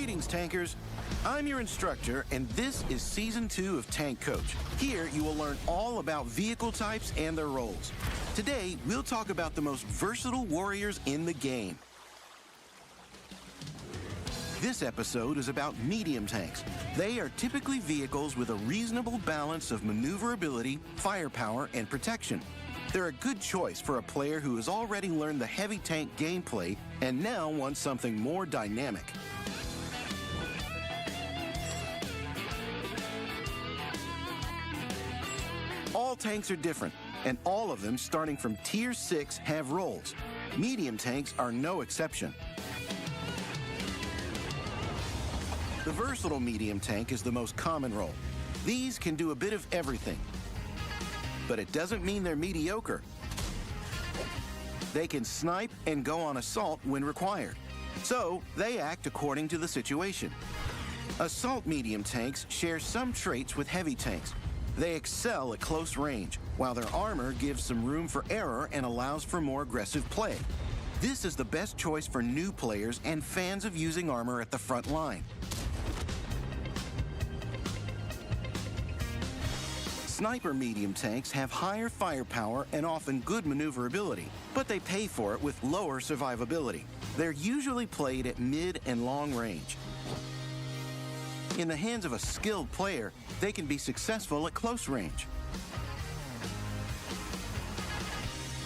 Greetings, tankers. I'm your instructor, and this is Season 2 of Tank Coach. Here, you will learn all about vehicle types and their roles. Today, we'll talk about the most versatile warriors in the game. This episode is about medium tanks. They are typically vehicles with a reasonable balance of maneuverability, firepower, and protection. They're a good choice for a player who has already learned the heavy tank gameplay and now wants something more dynamic. All tanks are different, and all of them, starting from Tier 6, have roles. Medium tanks are no exception. The versatile medium tank is the most common role. These can do a bit of everything, but it doesn't mean they're mediocre. They can snipe and go on assault when required, so they act according to the situation. Assault medium tanks share some traits with heavy tanks. They excel at close range, while their armor gives some room for error and allows for more aggressive play. This is the best choice for new players and fans of using armor at the front line. Sniper medium tanks have higher firepower and often good maneuverability, but they pay for it with lower survivability. They're usually played at mid and long range. In the hands of a skilled player, they can be successful at close range.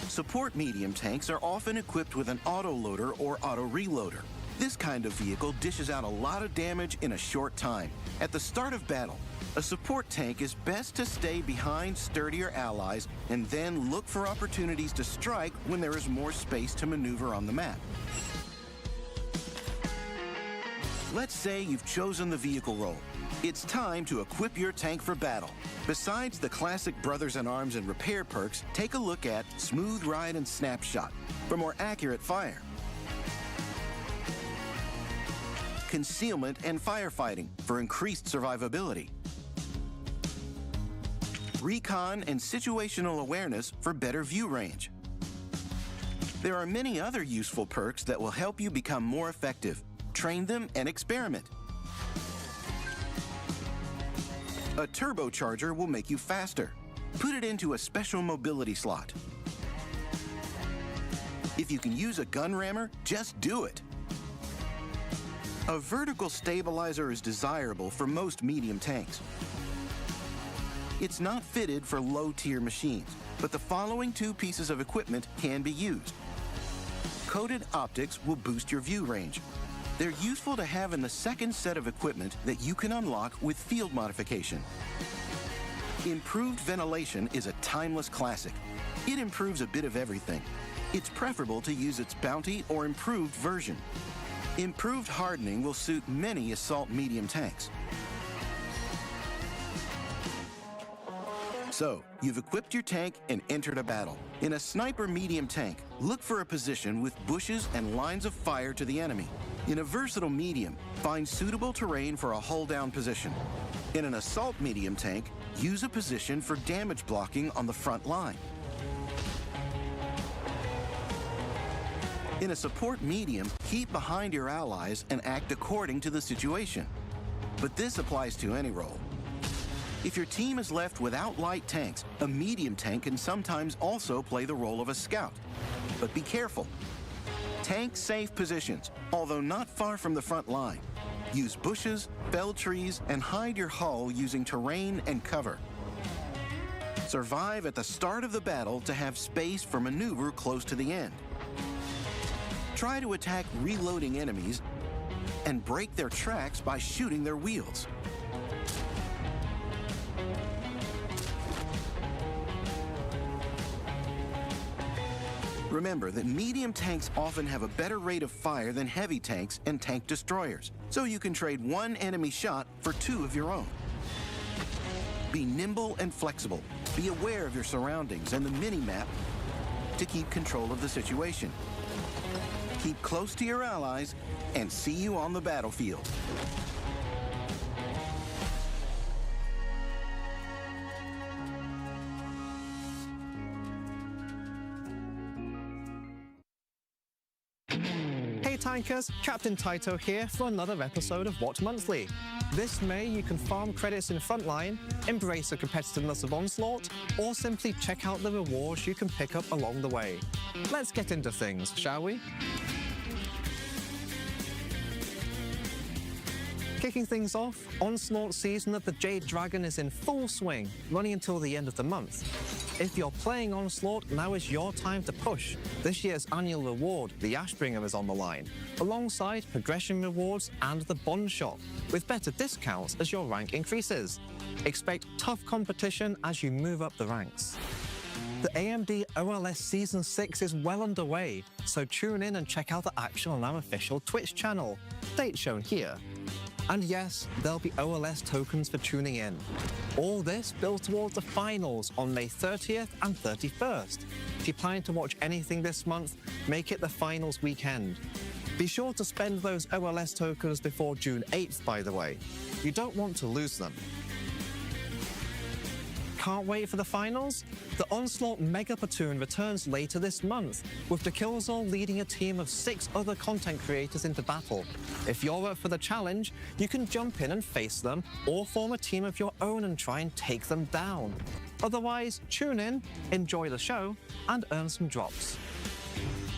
Support medium tanks are often equipped with an auto-loader or auto-reloader. This kind of vehicle dishes out a lot of damage in a short time. At the start of battle, a support tank is best to stay behind sturdier allies and then look for opportunities to strike when there is more space to maneuver on the map. Let's say you've chosen the vehicle role. It's time to equip your tank for battle. Besides the classic Brothers in Arms and repair perks, take a look at Smooth Ride and Snapshot for more accurate fire. Concealment and Firefighting for increased survivability. Recon and Situational Awareness for better view range. There are many other useful perks that will help you become more effective. Train them and experiment. A turbocharger will make you faster. Put it into a special mobility slot. If you can use a gun rammer, just do it. A vertical stabilizer is desirable for most medium tanks. It's not fitted for low-tier machines, but the following two pieces of equipment can be used. Coated optics will boost your view range. They're useful to have in the second set of equipment that you can unlock with field modification. Improved ventilation is a timeless classic. It improves a bit of everything. It's preferable to use its bounty or improved version. Improved hardening will suit many assault medium tanks. So, you've equipped your tank and entered a battle. In a sniper medium tank, look for a position with bushes and lines of fire to the enemy. In a versatile medium, find suitable terrain for a hull-down position. In an assault medium tank, use a position for damage blocking on the front line. In a support medium, keep behind your allies and act according to the situation. But this applies to any role. If your team is left without light tanks, a medium tank can sometimes also play the role of a scout. But be careful. Tank safe positions, although not far from the front line. Use bushes, fell trees, and hide your hull using terrain and cover. Survive at the start of the battle to have space for maneuver close to the end. Try to attack reloading enemies and break their tracks by shooting their wheels. Remember that medium tanks often have a better rate of fire than heavy tanks and tank destroyers, so you can trade one enemy shot for two of your own. Be nimble and flexible. Be aware of your surroundings and the mini-map to keep control of the situation. Keep close to your allies and see you on the battlefield. Tankers, Captain Taito here for another episode of Watch Monthly. This May you can farm credits in Frontline, embrace the competitiveness of Onslaught, or simply check out the rewards you can pick up along the way. Let's get into things, shall we? Kicking things off, Onslaught season of the Jade Dragon is in full swing, running until the end of the month. If you're playing Onslaught, now is your time to push. This year's annual reward, the Ashbringer, is on the line, alongside progression rewards and the Bond Shop, with better discounts as your rank increases. Expect tough competition as you move up the ranks. The AMD OLS Season 6 is well underway, so tune in and check out the action on our official Twitch channel. Date shown here. And yes, there'll be OLS tokens for tuning in. All this builds towards the finals on May 30th and 31st. If you're planning to watch anything this month, make it the finals weekend. Be sure to spend those OLS tokens before June 8th, by the way. You don't want to lose them. Can't wait for the finals? The Onslaught Mega Platoon returns later this month, with the Killzone leading a team of 6 other content creators into battle. If you're up for the challenge, you can jump in and face them, or form a team of your own and try and take them down. Otherwise, tune in, enjoy the show, and earn some drops.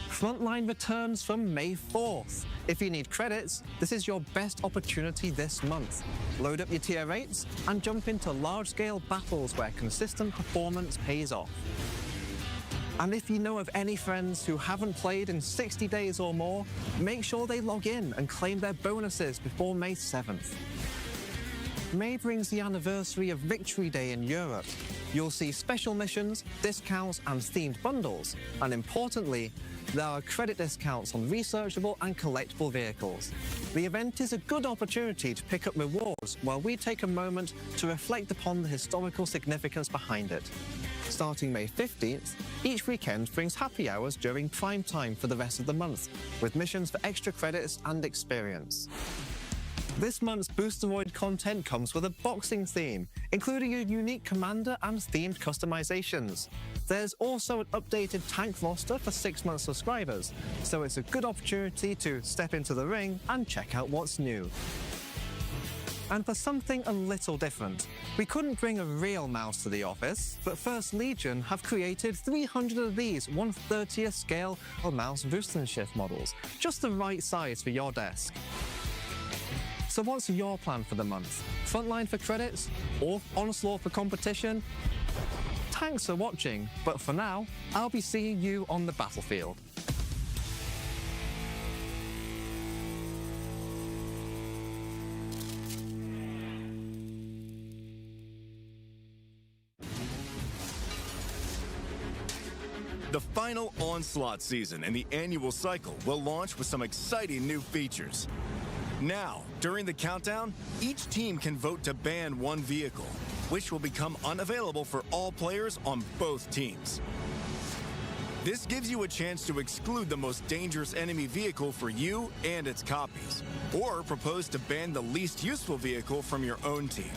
Frontline returns from May 4th. If you need credits, this is your best opportunity this month. Load up your tier 8s and jump into large-scale battles where consistent performance pays off. And if you know of any friends who haven't played in 60 days or more, make sure they log in and claim their bonuses before May 7th. May brings the anniversary of Victory Day in Europe. You'll see special missions, discounts, and themed bundles. And importantly, there are credit discounts on researchable and collectible vehicles. The event is a good opportunity to pick up rewards while we take a moment to reflect upon the historical significance behind it. Starting May 15th, each weekend brings happy hours during prime time for the rest of the month, with missions for extra credits and experience. This month's Boosteroid content comes with a boxing theme, including a unique commander and themed customizations. There's also an updated tank roster for 6-month subscribers, so it's a good opportunity to step into the ring and check out what's new. And for something a little different, we couldn't bring a real mouse to the office, but First Legion have created 300 of these 1/30th scale of mouse boost and shift models, just the right size for your desk. So what's your plan for the month? Frontline for credits or Onslaught for competition? Thanks for watching, but for now, I'll be seeing you on the battlefield. The final Onslaught season and the annual cycle will launch with some exciting new features. Now, during the countdown, each team can vote to ban one vehicle, which will become unavailable for all players on both teams. This gives you a chance to exclude the most dangerous enemy vehicle for you and its copies, or propose to ban the least useful vehicle from your own team.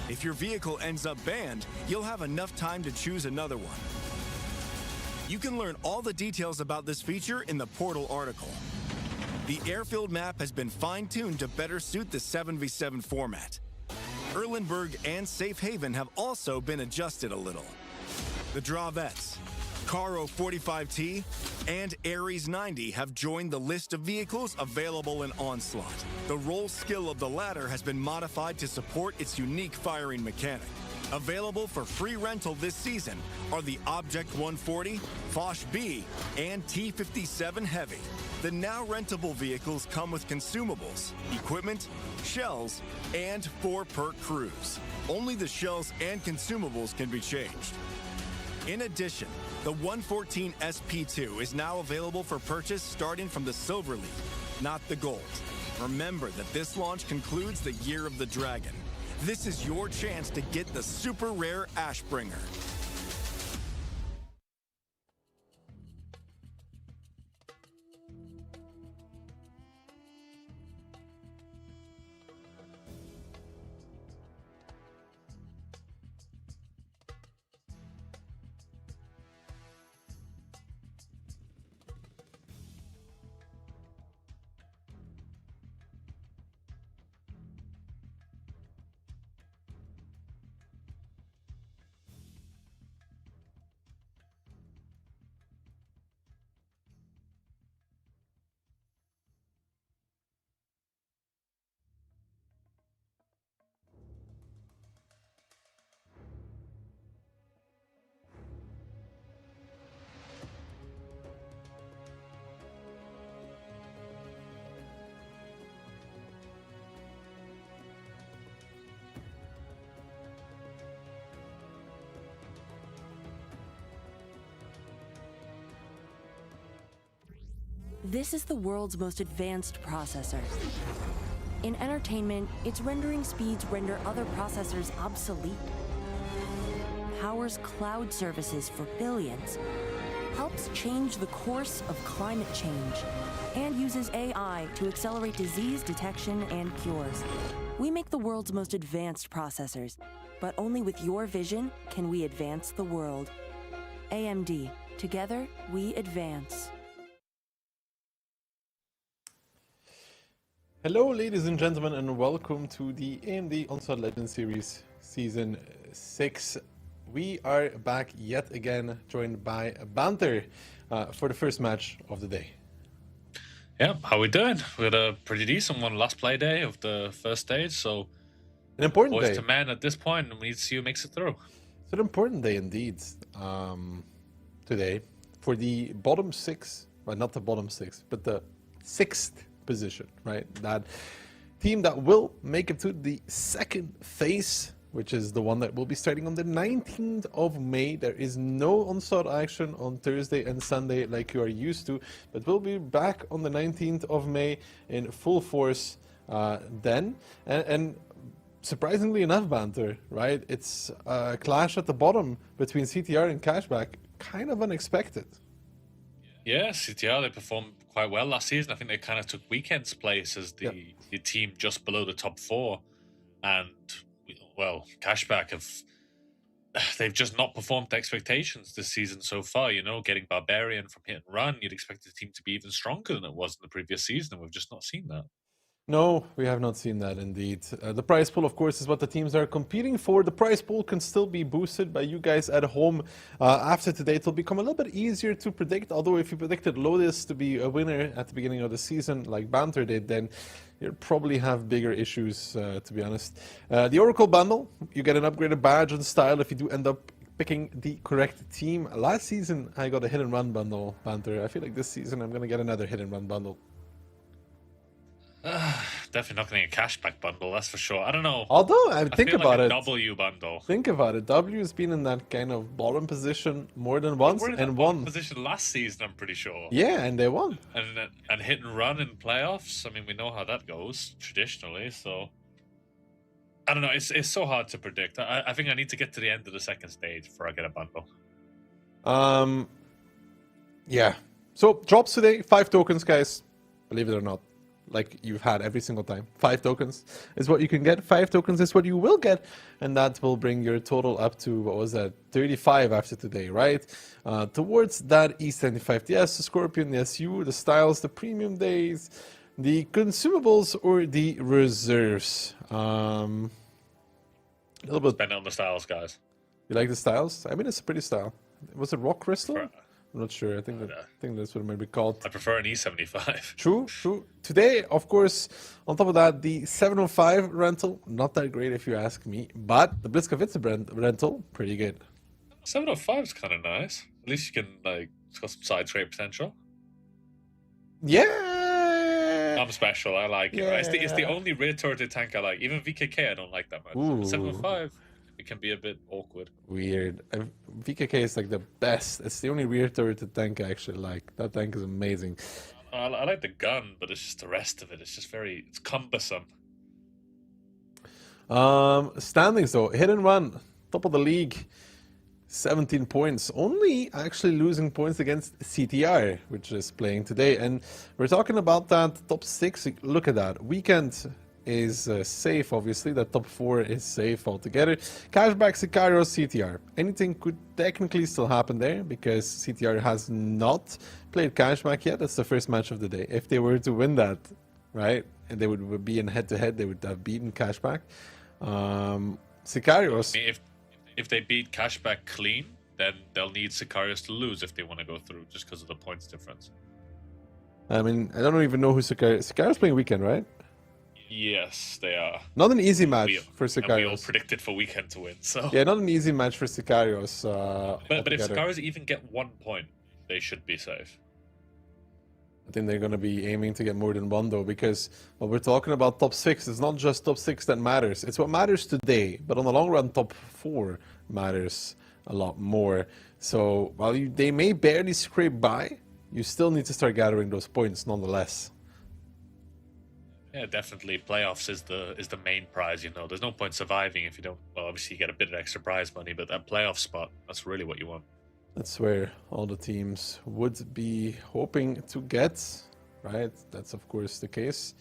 If your vehicle ends up banned, you'll have enough time to choose another one. You can learn all the details about this feature in the Portal article. The airfield map has been fine-tuned to better suit the 7v7 format. Erlenberg and Safe Haven have also been adjusted a little. The Dravettes, Caro 45T, and Ares 90 have joined the list of vehicles available in Onslaught. The roll skill of the latter has been modified to support its unique firing mechanic. Available for free rental this season are the Object 140, Foch B, and T57 Heavy. The now rentable vehicles come with consumables, equipment, shells, and 4 perk crews. Only the shells and consumables can be changed. In addition, the 114 SP2 is now available for purchase starting from the Silver League, not the Gold. Remember that this launch concludes the Year of the Dragon. This is your chance to get the super rare Ashbringer. This is the world's most advanced processor. In entertainment, its rendering speeds render other processors obsolete. Powers cloud services for billions. Helps change the course of climate change. And uses AI to accelerate disease detection and cures. We make the world's most advanced processors, but only with your vision can we advance the world. AMD. Together, we advance. Hello, ladies and gentlemen, and welcome to the AMD Onslaught Legends Series Season 6. We are back yet again, joined by Banter for the first match of the day. Yeah, how we doing? We had a pretty decent one last play day of the first stage, so An important boys day. to men at this point, and we need to see who makes it through. It's an important day indeed today for the bottom 6, well, not the bottom 6, but the 6th position, right? That team that will make it to the second phase, which is the one that will be starting on the 19th of May. There is no Onslaught action on Thursday and Sunday like you are used to, but we'll be back on the 19th of May in full force then. And surprisingly enough, Banter, right? It's a clash at the bottom between CTR and Cashback, kind of unexpected. Yeah, CTR, they performed quite well last season. I think they kind of took Weekend's place as the team just below the top 4. And, well, Cashback they've just not performed to expectations this season so far. You know, getting Barbarian from hit and run, you'd expect the team to be even stronger than it was in the previous season, and we've just not seen that. No, we have not seen that indeed. The prize pool, of course, is what the teams are competing for. The prize pool can still be boosted by you guys at home. After today, it will become a little bit easier to predict. Although if you predicted Lotus to be a winner at the beginning of the season, like Banter did, then you'll probably have bigger issues, to be honest. The Oracle bundle, you get an upgraded badge and style if you do end up picking the correct team. Last season, I got a hit and run bundle, Banter. I feel like this season I'm going to get another hit and run bundle. Definitely not getting a Cashback bundle, that's for sure. I don't know. Although, think feel about like it. a W bundle. Think about it. W has been in that kind of bottom position more than once We're in and that bottom won. position last season, I'm pretty sure. Yeah, and they won. And hit and run in playoffs. I mean, we know how that goes traditionally. So I don't know. It's so hard to predict. I think I need to get to the end of the second stage before I get a bundle. Yeah. So drops today, 5 tokens, guys. Believe it or not, like you've had every single time. 5 tokens is what you can get. 5 tokens is what you will get, and that will bring your total up to, what was that, 35 after today, right? Towards that E75, the S, the Scorpion, the SU, the styles, the premium days, the consumables, or the reserves. A little bit. Spend it on the styles, guys. You like the styles? I mean, it's a pretty style. Was it rock crystal? I'm not sure. I think that's what it might be called. I prefer an E75. True. Today, of course, on top of that, the 705 rental, not that great if you ask me, but the Blitzkowitz rental, pretty good. 705 is kind of nice. At least you can, like, it's got some side straight potential. Yeah! I'm special. I like it. Right? It's the only rear turreted tank I like. Even VKK, I don't like that much. Ooh. 705, it can be a bit awkward. Weird. VKK is like the best. It's the only rear turreted tank I actually like. That tank is amazing. I like the gun, but it's just the rest of it. It's just it's cumbersome. Standings though, hit and run, top of the league, 17 points. Only actually losing points against CTR, which is playing today. And we're talking about that top 6. Look at that. Weekend is safe, obviously. That top 4 is safe altogether. Cashback, Sicario, CTR. Anything could technically still happen there because CTR has not played Cashback yet. That's the first match of the day. If they were to win that, right, and they would be in head-to-head, they would have beaten Cashback. Sicarios. If they beat Cashback clean, then they'll need Sicarios to lose if they want to go through, just because of the points difference. I mean, I don't even know who Sicarios. Sicarios playing Weekend, right? Yes, they are. Not an easy match for Sicarios. And we all predicted for Weekend to win, so... Yeah, not an easy match for Sicarios. But if Sicarios even get 1 point, they should be safe. I think they're going to be aiming to get more than 1, though, because when we're talking about top 6, it's not just top 6 that matters. It's what matters today, but on the long run, top 4 matters a lot more. So while they may barely scrape by, you still need to start gathering those points nonetheless. Yeah, definitely. Playoffs is the main prize. There's no point surviving if you don't. Well, obviously you get a bit of extra prize money, but that playoff spot, that's really what you want. That's where all the teams would be hoping to get, right? That's of course the case.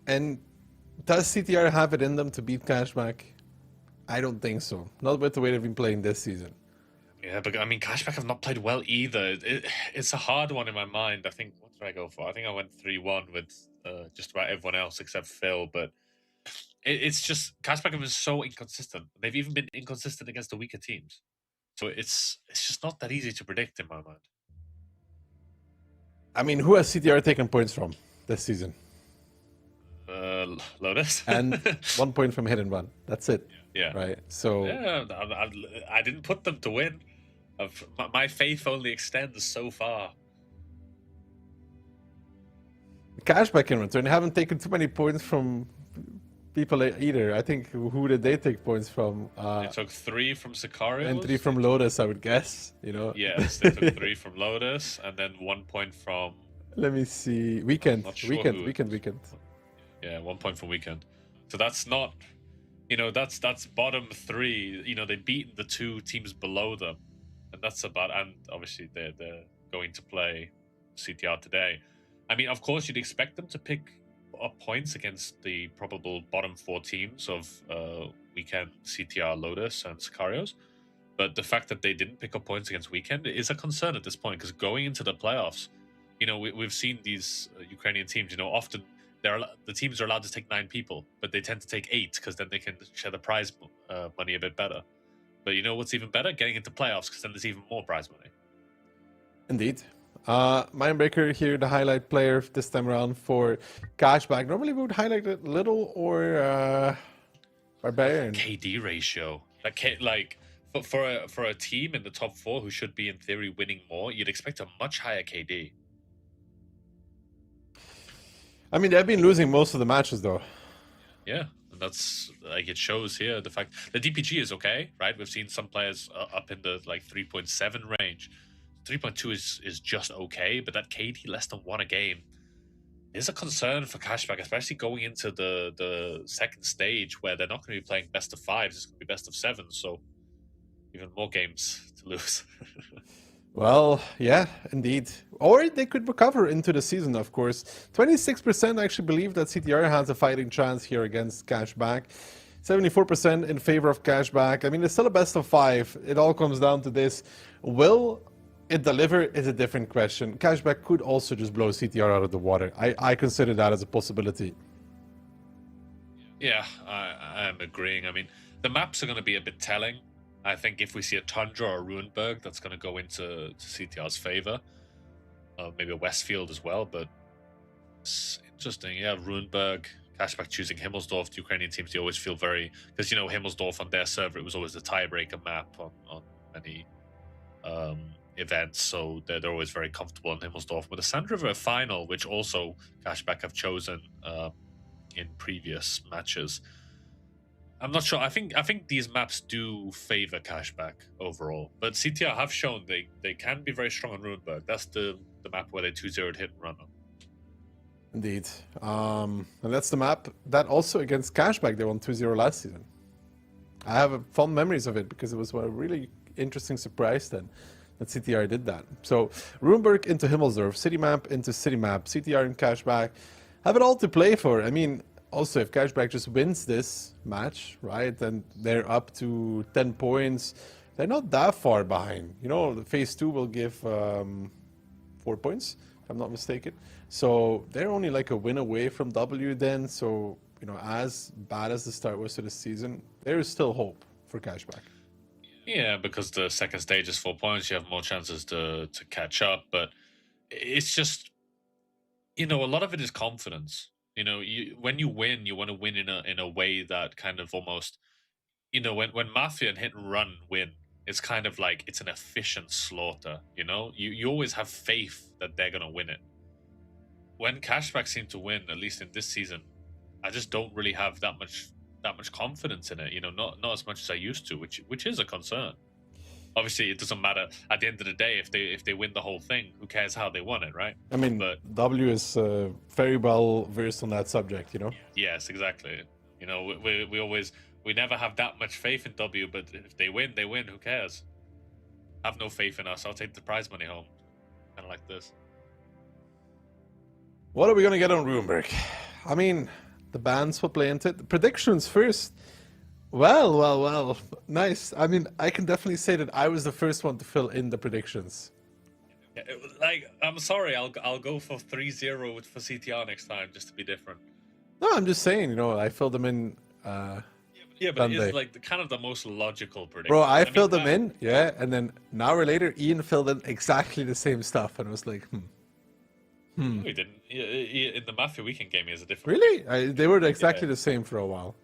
And does CTR have it in them to beat Cashback? I don't think so. Not with the way they've been playing this season. Yeah, but I mean, Cashback have not played well either. It's a hard one in my mind. I think, what did I go for? I think I went 3-1 with just about everyone else except Phil. But it's just, Cashback have been so inconsistent. They've even been inconsistent against the weaker teams. So it's just not that easy to predict in my mind. I mean, who has CTR taken points from this season? Lotus. And 1 point from Hit and Run. That's it. Yeah. Right. So yeah, I didn't put them to win. My faith only extends so far. Cashback in return, they haven't taken too many points from people either. I think, who did they take points from? They took 3 from Sicario. And 3 from Lotus, I would guess. Yes, they took 3 from Lotus, and then 1 point from... Let me see. Weekend. Weekend. Yeah, 1 point from Weekend. So that's not... that's bottom 3. They've beaten the 2 teams below them. And that's about... And obviously, they're going to play CTR today. I mean, of course, you'd expect them to pick up points against the probable bottom 4 teams of Weekend, CTR, Lotus, and Sicarios. But the fact that they didn't pick up points against Weekend is a concern at this point, because going into the playoffs, we've seen these Ukrainian teams, often the teams are allowed to take 9 people, but they tend to take 8 because then they can share the prize money a bit better. But what's even better? Getting into playoffs, because then there's even more prize money. Indeed. Mindbreaker here, the highlight player this time around for Cashback. Normally we would highlight it Little or Barbarian. KD ratio. For a team in the top 4 who should be in theory winning more, you'd expect a much higher KD. I mean, they've been losing most of the matches though. Yeah, and that's it shows here. The fact the DPG is okay, right? We've seen some players up in the 3.7 range. 3.2 is just okay, but that KD less than 1 a game is a concern for Cashback, especially going into the second stage where they're not going to be playing best of 5s. It's going to be best of 7, so even more games to lose. Well, yeah, indeed. Or they could recover into the season, of course. 26% actually believe that CTR has a fighting chance here against Cashback. 74% in favor of Cashback. I mean, it's still a best of 5. It all comes down to this. Will it deliver is a different question. Cashback could also just blow CTR out of the water. I consider that as a possibility. Yeah, I am agreeing. I mean, the maps are going to be a bit telling. I think if we see a Tundra or a Runeberg, that's going to go into CTR's favor. Maybe a Westfield as well, but it's interesting. Yeah, Runeberg, Cashback choosing Himmelsdorf. The Ukrainian teams, they always feel very... Because, Himmelsdorf on their server, it was always the tiebreaker map on many events, so they're always very comfortable in Himmelsdorf. With the Sand River final, which also Cashback have chosen in previous matches, I'm not sure. I think these maps do favor Cashback overall, but CTR have shown they can be very strong on Runeberg. That's the map where they 2-0'd Hit and Run on. Indeed. And that's the map that also against Cashback they won 2-0 last season. I have fond memories of it because it was a really interesting surprise then that CTR did that. So Runeberg into Himmelsdorf, City Map into City Map, CTR and Cashback have it all to play for. I mean, also if Cashback just wins this match, right, then they're up to 10 points. They're not that far behind. The phase 2 will give 4 points, if I'm not mistaken. So they're only a win away from W then. So, as bad as the start was to the season, there is still hope for Cashback. Yeah, because the second stage is 4 points, you have more chances to catch up. But it's just, a lot of it is confidence. When you win, you want to win in a way that kind of almost, when Mafia and Hit and Run win, it's kind of like it's an efficient slaughter. You always have faith that they're gonna win it. When Cashback seem to win, at least in this season, I just don't really have that much confidence in it. Not as much as I used to, which is a concern. obviously it doesn't matter at the end of the day if they win the whole thing. Who cares how they won it, right? I mean, But W is very well versed on that subject, you know? yes, exactly. You know, we never have that much faith in W, but if they win, they win. Who cares? Have no faith in us. I'll take the prize money home. Kind of like this. What are we going to get on Runeberg? I mean, the bands will play into it. The predictions first. Well. Nice. I mean, I can definitely say that I was the first one to fill in the predictions. Yeah, like, I'm sorry, I'll go for 3-0 for CTR next time, just to be different. No, I'm just saying, you know, I filled them in. Yeah, but Sunday. it's like kind of the most logical prediction. Bro, I mean, filled them in, yeah, and then an hour later, Ian filled in exactly the same stuff, and I was like, No, he didn't. In the Mafia Weekend game, he has a different. Really? They were exactly the same for a while.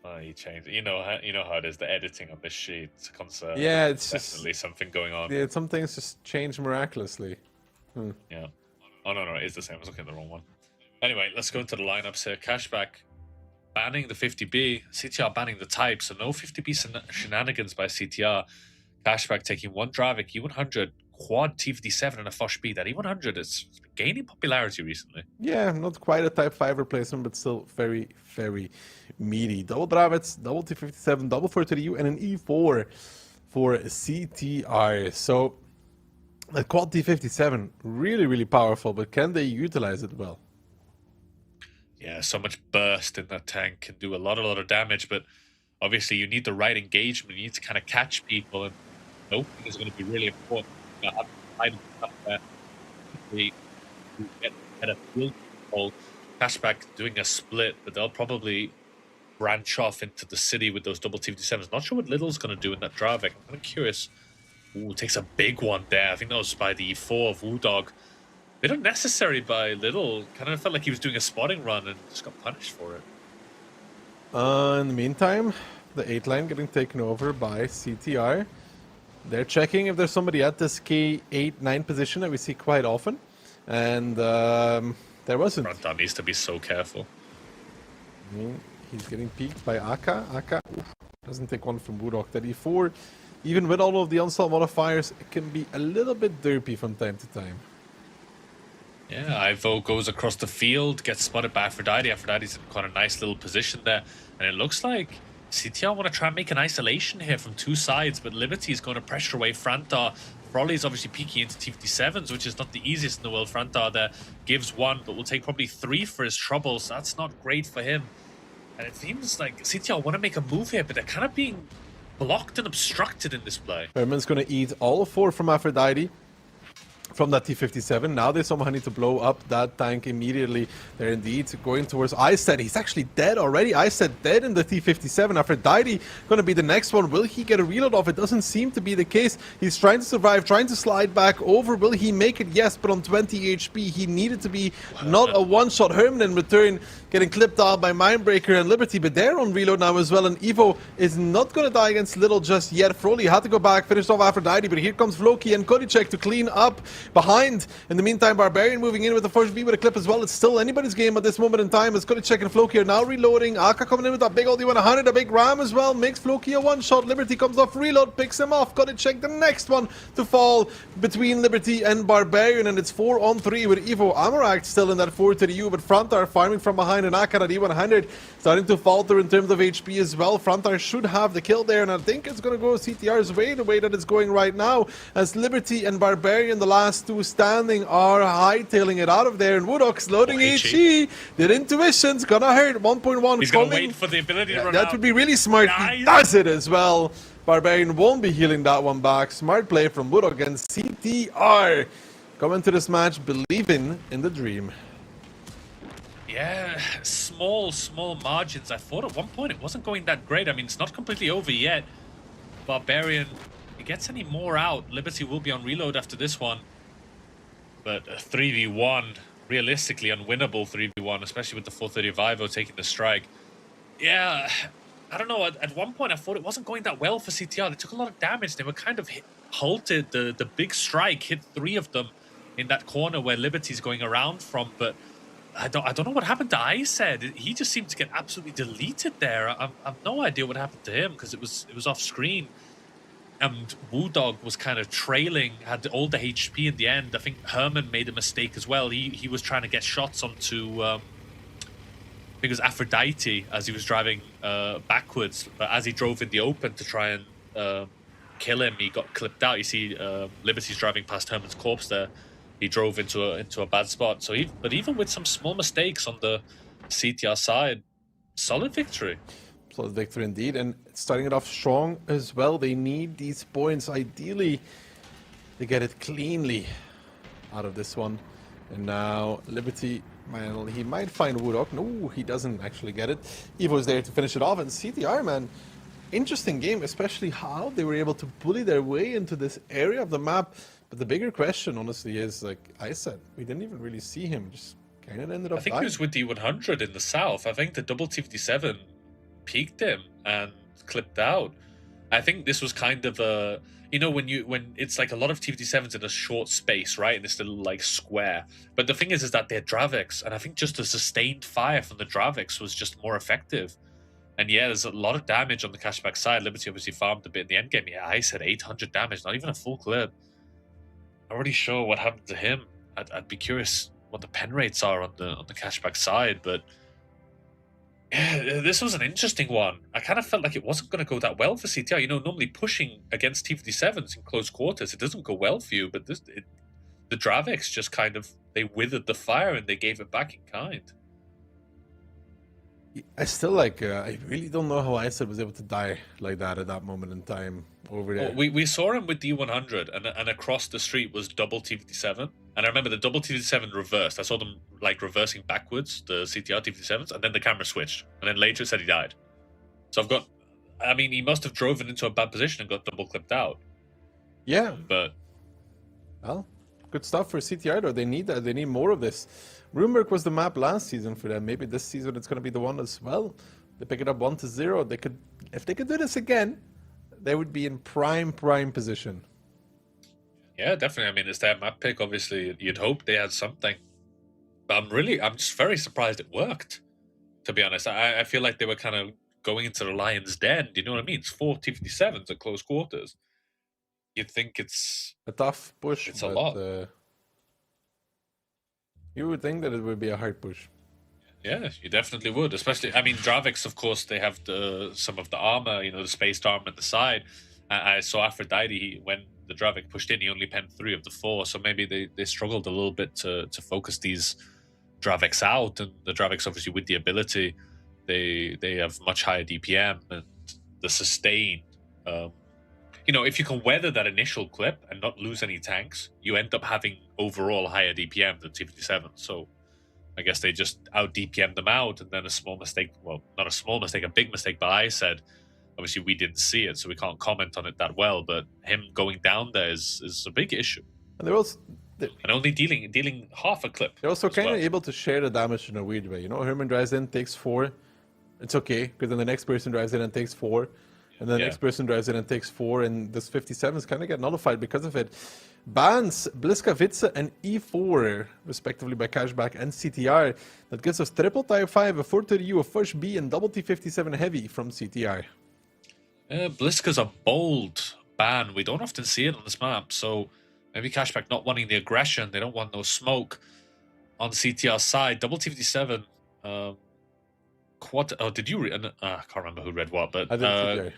Oh, he changed. You know how it is. The editing on this sheet comes. Yeah, it's definitely something going on. Yeah, some things just change miraculously. Yeah. Oh no, it's the same. I was looking at the wrong one. Anyway, let's go into the lineups here. Cashback banning the 50B, CTR banning the type, so no 50B shenanigans by CTR. Cashback taking one Dravik, E100, quad T57 and a Fosh B. That E100 is gaining popularity recently. Yeah, not quite a Type 5 replacement, but still very, very meaty. Double Dravits, double T57, double 430U, and an E4 for CTR. So, the quad T57, really, really powerful, but can they utilize it well? Yeah, so much burst in that tank, can do a lot of damage, but obviously you need the right engagement. You need to kind of catch people, and opening is going to be really important. They get a field control. Cashback doing a split, but they'll probably branch off into the city with those double T57s. Not sure what Little's going to do in that Dravik. I'm kind of curious. Ooh, takes a big one there. I think that was by the E4 of Woodog. They don't necessarily by Little. Kind of felt like he was doing a spotting run and just got punished for it. In the meantime, the 8 line getting taken over by CTR. They're checking if there's somebody at this K8-9 position that we see quite often. And there wasn't. Frontar needs to be so careful. I mean, he's getting peeked by Aka. Aka doesn't take one from Woodog. That E4, even with all of the Onslaught modifiers, it can be a little bit derpy from time to time. Yeah, Ivo goes across the field, gets spotted by Aphrodite. Aphrodite's in quite a nice little position there. And it looks like CTR want to try and make an isolation here from two sides, but Liberty is going to pressure away Frontar. Frolly is obviously peeking into T57s, which is not the easiest in the world. Frontar there gives one, but will take probably 3 for his trouble, so that's not great for him. And it seems like CTR want to make a move here, but they're kind of being blocked and obstructed in this play. Herman's going to eat all 4 from Aphrodite. From that T57. Now they somehow need to blow up that tank immediately. They're indeed going towards Istead. He's actually dead already. Istead dead in the T57. Aphrodite going to be the next one. Will he get a reload off? It doesn't seem to be the case. He's trying to survive, trying to slide back over. Will he make it? Yes, but on 20 HP. He needed to be not a one-shot. Herman in return getting clipped out by Mindbreaker and Liberty, but they're on reload now as well. And Evo is not going to die against Little just yet. Froley had to go back, finish off Aphrodite, but here comes Floki and Kodicek to clean up behind. In the meantime, Barbarian moving in with the first B with a clip as well. It's still anybody's game at this moment in time as Kodicek and Floki are now reloading. Aka coming in with that big old D100, a big ram as well. Makes Floki a one-shot. Liberty comes off reload, picks him off. Kodicek the next one to fall between Liberty and Barbarian, and it's 4-on-3 with Evo Amarak still in that 4-to-the-U, but Frontar farming from behind, and Aka at D100 starting to falter in terms of HP as well. Frontar should have the kill there, and I think it's going to go CTR's way, the way that it's going right now, as Liberty and Barbarian, the last two standing, are hightailing it out of there, and Woodog's loading HE. Their intuition's gonna hurt. 1.1 He's going to wait for the ability to run that out. would be really smart. Nice. He does it as well. Barbarian won't be healing that one back. Smart play from Woodog, and CTR coming to this match believing in the dream. Yeah, small margins. I thought at one point it wasn't going that great. I mean, it's not completely over yet. Barbarian, if he gets any more out, Liberty will be on reload after this one. But a 3v1, realistically unwinnable 3v1, especially with the 430 of Ivo taking the strike. Yeah, I don't know. At one point, I thought it wasn't going that well for CTR. They took a lot of damage. They were kind of halted. The big strike hit 3 of them in that corner where Liberty's going around from. But I don't know what happened to Istead. He just seemed to get absolutely deleted there. I've no idea what happened to him because it was off screen. and Wudog was kind of trailing, had all the HP in the end. I think Herman made a mistake as well. He was trying to get shots onto I think it was Aphrodite as he was driving backwards, but as he drove in the open to try and kill him, he got clipped out. You see Liberty's driving past Herman's corpse there. He drove into a bad spot. So but even with some small mistakes on the CTR side, solid victory. Solid victory indeed, and starting it off strong as well. They need these points ideally to get it cleanly out of this one. And now Liberty, well, he might find Woodok. No, he doesn't actually get it. Evo's there to finish it off, and CTR, man, interesting game, especially how they were able to bully their way into this area of the map. But the bigger question, honestly, is, like I said, we didn't even really see him. Just kind of ended up I think dying. he was with D100 in the south. I think the double T57 peaked him and clipped out. I think this was kind of a, you know, when it's like a lot of T57s in a short space, right, in this little like square. But the thing is that they're Dravix, and I think just the sustained fire from the Dravix was just more effective. And yeah, there's a lot of damage on the cashback side. Liberty obviously farmed a bit in the end game. Yeah, I said 800 damage, not even a full clip. Not really sure what happened to him. I'd be curious what the pen rates are on the cashback side, but yeah, this was an interesting one. I kind of felt like it wasn't going to go that well for CTR. You know, normally pushing against T57s in close quarters, it doesn't go well for you, but the Dravix just kind of, they withered the fire and they gave it back in kind. I still I really don't know how Isaac was able to die like that at that moment in time over there. Well, we saw him with D100, and across the street was double T57. And I remember the double T57 reversed. I saw them like reversing backwards, the CTR T57s, and then the camera switched. And then later it said he died. So I mean, he must have driven into a bad position and got double clipped out. Yeah. But, well, good stuff for CTR though. They need that. They need more of this. Runeberg was the map last season for them. Maybe this season it's going to be the one as well. They pick it up 1-0. They could, if they could do this again, they would be in prime position. yeah, definitely. I mean, it's their map pick. Obviously, you'd hope they had something. But I'm just very surprised it worked, to be honest. I feel like they were kind of going into the lion's den. Do you know what I mean? It's 4 T57s at close quarters. You'd think it's a tough push. It's a lot. You would think that it would be a hard push. Yeah, you definitely would. Especially, I mean, Dravix, of course, they have some of the armor, you know, the spaced armor at the side. I saw Aphrodite, when the Dravik pushed in, he only penned 3 of the 4. So maybe they struggled a little bit to focus these Draviks out. And the Draviks, obviously, with the ability, they have much higher DPM and the sustain. You know, if you can weather that initial clip and not lose any tanks, you end up having overall higher DPM than T57. So I guess they just out DPM'd them out, and then a small mistake, well, not a small mistake, a big mistake, but I said, obviously we didn't see it, so we can't comment on it that well, but him going down there is a big issue. And they're also... and only dealing half a clip. They're also kind of able to share the damage in a weird way. You know, Herman drives in, takes 4. It's okay, because then the next person drives in and takes 4. And then the next person drives in and takes 4, and this 57s kind of get nullified because of it. Bans, Bliskavice, and E4, respectively, by Cashback and CTR. That gives us triple Type 5, a 430U, a Fush B, and double T57 Heavy from CTR. Bliska's a bold ban. We don't often see it on this map, so maybe Cashback not wanting the aggression. They don't want no smoke on CTR's side. Double T57. Quad. Oh, did you read? I can't remember who read what, but I did CTR.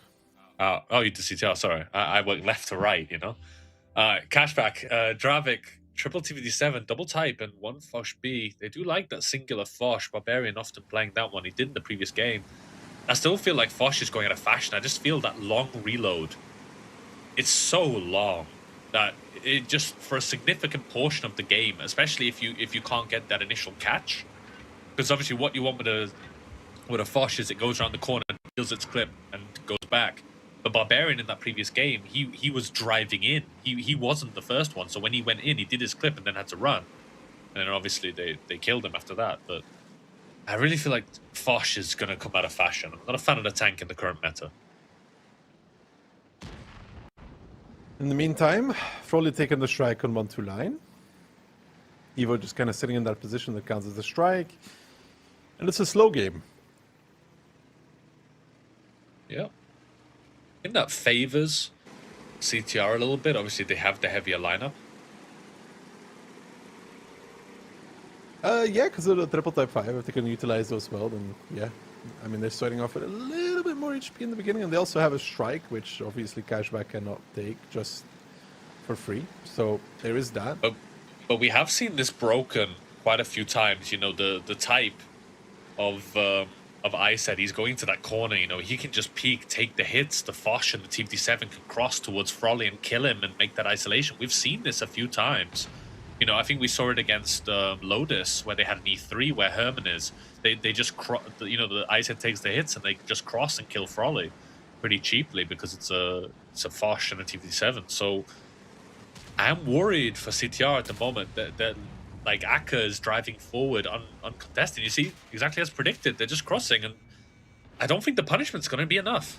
Oh, you did CTR. Sorry, I work left to right. You know, Cashback, Dravik, triple T57, double type, and 1 Fosh B. They do like that singular Fosh. Barbarian often playing that one. He did in the previous game. I still feel like Fosh is going out of fashion. I just feel that long reload. It's so long that it just, for a significant portion of the game, especially if you can't get that initial catch, because obviously what you want with a Fosh is it goes around the corner and deals its clip and goes back. The Barbarian in that previous game, he was driving in. He wasn't the first one, so when he went in, he did his clip and then had to run. And then obviously they killed him after that. But I really feel like Fosh is going to come out of fashion. I'm not a fan of the tank in the current meta. In the meantime, Froley taking the strike on 1-2 line. Evo just kind of sitting in that position that counts as a strike. And it's a slow game. Yeah. I think that favors CTR a little bit. Obviously, they have the heavier lineup. Yeah, because of the triple type 5, if they can utilize those well, then yeah. I mean, they're starting off with a little bit more HP in the beginning, and they also have a strike, which obviously Cashback cannot take just for free. So there is that. But we have seen this broken quite a few times. You know, the type of Iset, he's going to that corner. You know, he can just peek, take the hits. The Foch and the TFT7 can cross towards Frolly and kill him and make that isolation. We've seen this a few times. You know, I think we saw it against Lotus, where they had an E3 where Herman is. They just, you know, the Iset takes the hits and they just cross and kill Frolly pretty cheaply because it's a Foch and a TFT7. So I'm worried for CTR at the moment that like Akka is driving forward uncontested. You see, exactly as predicted, they're just crossing, and I don't think the punishment's going to be enough.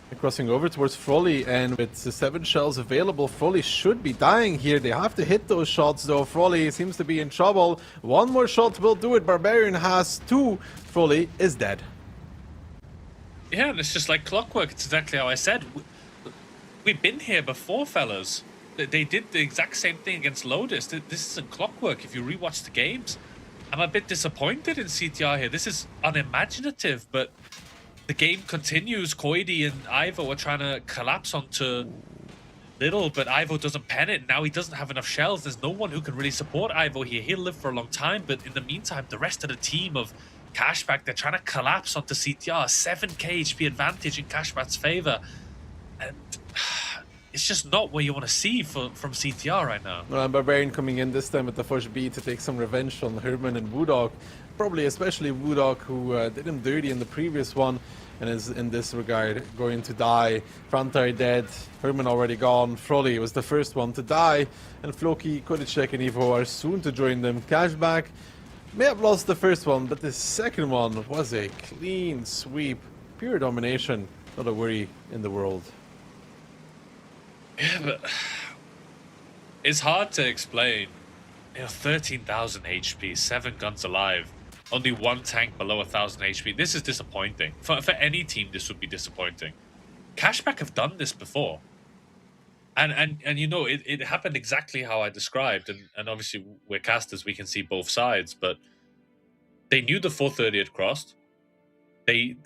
They're crossing over towards Frolly, and with the 7 shells available, Frolly should be dying here. They have to hit those shots, though. Frolly seems to be in trouble. One more shot will do it. Barbarian has 2. Frolly is dead. Yeah, and it's just like clockwork. It's exactly how I said. We've been here before, fellas. They did the exact same thing against Lotus. This isn't clockwork. If you rewatch the games, I'm a bit disappointed in CTR here. This is unimaginative, but the game continues. Koidi and Ivo are trying to collapse onto Little, but Ivo doesn't pen it. Now he doesn't have enough shells. There's no one who can really support Ivo here. He'll live for a long time, but in the meantime, the rest of the team of Cashback, they're trying to collapse onto CTR. 7k HP advantage in Cashback's favor. And it's just not what you want to see from CTR right now. Well, Barbarian coming in this time with the first B to take some revenge on Herman and Woodog. Probably especially Woodog, who did him dirty in the previous one and is in this regard going to die. Frantai dead, Herman already gone, Frolly was the first one to die, and Floki, Kodicek and Evo are soon to join them. Cashback may have lost the first one, but the second one was a clean sweep. Pure domination, not a worry in the world. Yeah, but it's hard to explain. You know, 13,000 HP, 7 guns alive, only 1 tank below 1,000 HP. This is disappointing. For any team, this would be disappointing. Cashback have done this before. And you know, it happened exactly how I described. And obviously, we're casters, we can see both sides. But they knew the 430 had crossed. And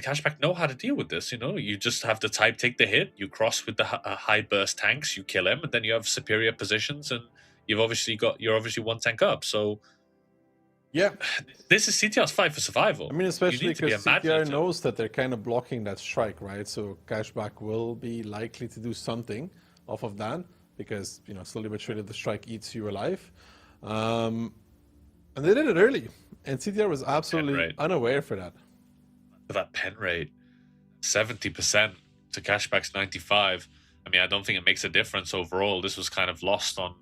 Cashback know how to deal with this. You know, you just have the type take the hit, you cross with the high burst tanks, you kill him, and then you have superior positions, and you're obviously 1 tank up. So yeah, this is CTR's fight for survival. I mean, especially because CTR knows that they're kind of blocking that strike, right? So Cashback will be likely to do something off of that because, you know, slowly but surely the strike eats you alive. And they did it early, and CTR was absolutely unaware for that. That pen rate, 70% to Cashback's 95. I mean, I don't think it makes a difference overall. This was kind of lost on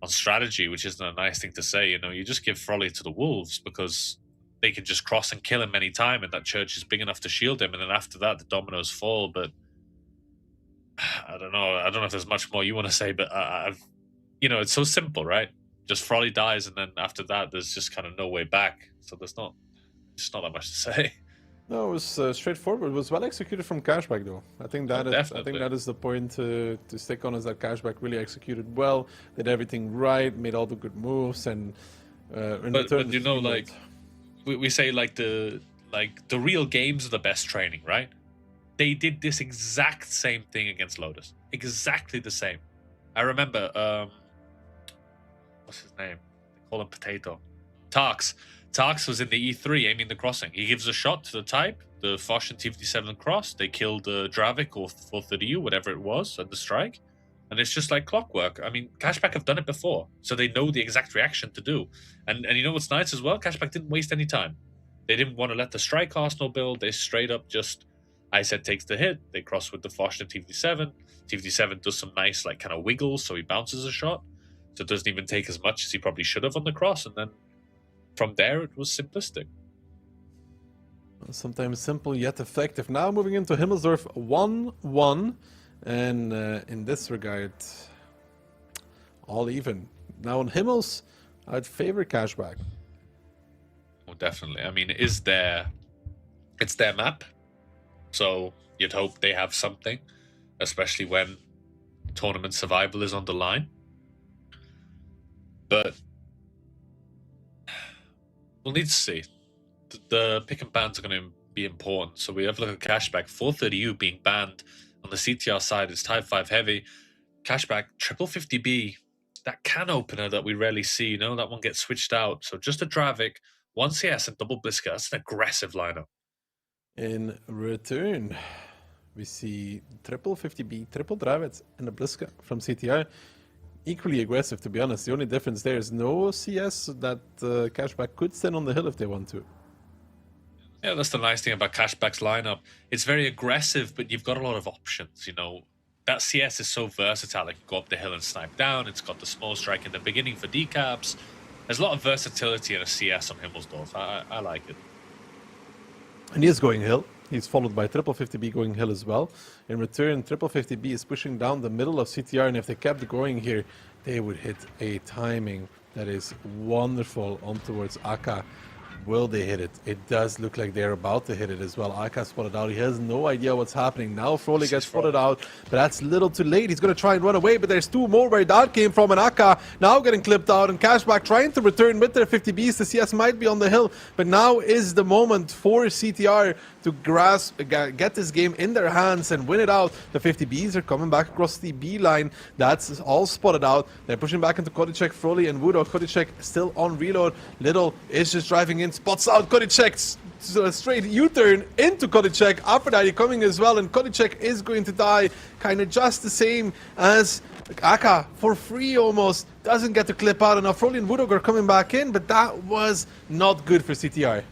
strategy, which isn't a nice thing to say. You know, you just give Frolly to the Wolves because they can just cross and kill him anytime, and that church is big enough to shield him. And then after that, the dominoes fall. But I don't know. I don't know if there's much more you want to say, but you know, it's so simple, right? Just Frolly dies, and then after that, there's just kind of no way back. So there's not that much to say. No, it was straightforward. It was well executed from Cashback, though. I think that is the point to stick on, is that Cashback really executed well, did everything right, made all the good moves, and but you know, like we say, like the real games are the best training, right? They did this exact same thing against Lotus, exactly the same. I remember what's his name? They call him Potato. Tarks was in the E3 aiming the crossing. He gives a shot to the type, the Foch and TFT7 cross. They killed Dravik or 430U, whatever it was, at the strike. And it's just like clockwork. I mean, Cashback have done it before, so they know the exact reaction to do. And you know what's nice as well? Cashback didn't waste any time. They didn't want to let the strike arsenal build. They straight up just, Iset takes the hit. They cross with the Foch and TFT7. TFT7 does some nice, like, kind of wiggles, so he bounces a shot. So it doesn't even take as much as he probably should have on the cross. And then from there, it was simplistic. Sometimes simple yet effective. Now moving into Himmelsdorf 1-1. And in this regard, all even. Now on Himmels, I'd favor Cashback. Oh, definitely. I mean, it's their map. So you'd hope they have something. especially when tournament survival is on the line. But we'll need to see. The pick and bans are going to be important. So we have a look at Cashback. 430U being banned. On the CTR side, it's Type 5 heavy. Cashback, triple 50B. That can opener that we rarely see, you know, that one gets switched out. So just a Dravik, 1 CS and double Blisker. That's an aggressive lineup. In return, we see triple 50B, triple Dravik, and a Blisker from CTR. Equally aggressive, to be honest. The only difference there is no CS that Cashback could stand on the hill if they want to. Yeah, that's the nice thing about Cashback's lineup. It's very aggressive, but you've got a lot of options, you know. That CS is so versatile. It can go up the hill and snipe down. It's got the small strike in the beginning for decaps. There's a lot of versatility in a CS on Himmelsdorf. I like it. And he is going hill. He's followed by triple 50B going hill as well. In return, triple 50B is pushing down the middle of CTR, and if they kept going here, they would hit a timing that is wonderful on towards Aka. Will they hit it? It does look like they're about to hit it as well. Aka spotted out. He has no idea what's happening. Now Froley gets spotted out, but that's a little too late. He's going to try and run away, but there's two more where that came from, and Aka now getting clipped out, and Cashback trying to return with their 50Bs. The CS might be on the hill, but now is the moment for CTR to get this game in their hands and win it out. The 50Bs are coming back across the B line. That's all spotted out. They're pushing back into Kodicek, Froley, and Woodok. Kodicek still on reload. Little is just driving in, spots out Kodicek. Straight U-turn into Kodicek. Aphrodite coming as well, and Kodicek is going to die kind of just the same as Aka for free almost. Doesn't get to clip out enough. Froley and Woodok are coming back in, but that was not good for CTR.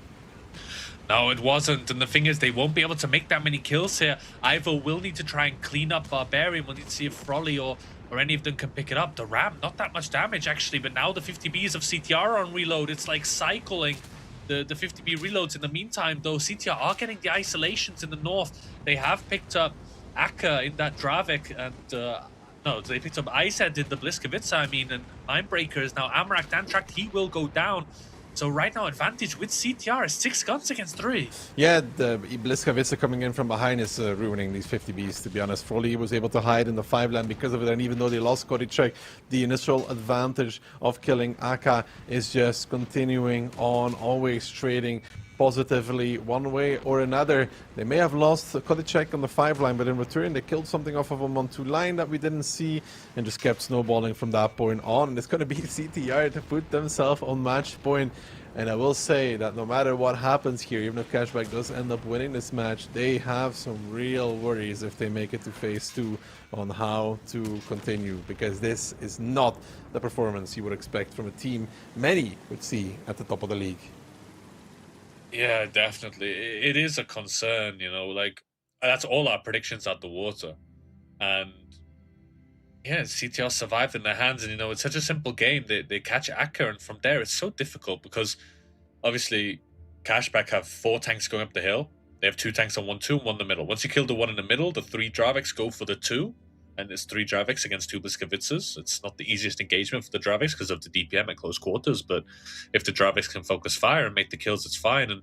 No, it wasn't. And the thing is, they won't be able to make that many kills here. Ivo will need to try and clean up Barbarian. We'll need to see if Froley or any of them can pick it up. The Ram, not that much damage, actually. But now the 50Bs of CTR are on reload. It's like cycling the 50B reloads. In the meantime, though, CTR are getting the isolations in the north. They have picked up Aka in that Dravik. And, no, they picked up Ised in the Bliskavitsa, I mean. And Mindbreaker is now Amarak Dantract. He will go down. So right now, advantage with CTR is 6 guns against 3. Yeah, the Bliskavitsa coming in from behind is ruining these 50Bs, to be honest. Froley was able to hide in the 5 lane because of it, and even though they lost Kodicek, the initial advantage of killing Aka is just continuing on, always trading positively one way or another. They may have lost Kodicek on the 5 line, but in return they killed something off of him on 2 line that we didn't see, and just kept snowballing from that point on. And it's going to be CTR to put themselves on match point. And I will say that no matter what happens here, even if Cashback does end up winning this match, they have some real worries if they make it to phase 2 on how to continue, because this is not the performance you would expect from a team many would see at the top of the league. Yeah, definitely. It is a concern, you know, like, that's all our predictions out the water. And yeah, CTR survived in their hands, and, you know, it's such a simple game. They catch Aka, and from there it's so difficult because obviously Cashback have 4 tanks going up the hill. They have 2 tanks on 1-2 and 1 in the middle. Once you kill the 1 in the middle, the 3 Draviks go for the 2. And it's 3 Draviks against 2 Bliskavitsas. It's not the easiest engagement for the Draviks because of the DPM at close quarters, but if the Draviks can focus fire and make the kills, it's fine. And,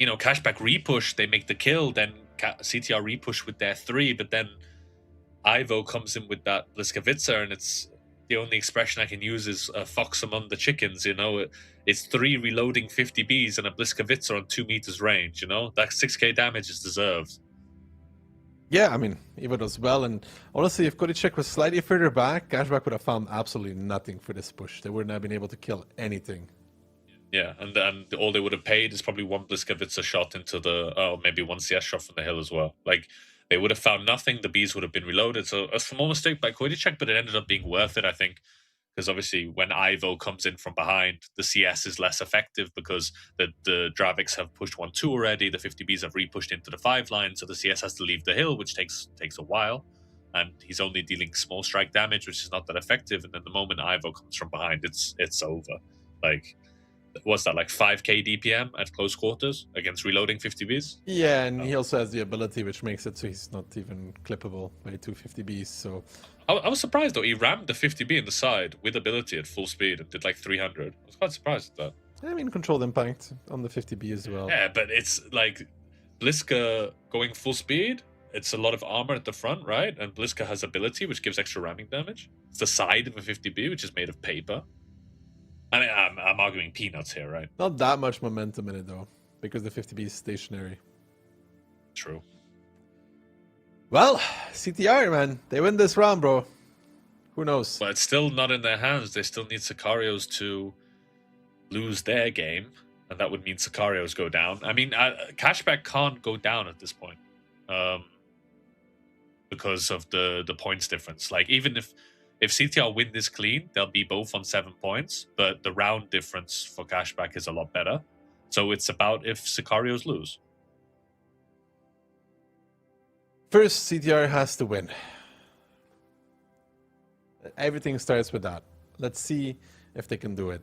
you know, Cashback repush, they make the kill, then CTR repush with their 3, but then Ivo comes in with that Bliskavitsa, and it's the only expression I can use is fox among the chickens, you know. It's 3 reloading 50Bs and a Bliskavitsa on 2 meters range, you know. That 6k damage is deserved. Yeah, I mean, Evo does well, and honestly, if Kodicek was slightly further back, Cashback would have found absolutely nothing for this push. They wouldn't have been able to kill anything. Yeah, and all they would have paid is probably 1 Bliskavitsa shot into the, maybe 1 CS shot from the hill as well. Like, they would have found nothing, the Bs would have been reloaded, so a small mistake by Kodicek, but it ended up being worth it, I think. Because obviously, when Ivo comes in from behind, the CS is less effective because the Draviks have pushed 1-2 already. The 50Bs have repushed into the 5 line, so the CS has to leave the hill, which takes a while. And he's only dealing small strike damage, which is not that effective. And then the moment Ivo comes from behind, it's over. Like, what's that, like 5k DPM at close quarters against reloading 50Bs? Yeah, and he also has the ability, which makes it so he's not even clippable by 2 50Bs, so... I was surprised, though. He rammed the 50B in the side with ability at full speed and did like 300. I was quite surprised at that. I mean, controlled impact on the 50B as well. Yeah, but it's like Bliska going full speed it's a lot of armor at the front, right? And Bliska has ability, which gives extra ramming damage. It's the side of a 50B, which is made of paper. I mean, I'm arguing peanuts here, right? Not that much momentum in it, though, because the 50B is stationary. True. Well, CTR, man. They win this round, bro. Who knows? But it's still not in their hands. They still need Sicarios to lose their game, and that would mean Sicarios go down. I mean, Cashback can't go down at this point because of the points difference. Like, even if CTR win this clean, they'll be both on 7 points, but the round difference for Cashback is a lot better. So it's about if Sicarios lose. First, CTR has to win. Everything starts with that. Let's see if they can do it.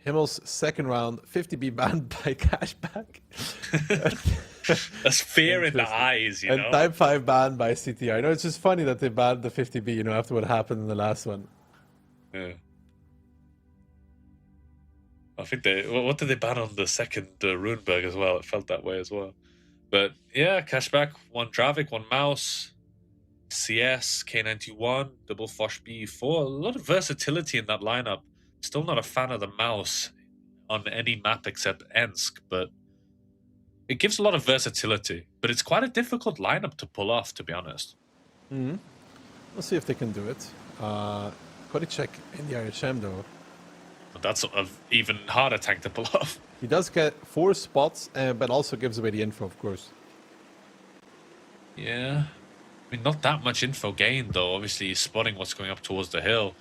Himmel's second round, 50B banned by Cashback. That's fear in the eyes, you know. And Type 5 banned by CTR. I know it's just funny that they banned the 50B, you know, after what happened in the last one. Yeah. I think what did they ban on the second Runeberg as well? It felt that way as well. But yeah, Cashback, one Dravik, one Mouse, CS, K91, double Fosh B4. A lot of versatility in that lineup. Still not a fan of the Mouse on any map except Ensk, but it gives a lot of versatility. But it's quite a difficult lineup to pull off, to be honest. Mm-hmm. We'll see if they can do it. Kodicek in the RHM, though. But that's an even harder tank to pull off. He does get 4 spots, but also gives away the info, of course. Yeah. I mean, not that much info gained, though. Obviously, he's spotting what's going up towards the hill.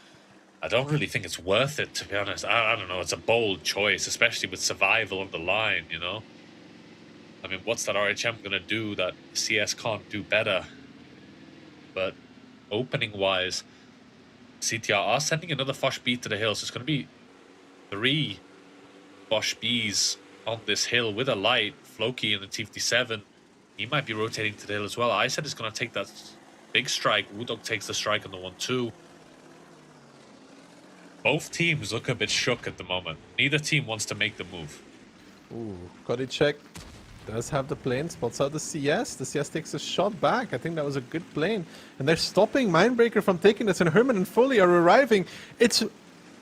I don't really think it's worth it, to be honest. I don't know. It's a bold choice, especially with survival on the line, you know? I mean, what's that RHM going to do that CS can't do better? But opening-wise, CTR are sending another Fosh B to the hill, so it's going to be 3 Fosh Bs on this hill with a light. Floki in the T57, he might be rotating to the hill as well. I said it's going to take that big strike. Woodog takes the strike on the 1-2. Both teams look a bit shook at the moment. Neither team wants to make the move. Ooh, Kodicek does have the plane, spots out the CS. The CS takes a shot back. I think that was a good plane. And they're stopping Mindbreaker from taking this, and Herman and Foley are arriving. It's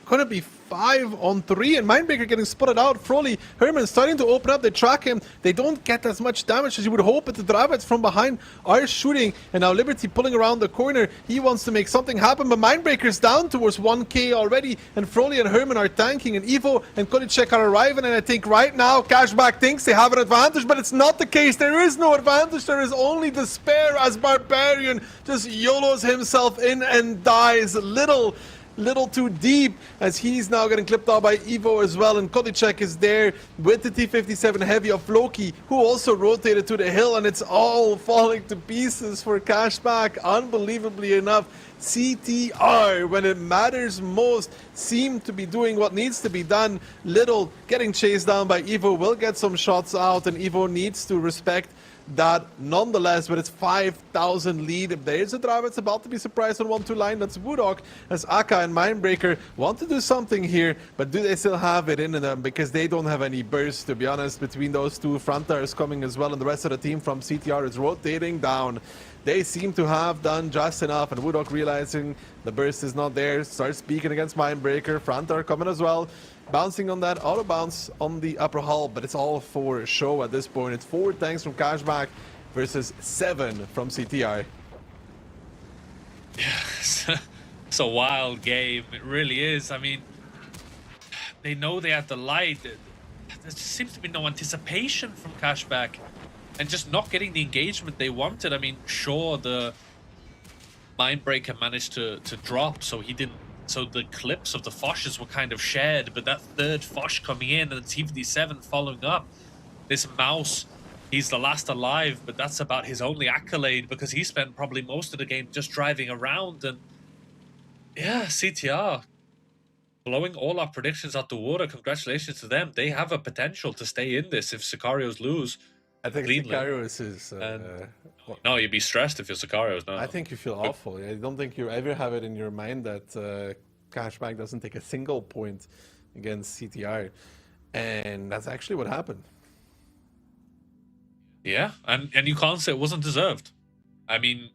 gonna be 5-on-3, and Mindbreaker getting spotted out. Froley, Herman starting to open up. They track him. They don't get as much damage as you would hope, but the Dravats from behind are shooting. And now Liberty pulling around the corner. He wants to make something happen, but Mindbreaker's down towards 1k already. And Froley and Herman are tanking, and Evo and Kodicek are arriving. And I think right now Cashback thinks they have an advantage, but it's not the case. There is no advantage. There is only despair as Barbarian just YOLOs himself in and dies. Little too deep, as he's now getting clipped out by Evo as well, and Kodicek is there with the T57 heavy of Loki, who also rotated to the hill, and it's all falling to pieces for Cashback. Unbelievably enough, CTR, when it matters most, seem to be doing what needs to be done. Little getting chased down by Evo, will get some shots out, and Evo needs to respect that nonetheless, but it's 5,000 lead. If there's a drive, it's about to be surprised on 1-2 line. That's Woodog, as Aka and Mindbreaker want to do something here, but do they still have it in them? Because they don't have any burst, to be honest, between those two. Frontar is coming as well, and the rest of the team from CTR is rotating down. They seem to have done just enough, and Woodog realizing the burst is not there, starts speaking against Mindbreaker. Frontar coming as well, bouncing on that auto bounce on the upper hull, but it's all for show at this point. It's 4 tanks from Cashback versus 7 from CTI. Yeah, it's a wild game. It really is. I mean, they know they have the light. There seems to be no anticipation from Cashback, and just not getting the engagement they wanted. I mean, sure, the Mindbreaker managed to drop, so he didn't. So the clips of the Foshes were kind of shared, but that third Fosh coming in and the T57 following up, this Mouse, he's the last alive, but that's about his only accolade because he spent probably most of the game just driving around. And yeah, CTR blowing all our predictions out the water. Congratulations to them. They have a potential to stay in this if Sicarios lose. I think Sicarios is... no, you'd be stressed if you're Sicarios now. I think you feel awful. I don't think you ever have it in your mind that Cashback doesn't take a single point against CTR. And that's actually what happened. Yeah, and you can't say it wasn't deserved. I mean,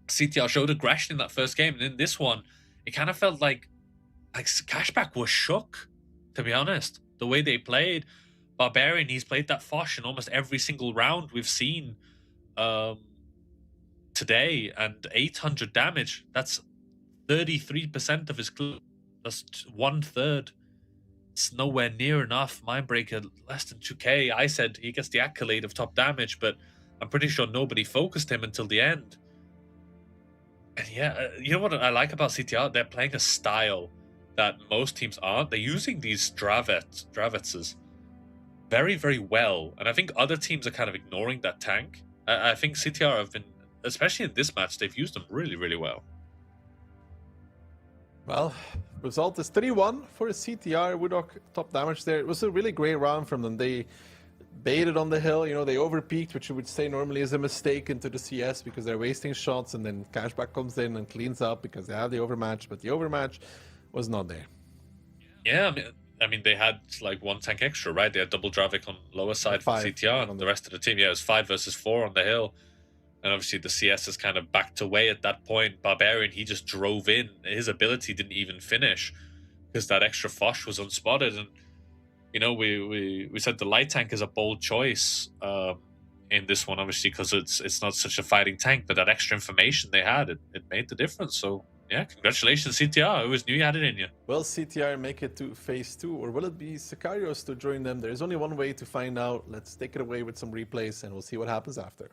CTR showed aggression in that first game, and in this one, it kind of felt like Cashback was shook, to be honest. The way they played. Barbarian, he's played that Foch in almost every single round we've seen today, and 800 damage. That's 33% of his clue. That's 1/3. It's nowhere near enough. Mindbreaker, less than 2k. I said he gets the accolade of top damage, but I'm pretty sure nobody focused him until the end. And yeah, you know what I like about CTR? They're playing a style that most teams aren't. They're using these Dravetses very, very well. And I think other teams are kind of ignoring that tank. I think CTR have been, especially in this match, they've used them really, really well. Well, result is 3-1 for CTR. Woodok top damage there. It was a really great round from them. They baited on the hill, you know, they overpeaked, which you would say normally is a mistake into the CS because they're wasting shots, and then Cashback comes in and cleans up because they have the overmatch, but the overmatch was not there. Yeah, I mean they had like one tank extra, right? They had double Dravik on lower side for CTR, and the rest of the team, yeah, it was 5 versus 4 on the hill. And obviously the CS is kind of backed away at that point. Barbarian, he just drove in. His ability didn't even finish because that extra Foch was unspotted. And you know, we said the light tank is a bold choice in this one, obviously, because it's not such a fighting tank, but that extra information they had, it made the difference. So yeah, congratulations, CTR. I always knew you had it in you. Will CTR make it to phase 2, or will it be Sicarios to join them? There's only one way to find out. Let's take it away with some replays, and we'll see what happens after.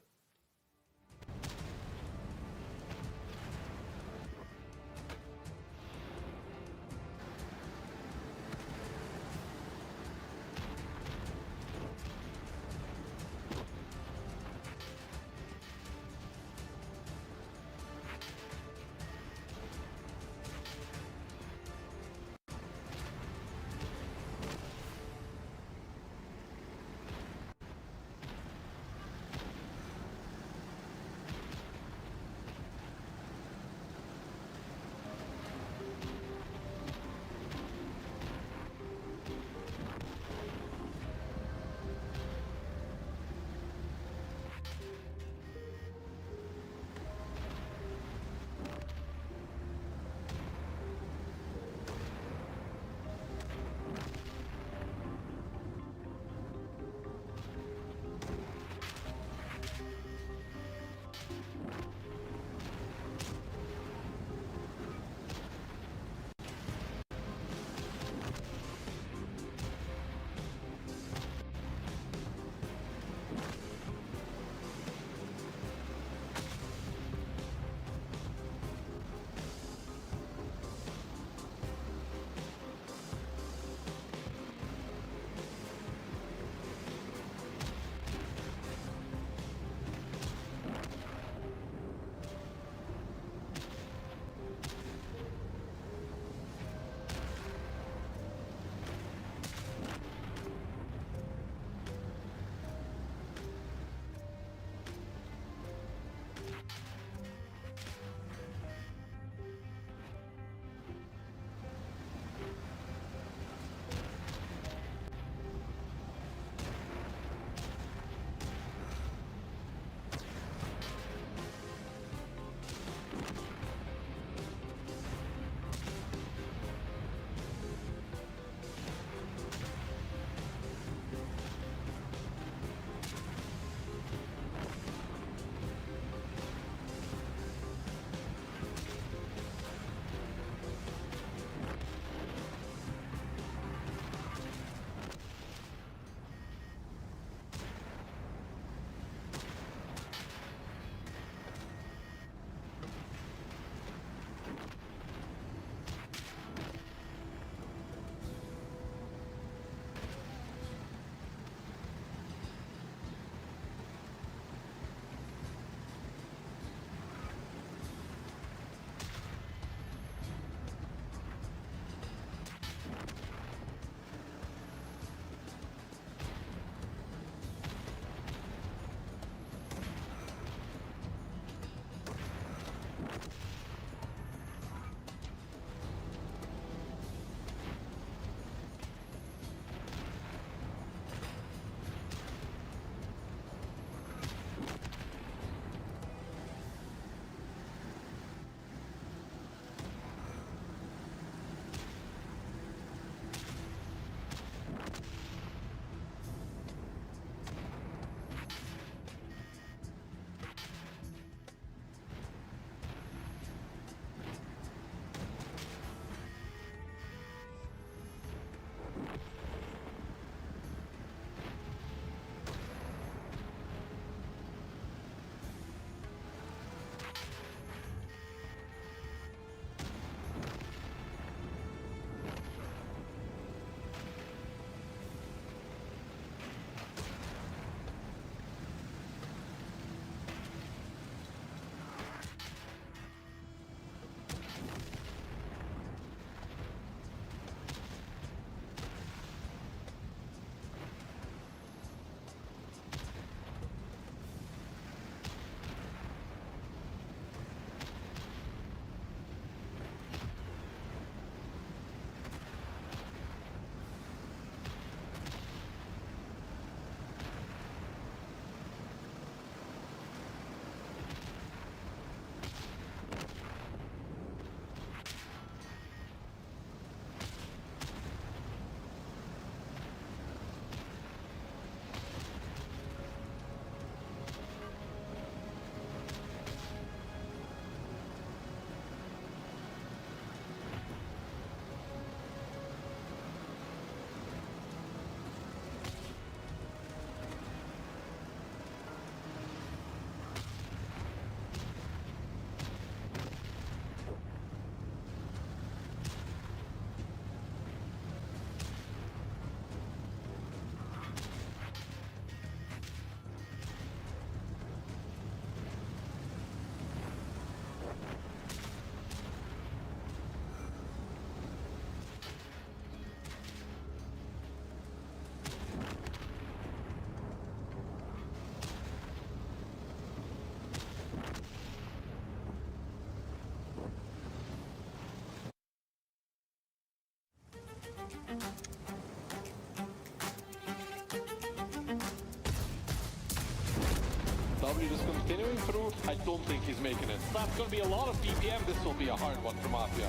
W just continuing through. I don't think he's making it. That's going to be a lot of BPM. This will be a hard one for Mafia.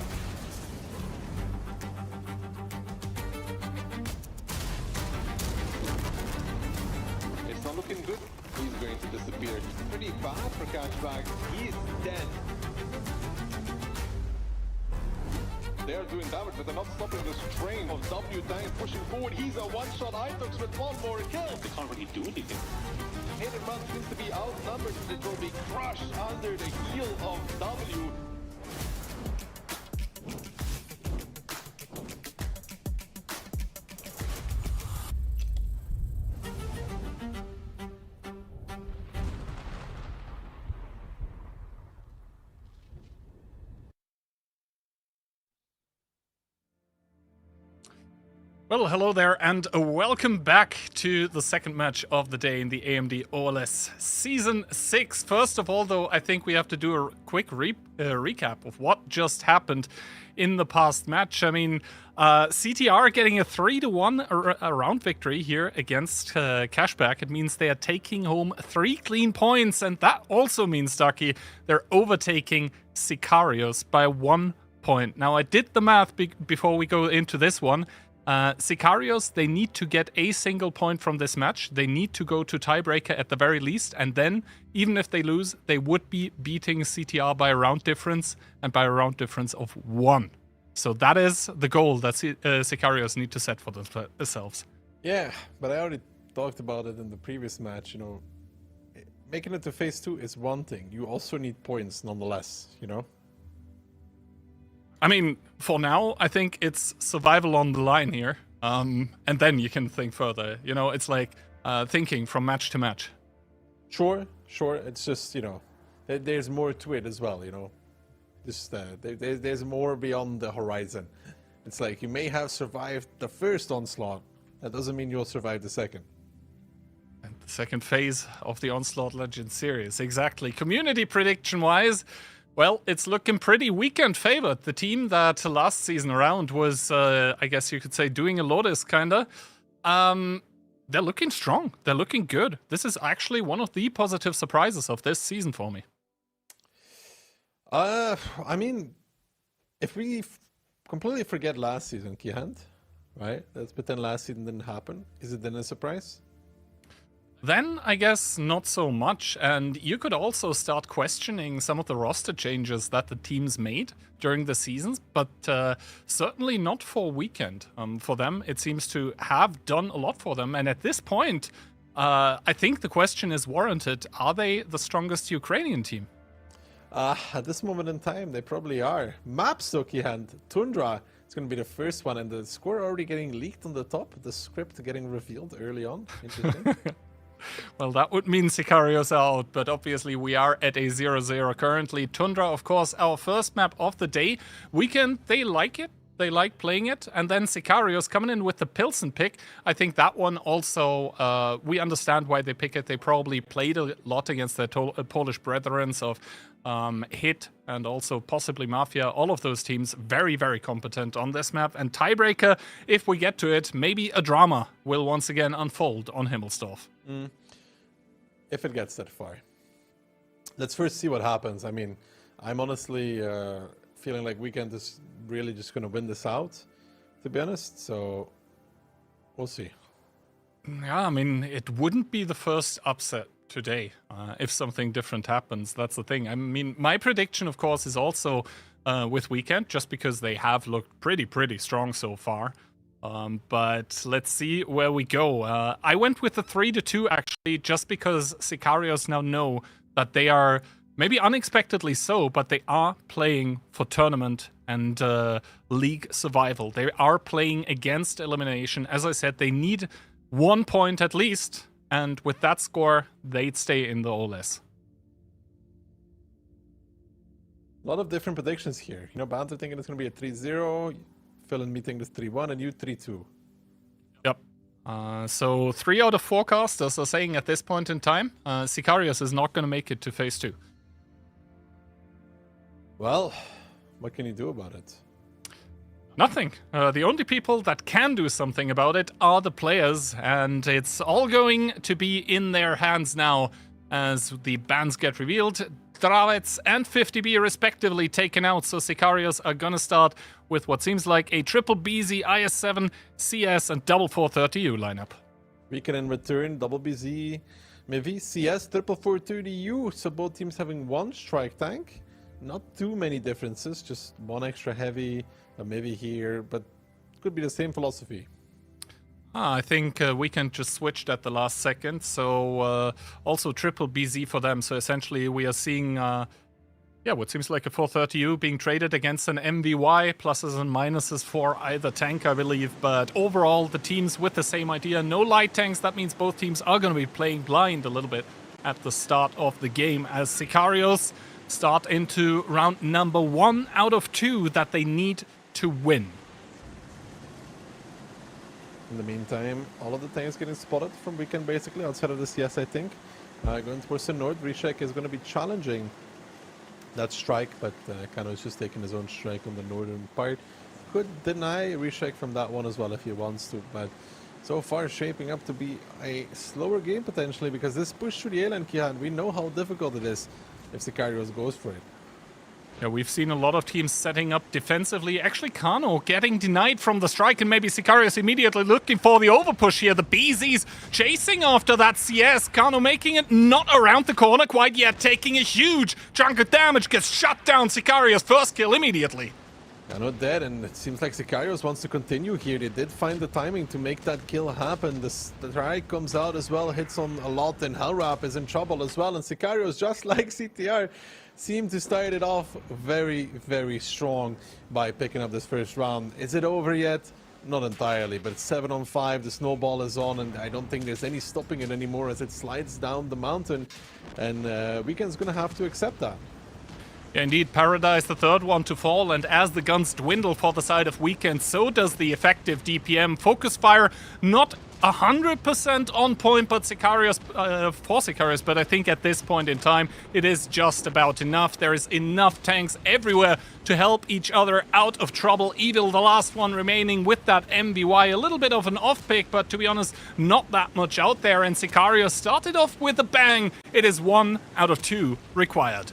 It's not looking good. He's going to disappear. Pretty bad for Cashback. He's dead. They are doing damage, but they're not stopping this train of W Tank pushing forward. He's a one-shot Itox with one more kill. They can't really do anything. Hit and run seems to be outnumbered. It will be crushed under the heel of W. Well, hello there, and welcome back to the second match of the day in the AMD OLS Season 6. First of all, though, I think we have to do a quick recap of what just happened in the past match. I mean, CTR getting a 3-1 round victory here against Cashback. It means they are taking home 3 clean points, and that also means, Ducky, they're overtaking Sicarios by 1 point. Now, I did the math before we go into this one. Sicarios, they need to get a single point from this match. They need to go to tiebreaker at the very least, and then, even if they lose, they would be beating CTR by a round difference, and by a round difference of 1. So that is the goal that Sicarios need to set for themselves. Yeah, but I already talked about it in the previous match, you know. Making it to phase 2 is one thing. You also need points nonetheless, you know? I mean, for now, I think it's survival on the line here. And then you can think further. You know, it's like thinking from match to match. Sure. It's just, you know, there's more to it as well, you know. Just there's more beyond the horizon. It's like you may have survived the first Onslaught. That doesn't mean you'll survive the second. And the second phase of the Onslaught Legends series. Exactly. Community prediction-wise, well, it's looking pretty weekend favored. The team that last season around was, I guess you could say, doing a Lotus, kinda. They're looking strong. They're looking good. This is actually one of the positive surprises of this season for me. I mean, if we completely forget last season, Kihand, right? Let's pretend last season didn't happen. Is it then a surprise? Then, I guess, not so much, and you could also start questioning some of the roster changes that the teams made during the seasons, but certainly not for Weekend. For them, it seems to have done a lot for them, and at this point, I think the question is warranted. Are they the strongest Ukrainian team? At this moment in time, they probably are. Maps, though, Kihand. Tundra is going to be the first one, and the score already getting leaked on the top, the script getting revealed early on. Interesting. Well, that would mean Sicarios are out, but obviously we are at a 0-0 currently. Tundra, of course, our first map of the day. Weekend, they like it. They like playing it. And then Sicarios coming in with the Pilsen pick. I think that one also, we understand why they pick it. They probably played a lot against their Polish brethren of Hit and also possibly Mafia. All of those teams very, very competent on this map. And tiebreaker, if we get to it, maybe a drama will once again unfold on Himmelsdorf. If it gets that far. Let's first see what happens. I mean, I'm honestly feeling like Weekend is really just going to win this out, to be honest. So we'll see. Yeah, I mean, it wouldn't be the first upset today if something different happens. That's the thing. I mean, my prediction, of course, is also with Weekend, just because they have looked pretty strong so far. But let's see where we go. I went with the 3-2 actually, just because Sicarios now know that they are, maybe unexpectedly so, but they are playing for tournament and league survival. They are playing against elimination. As I said, they need 1 point at least, and with that score, they'd stay in the OLS. A lot of different predictions here. You know, Banter thinking it's going to be a 3-0. Phil and me think it's 3-1, and you 3-2. Yep. So 3 out of 4 casters are saying at this point in time, Sicarios is not going to make it to phase 2. Well, what can you do about it? Nothing. The only people that can do something about it are the players, and it's all going to be in their hands now as the bans get revealed. Dravets and 50B respectively taken out, so Sicarios are gonna start with what seems like a triple BZ, IS-7, CS, and double 430U lineup. We can in return double BZ, maybe CS, triple 430U, so both teams having one strike tank. Not too many differences, just one extra heavy, maybe here, but it could be the same philosophy. I think Weekend just switched at the last second, so also triple BZ for them. So essentially we are seeing, what seems like a 430U being traded against an MVY, pluses and minuses for either tank, I believe. But overall, the teams with the same idea, no light tanks. That means both teams are going to be playing blind a little bit at the start of the game as Sicarios start into round number 1 out of 2 that they need to win. In the meantime, all of the tanks getting spotted from Weekend basically, outside of the CS, I think. Going towards the north, Rishek is going to be challenging that strike, but Kano is just taking his own strike on the northern part. Could deny Rishek from that one as well if he wants to, but so far shaping up to be a slower game potentially, because this push through the A-line, Kihan, we know how difficult it is if Sicarios goes for it. Yeah, we've seen a lot of teams setting up defensively. Actually, Kano getting denied from the strike, and maybe Sicarios immediately looking for the overpush here. The BZ's chasing after that CS. Kano making it not around the corner quite yet, taking a huge chunk of damage, gets shut down. Sicarios first kill immediately. Kano dead, and it seems like Sicarios wants to continue here. They did find the timing to make that kill happen. The strike comes out as well, hits on a lot, and Hellrap is in trouble as well. And Sicarios, just like CTR, seem to start it off very, very strong by picking up this first round. Is it over yet? Not entirely, but it's 7 on 5. The snowball is on, and I don't think there's any stopping it anymore as it slides down the mountain. And Weekend's going to have to accept that. Yeah, indeed, Paradise, the third one to fall, and as the guns dwindle for the side of Weekend, so does the effective DPM. Focus fire, not 100% on point, but Sicarios, for Sicarios, but I think at this point in time, it is just about enough. There is enough tanks everywhere to help each other out of trouble. Evil, the last one remaining with that MVY, a little bit of an off-pick, but to be honest, not that much out there, and Sicarios started off with a bang. It is 1 out of 2 required.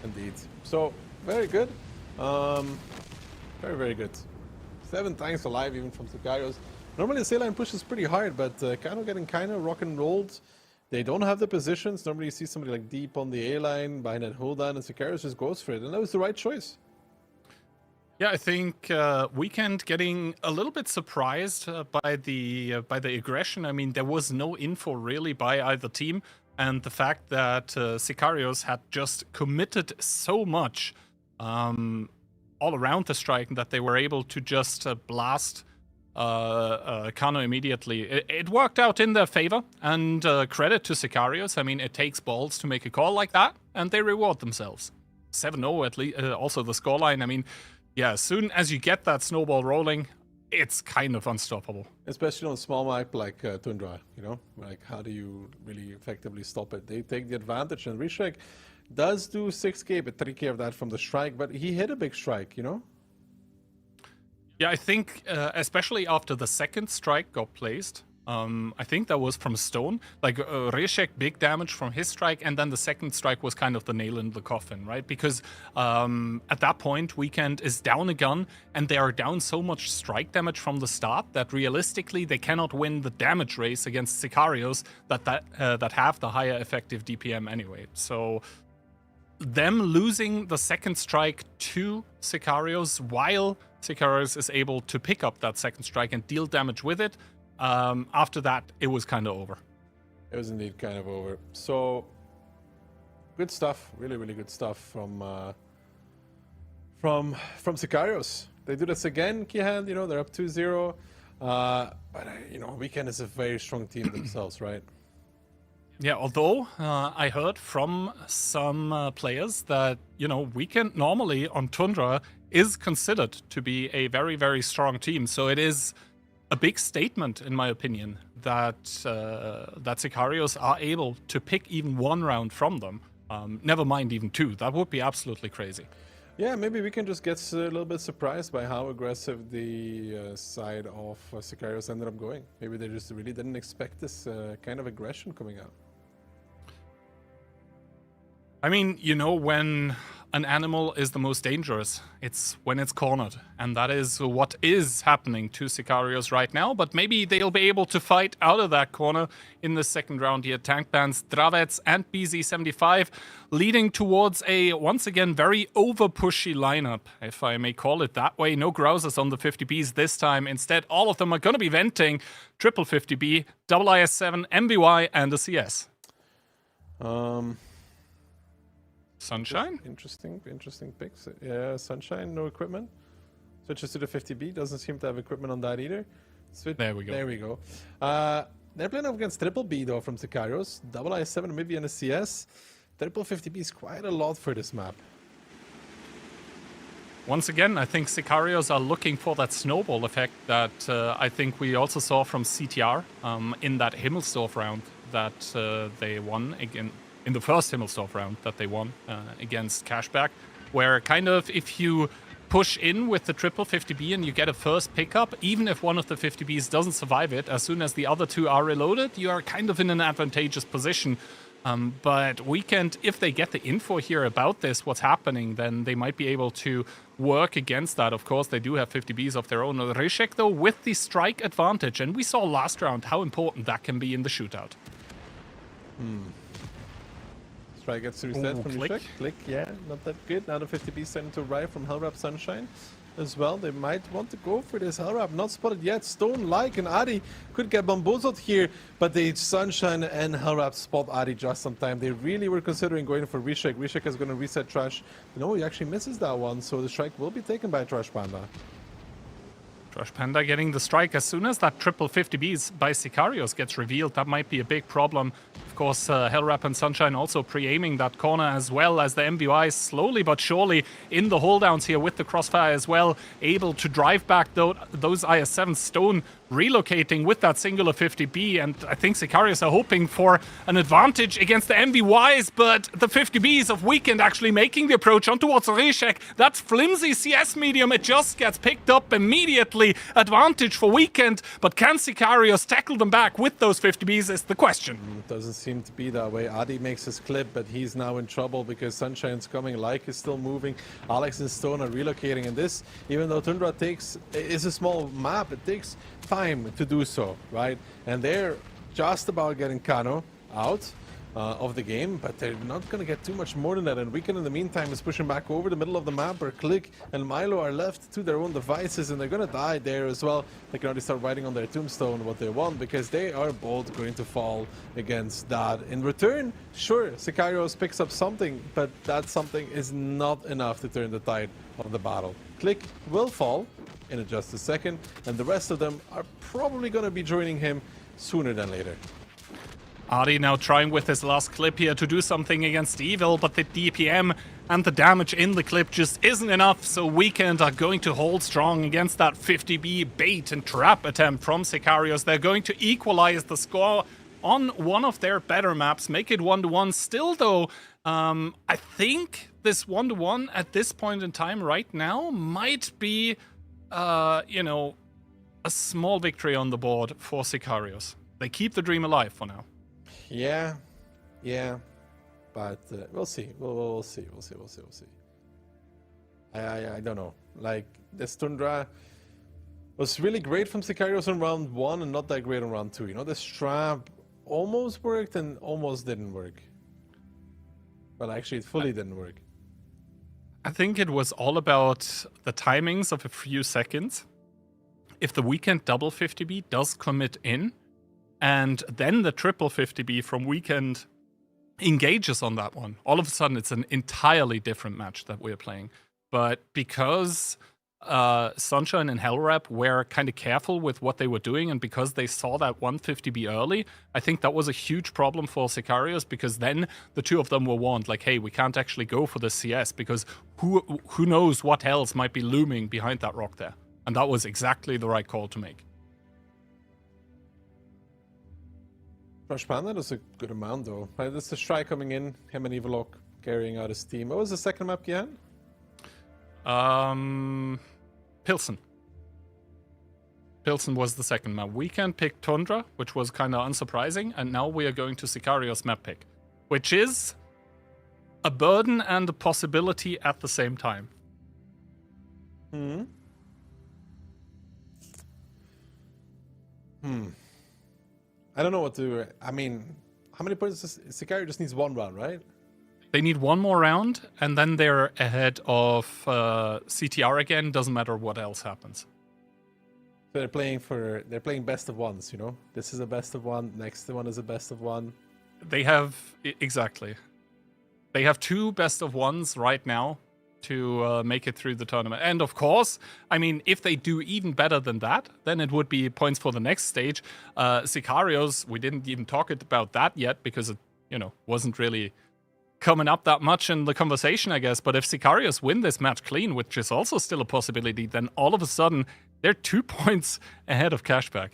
Indeed. So, very good. Very, very good. 7 tanks alive even from Sicarios. Normally the C-line pushes pretty hard, but Kano getting kind of rock and rolled. They don't have the positions. Normally you see somebody like deep on the A-line, behind that hold down, and Sicarios just goes for it. And that was the right choice. Yeah, I think Weekend getting a little bit surprised by the aggression. I mean, there was no info really by either team. And the fact that Sicarios had just committed so much all around the strike that they were able to just blast Kano immediately. It worked out in their favor, and credit to Sicarios. I mean, it takes balls to make a call like that, and they reward themselves. 7-0 at least, also the scoreline. I mean, yeah, as soon as you get that snowball rolling, it's kind of unstoppable. Especially on a small map like Tundra, you know? Like, how do you really effectively stop it? They take the advantage, and Rishek does do 6k, but 3k of that from the strike, but he hit a big strike, you know? Yeah, I think, especially after the second strike got placed, I think that was from Stone. Like, Reshek, big damage from his strike, and then the second strike was kind of the nail in the coffin, right? Because at that point, Weekend is down a gun, and they are down so much strike damage from the start that realistically they cannot win the damage race against Sicarios that have the higher effective DPM anyway. So them losing the second strike to Sicarios while Sicarios is able to pick up that second strike and deal damage with it, after that, it was kind of over. It was indeed kind of over. So, good stuff. Really, really good stuff from Sicarios. They do this again, Kihan. You know, they're up 2-0. But, you know, Weekend is a very strong team themselves, right? Yeah, although I heard from some players that, you know, Weekend normally on Tundra is considered to be a very, very strong team. So it is a big statement, in my opinion, that Sicarios are able to pick even 1 round from them. Never mind even 2. That would be absolutely crazy. Yeah, maybe we can just get a little bit surprised by how aggressive the side of Sicarios ended up going. Maybe they just really didn't expect this kind of aggression coming out. I mean, you know, when an animal is the most dangerous, it's when it's cornered. And that is what is happening to Sicarios right now. But maybe they'll be able to fight out of that corner in the second round here. Tank bans Dravets and BZ75, leading towards a, once again, very over-pushy lineup, if I may call it that way. No Grousers on the 50Bs this time. Instead, all of them are going to be venting triple 50B, double IS-7, MVY, and a CS. Sunshine? Interesting picks. Yeah, Sunshine, no equipment. Switches to the 50B, doesn't seem to have equipment on that either. There we go. There we go. They're playing up against triple B though from Sicarios. Double IS-7 maybe and a CS. Triple 50B is quite a lot for this map. Once again, I think Sicarios are looking for that snowball effect that I think we also saw from CTR in that Himmelsdorf round that they won again. In the first Himmelsdorf round that they won against Cashback, where kind of if you push in with the triple 50B and you get a first pickup, even if one of the 50Bs doesn't survive it, as soon as the other two are reloaded, you are kind of in an advantageous position. But Weekend, if they get the info here about this, what's happening, then they might be able to work against that. Of course, they do have 50Bs of their own. Ryshek, though, with the strike advantage, and we saw last round how important that can be in the shootout. Strike gets reset from Ryshek. Click, yeah, not that good. Now the 50B starting to arrive from Hellrap Sunshine as well. They might want to go for this. Hellrap not spotted yet. Stone, Like, and Adi could get bamboozled here, but the Sunshine and Hellrap spot Adi just on time. They really were considering going for Ryshek. Ryshek is going to reset Trash. No, he actually misses that one, so the strike will be taken by Trash Panda. Trash Panda getting the strike. As soon as that triple 50Bs by Sicarios gets revealed, that might be a big problem. Of course, Hellrap and Sunshine also pre-aiming that corner, as well as the MVI slowly but surely in the holdowns here with the crossfire as well, able to drive back those IS-7. Stone relocating with that singular 50B, and I think Sicarios are hoping for an advantage against the MVYs, but the 50Bs of Weekend actually making the approach on towards Ryshek. That's flimsy CS medium, it just gets picked up immediately. Advantage for Weekend, but can Sicarios tackle them back with those 50Bs is the question. Doesn't seem to be that way. Adi makes his clip, but he's now in trouble because Sunshine's coming, Like is still moving, Alex and Stone are relocating, and this, even though Tundra is a small map, it takes time to do so, right? And they're just about getting Kano out of the game, but they're not going to get too much more than that. And Weekend in the meantime is pushing back over the middle of the map, where Click and Milo are left to their own devices, and they're going to die there as well. They can already start writing on their tombstone what they want, because they are both going to fall against that. In return, sure, Sicarios picks up something, but that something is not enough to turn the tide of the battle. Click will fall in just a second, and the rest of them are probably going to be joining him sooner than later. Adi now trying with his last clip here to do something against Evil, but the DPM and the damage in the clip just isn't enough, so Weekend are going to hold strong against that 50B bait and trap attempt from Sicarios. They're going to equalize the score on one of their better maps, make it 1-1. Still, though, I think this 1-1 at this point in time right now might be, you know, a small victory on the board for Sicarios. They keep the dream alive for now. Yeah, but we'll see. We'll see. I don't know. Like, this Tundra was really great from Sicarios in round 1 and not that great in round 2. You know, this trap almost worked and almost didn't work. Well, actually, it fully didn't work. I think it was all about the timings of a few seconds. If the Weekend double 50B does commit in, and then the triple 50B from Weekend engages on that one, all of a sudden it's an entirely different match that we're playing. But because Sunshine and Hellrap were kind of careful with what they were doing, and because they saw that 150B early, I think that was a huge problem for Sicarios, because then the two of them were warned, like, hey, we can't actually go for the CS, because who knows what else might be looming behind that rock there. And that was exactly the right call to make. Trash Panda does a good amount, though. There's a strike coming in, him and Evilok carrying out his team. What was the second map, Kian? Pilsen. Pilsen was the second map. Weekend picked Tundra, which was kind of unsurprising, and now we are going to Sicario's map pick, which is a burden and a possibility at the same time. I don't know what to... I mean, how many points does Sicario just needs one round, right? They need one more round, and then they're ahead of CTR again. Doesn't matter what else happens. So they're playing best of ones, you know? This is a best of one, next one is a best of one. They have... Exactly. They have 2 best of ones right now to make it through the tournament. And of course, I mean, if they do even better than that, then it would be points for the next stage. Sicarios, we didn't even talk about that yet because it, wasn't really coming up that much in the conversation, I guess. But if Sicarios win this match clean, which is also still a possibility, then all of a sudden they're 2 points ahead of Cashback.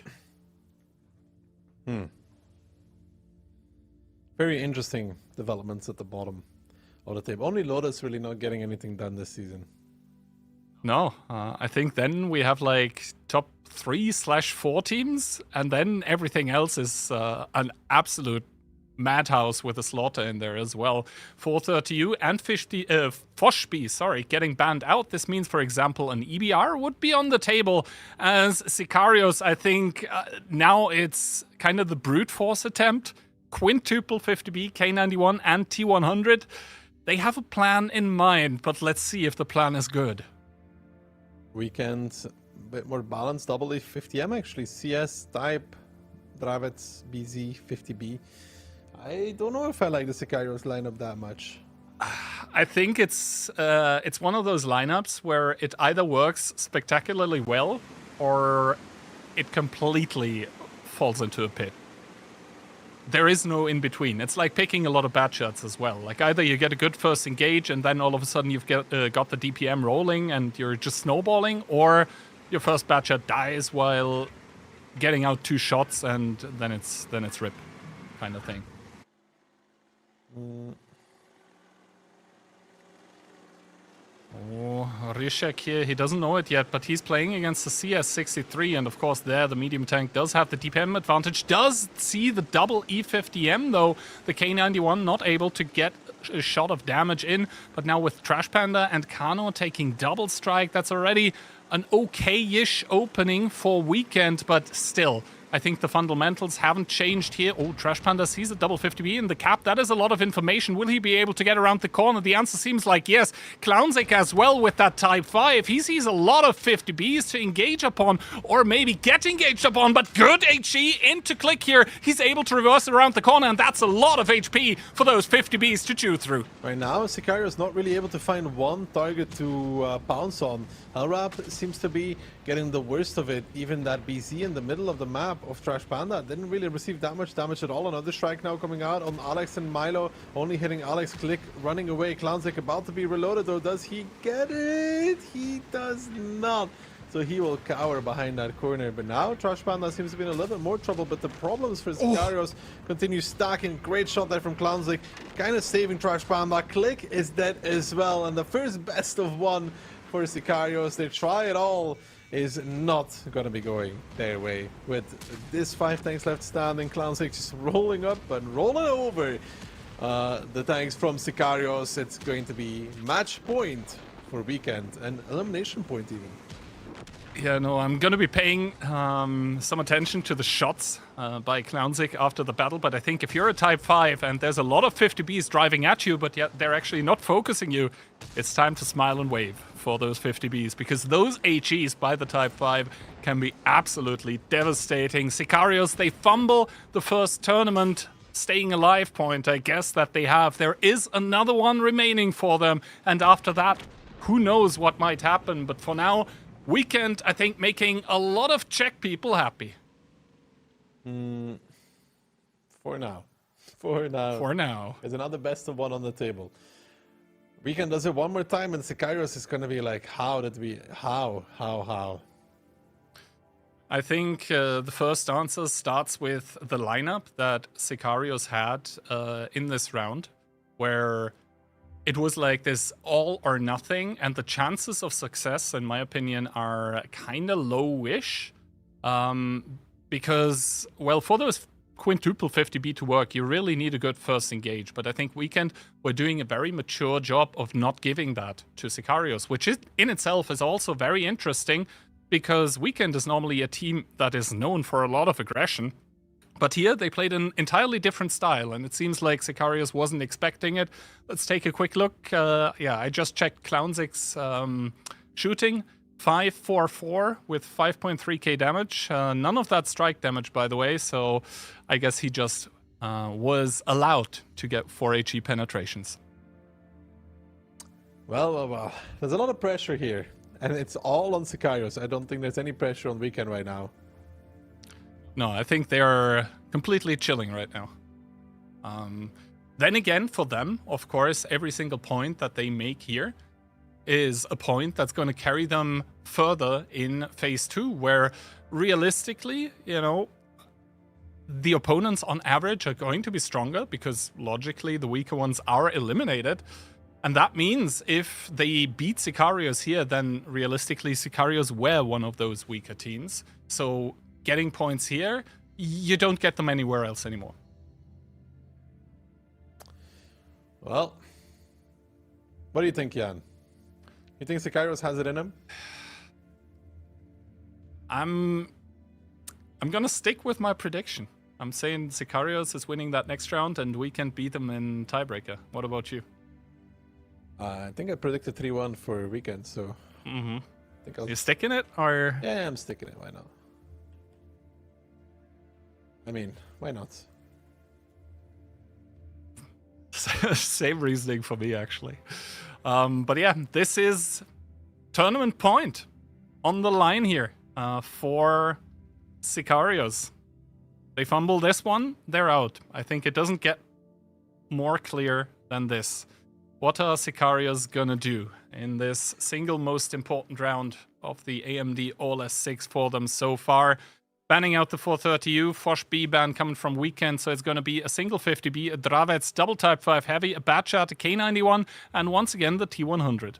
Very interesting developments at the bottom of the table. Only Lotus really not getting anything done this season. No, I think then we have like top 3/4 teams, and then everything else is an absolute madhouse with a Slaughter in there as well. 430U and Foshby, getting banned out. This means, for example, an EBR would be on the table as Sicarios. I think now it's kind of the brute force attempt. Quintuple 50B, K91 and T100. They have a plan in mind, but let's see if the plan is good. Weekend, a bit more balanced, double E 50M actually. CS, Type, Dravets, BZ, 50B. I don't know if I like the Sicarios lineup that much. I think it's one of those lineups where it either works spectacularly well or it completely falls into a pit. There is no in between. It's like picking a lot of bad shots as well. Like either you get a good first engage and then all of a sudden you've got the DPM rolling and you're just snowballing, or your first bad shot dies while getting out 2 shots and then it's rip kind of thing. Oh, Rishek here, he doesn't know it yet, but he's playing against the CS63, and of course there the medium tank does have the DPM advantage, does see the double E50M though, the K91 not able to get a shot of damage in, but now with Trash Panda and Kano taking double strike, that's already an okay-ish opening for Weekend, but still, I think the fundamentals haven't changed here. Oh, Trash Panda sees a double 50B in the cap. That is a lot of information. Will he be able to get around the corner? The answer seems like yes. Clownzik as well with that Type 5. He sees a lot of 50Bs to engage upon, or maybe get engaged upon, but good HE into click here. He's able to reverse around the corner, and that's a lot of HP for those 50Bs to chew through. Right now, Sicario is not really able to find one target to pounce on. Hellrap seems to be getting the worst of it. Even that BZ in the middle of the map of Trash Panda didn't really receive that much damage at all. Another strike now coming out on Alex and Milo, only hitting Alex. Click running away. Clownzik about to be reloaded though. Does he get it? He does not. So he will cower behind that corner. But now Trash Panda seems to be in a little bit more trouble. But the problems for Sicarios continue stacking. Great shot there from Clownzik, kind of saving Trash Panda. Click is dead as well. And the first best of one for Sicarios. They try it all. Is not going to be going their way. With this 5 tanks left standing, Clownzik just rolling up and rolling over the tanks from Sicarios. It's going to be match point for Weekend and elimination point even. Yeah, no, I'm going to be paying some attention to the shots by Clownzik after the battle, but I think if you're a Type 5 and there's a lot of 50Bs driving at you, but yet they're actually not focusing you, it's time to smile and wave for those 50Bs, because those HEs by the Type 5 can be absolutely devastating. Sicarios, they fumble the first tournament staying alive point, I guess, that they have. There is another one remaining for them, and after that, who knows what might happen, but for now, Weekend, I think, making a lot of Czech people happy. For now. For now. There's another best of one on the table. Weekend does it one more time, and Sicarios is going to be like, how? I think the first answer starts with the lineup that Sicarios had in this round, where it was like this all or nothing, and the chances of success, in my opinion, are kind of lowish. Because, well, for those quintuple 50B to work, you really need a good first engage. But I think Weekend were doing a very mature job of not giving that to Sicarios, which is, in itself is also very interesting, because Weekend is normally a team that is known for a lot of aggression. But here they played an entirely different style, and it seems like Sicarios wasn't expecting it. Let's take a quick look. I just checked Clownzig's shooting. 544 with 5.3k damage. None of that strike damage, by the way, so I guess he just was allowed to get 4 HE penetrations. Well. There's a lot of pressure here, and it's all on Sicarios. I don't think there's any pressure on Weekend right now. No, I think they're completely chilling right now. Then again, for them, of course, every single point that they make here is a point that's going to carry them further in phase 2, where realistically, the opponents on average are going to be stronger because logically the weaker ones are eliminated. And that means if they beat Sicarios here, then realistically Sicarios were one of those weaker teams. So getting points here, you don't get them anywhere else anymore. Well, what do you think, Jan? You think Sicarios has it in him? I'm gonna stick with my prediction. I'm saying Sicarios is winning that next round, and we can beat them in tiebreaker. What about you? I think I predicted 3-1 for Weekend, so... Mm-hmm. I think I'll... You sticking it, or...? Yeah, I'm sticking it. Why not? I mean, why not? Same reasoning for me, actually. But yeah, this is tournament point on the line here for Sicarios. They fumble this one, they're out. I think it doesn't get more clear than this. What are Sicarios gonna do in this single most important round of the AMD OLS 6 for them so far? Banning out the 430U, Fosh B ban coming from Weekend, so it's going to be a single 50B, a Dravets, double Type 5 Heavy, a Batchat, a K91, and once again the T100.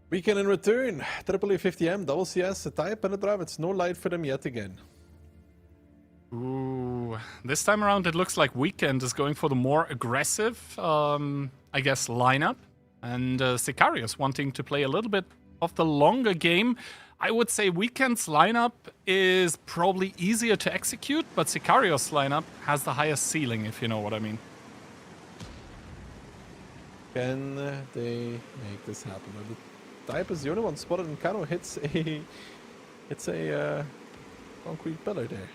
Weekend in return, triple A50M, double CS, a Type, and a Dravets. No light for them yet again. Ooh, this time around it looks like Weekend is going for the more aggressive, I guess, lineup, and Sicarios wanting to play a little bit of the longer game. I would say Weekend's lineup is probably easier to execute, but Sicarios' lineup has the highest ceiling, if you know what I mean. Can they make this happen? The Type is the only one spotted, and Kano hits a concrete pillar there.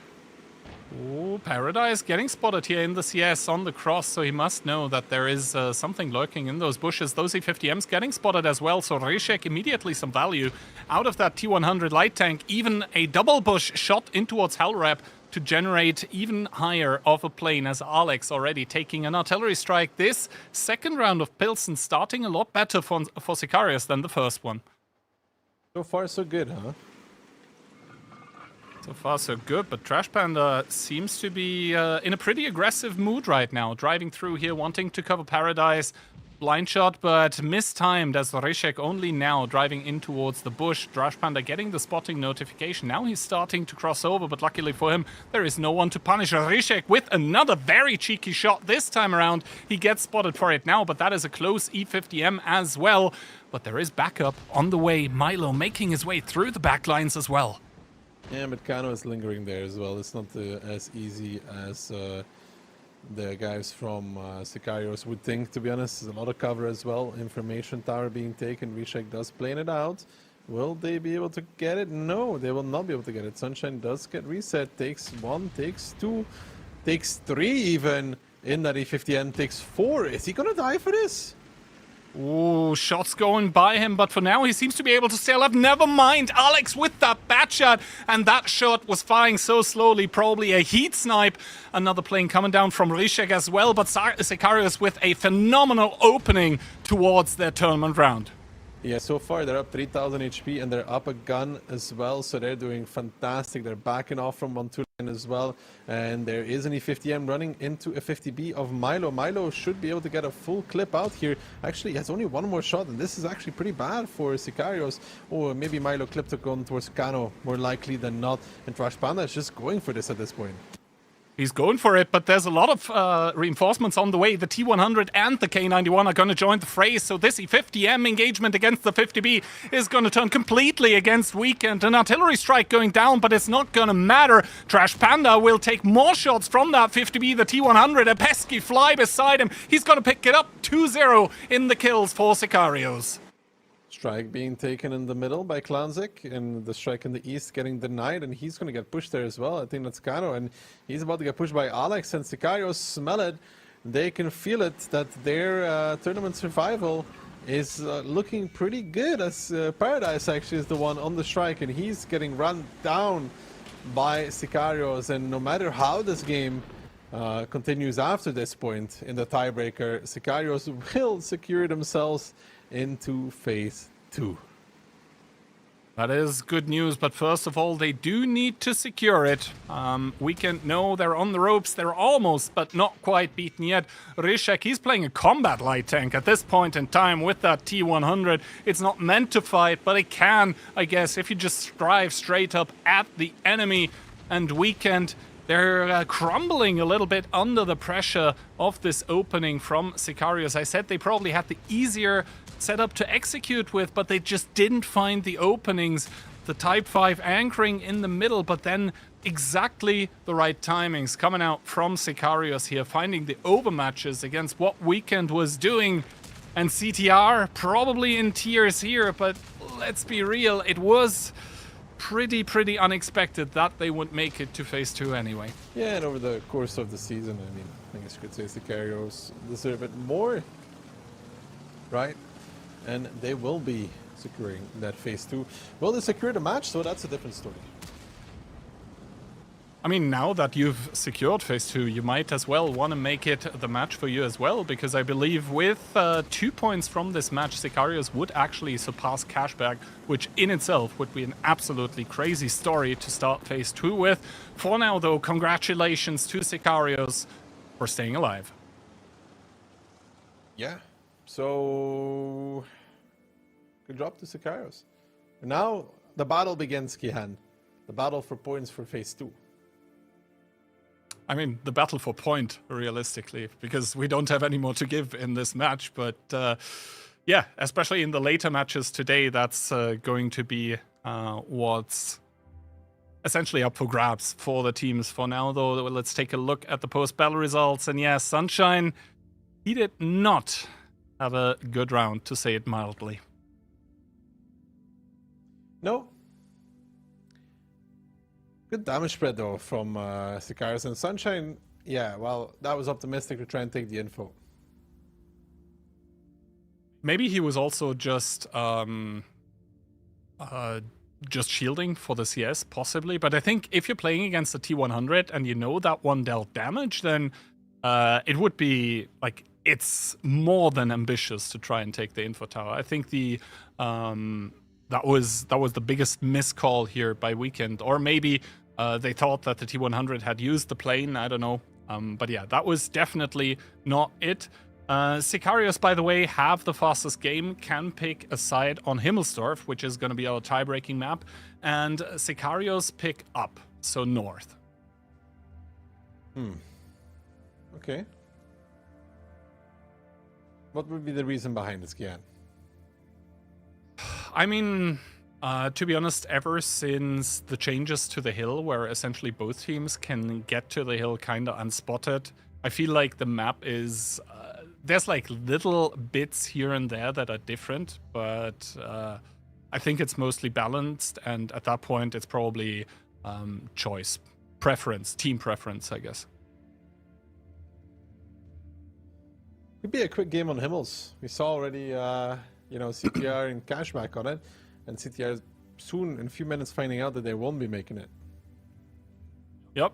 Ooh, Paradise getting spotted here in the CS on the cross, so he must know that there is something lurking in those bushes. Those E50Ms getting spotted as well, so Reshek immediately some value out of that T100 light tank. Even a double bush shot in towards Hellrap to generate even higher of a plane, as Alex already taking an artillery strike. This second round of Pilsen starting a lot better for Sicarios than the first one. So far so good, huh? So far, so good, but Trash Panda seems to be in a pretty aggressive mood right now. Driving through here, wanting to cover Paradise. Blind shot, but mistimed as Reshek only now driving in towards the bush. Trash Panda getting the spotting notification. Now he's starting to cross over, but luckily for him, there is no one to punish Reshek with another very cheeky shot this time around. He gets spotted for it now, but that is a close E50M as well. But there is backup on the way. Milo making his way through the backlines as well. Yeah, but Kano is lingering there as well. It's not as easy as the guys from Sicarios would think, to be honest. There's a lot of cover as well. Information tower being taken. Reshek does plane it out. Will they be able to get it? No, they will not be able to get it. Sunshine does get reset. Takes 1, takes 2, takes 3 even. In that E50M takes 4. Is he gonna die for this? Ooh, shots going by him, but for now he seems to be able to stay alive. Never mind, Alex with that bat shot, and that shot was firing so slowly, probably a heat snipe. Another plane coming down from Reshek as well, but Sicarios with a phenomenal opening towards their tournament round. Yeah, so far they're up 3000 HP and they're up a gun as well, so they're doing fantastic. They're backing off from 1-2 line as well, and there is an E50M running into a 50B of Milo. Milo should be able to get a full clip out here. Actually, he has only one more shot, and this is actually pretty bad for Sicarios. Or maybe Milo clipped a gun towards Kano, more likely than not, and Trash Panda is just going for this at this point. He's going for it, but there's a lot of reinforcements on the way. The T100 and the K91 are going to join the fray, so this E50M engagement against the 50B is going to turn completely against Weekend. An artillery strike going down, but it's not going to matter. Trash Panda will take more shots from that 50B. The T100, a pesky fly beside him. He's going to pick it up 2-0 in the kills for Sicarios. Strike being taken in the middle by Klanzik, and the strike in the east getting denied, and he's going to get pushed there as well. I think that's Kano, and he's about to get pushed by Alex, and Sicarios smell it. They can feel it, that their tournament survival is looking pretty good, as Paradise actually is the one on the strike, and he's getting run down by Sicarios. And no matter how this game continues after this point in the tiebreaker, Sicarios will secure themselves into phase 2. That is good news, but first of all, they do need to secure it. Weekend, no, they're on the ropes. They're almost, but not quite beaten yet. Rishek, he's playing a combat light tank at this point in time with that T100. It's not meant to fight, but it can, I guess, if you just drive straight up at the enemy. And Weekend, they're crumbling a little bit under the pressure of this opening from Sicarios. I said they probably had the easier setup to execute with, but they just didn't find the openings. The Type 5 anchoring in the middle, but then exactly the right timings coming out from Sicarios here, finding the overmatches against what Weekend was doing. And CTR probably in tears here, but let's be real, it was pretty unexpected that they would make it to phase 2 anyway. Yeah, and over the course of the season, I mean, I guess you could say Sicarios deserve it more, right? And they will be securing that phase 2. Well, they secured a match, so that's a different story. I mean, now that you've secured phase 2, you might as well want to make it the match for you as well, because I believe with 2 points from this match, Sicarios would actually surpass Cashback, which in itself would be an absolutely crazy story to start phase 2 with. For now, though, congratulations to Sicarios for staying alive. Yeah. So, good job to Sicarios. And now, the battle begins, Kihan. The battle for points for phase 2. I mean, the battle for point, realistically, because we don't have any more to give in this match. But yeah, especially in the later matches today, that's going to be what's essentially up for grabs for the teams. For now, though, let's take a look at the post-battle results. And yeah, Sunshine, he did not have a good round, to say it mildly. No. Good damage spread, though, from Sicarios. And Sunshine, yeah, well, that was optimistic to try and take the info. Maybe he was also just shielding for the CS, possibly. But I think if you're playing against the T100 and you know that one dealt damage, then it would be, like, it's more than ambitious to try and take the info tower. I think the that was the biggest miscall here by Weekend. Or maybe they thought that the T100 had used the plane, I don't know. But yeah, that was definitely not it. Sicarios, by the way, have the fastest game, can pick a side on Himmelsdorf, which is going to be our tie-breaking map. And Sicarios pick up, so north. Okay. What would be the reason behind this, Kian? I mean, to be honest, ever since the changes to the hill, where essentially both teams can get to the hill kind of unspotted, I feel like the map is... there's like little bits here and there that are different, but I think it's mostly balanced, and at that point it's probably choice, preference, team preference, I guess. Could be a quick game on Himmels. We saw already, you know, CTR and Cashback on it, and CTR is soon, in a few minutes, finding out that they won't be making it. Yep.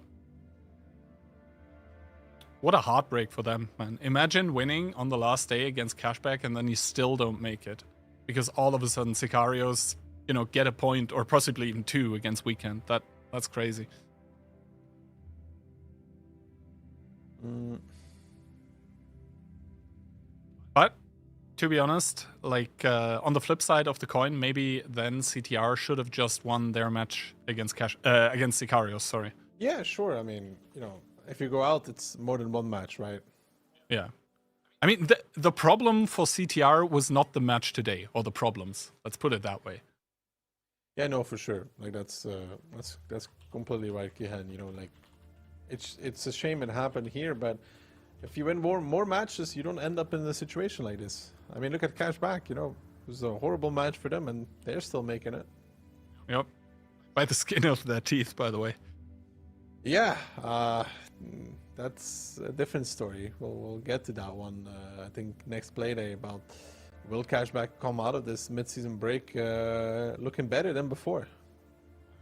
What a heartbreak for them, man. Imagine winning on the last day against Cashback and then you still don't make it. because all of a sudden Sicarios, get a point or possibly even 2 against Weekend. That's crazy. But to be honest, on the flip side of the coin, maybe then CTR should have just won their match against Sicarios. Sorry. Yeah, sure. I mean, if you go out, it's more than one match, right? Yeah. I mean, the problem for CTR was not the match today, or the problems. Let's put it that way. Yeah, no, for sure. That's completely right, Kihan. It's a shame it happened here, but if you win more matches, you don't end up in a situation like this. I mean, look at Cashback. It was a horrible match for them, and they're still making it. Yep. By the skin of their teeth, by the way. Yeah, that's a different story. We'll get to that one. I think next Playday about will Cashback come out of this mid-season break looking better than before.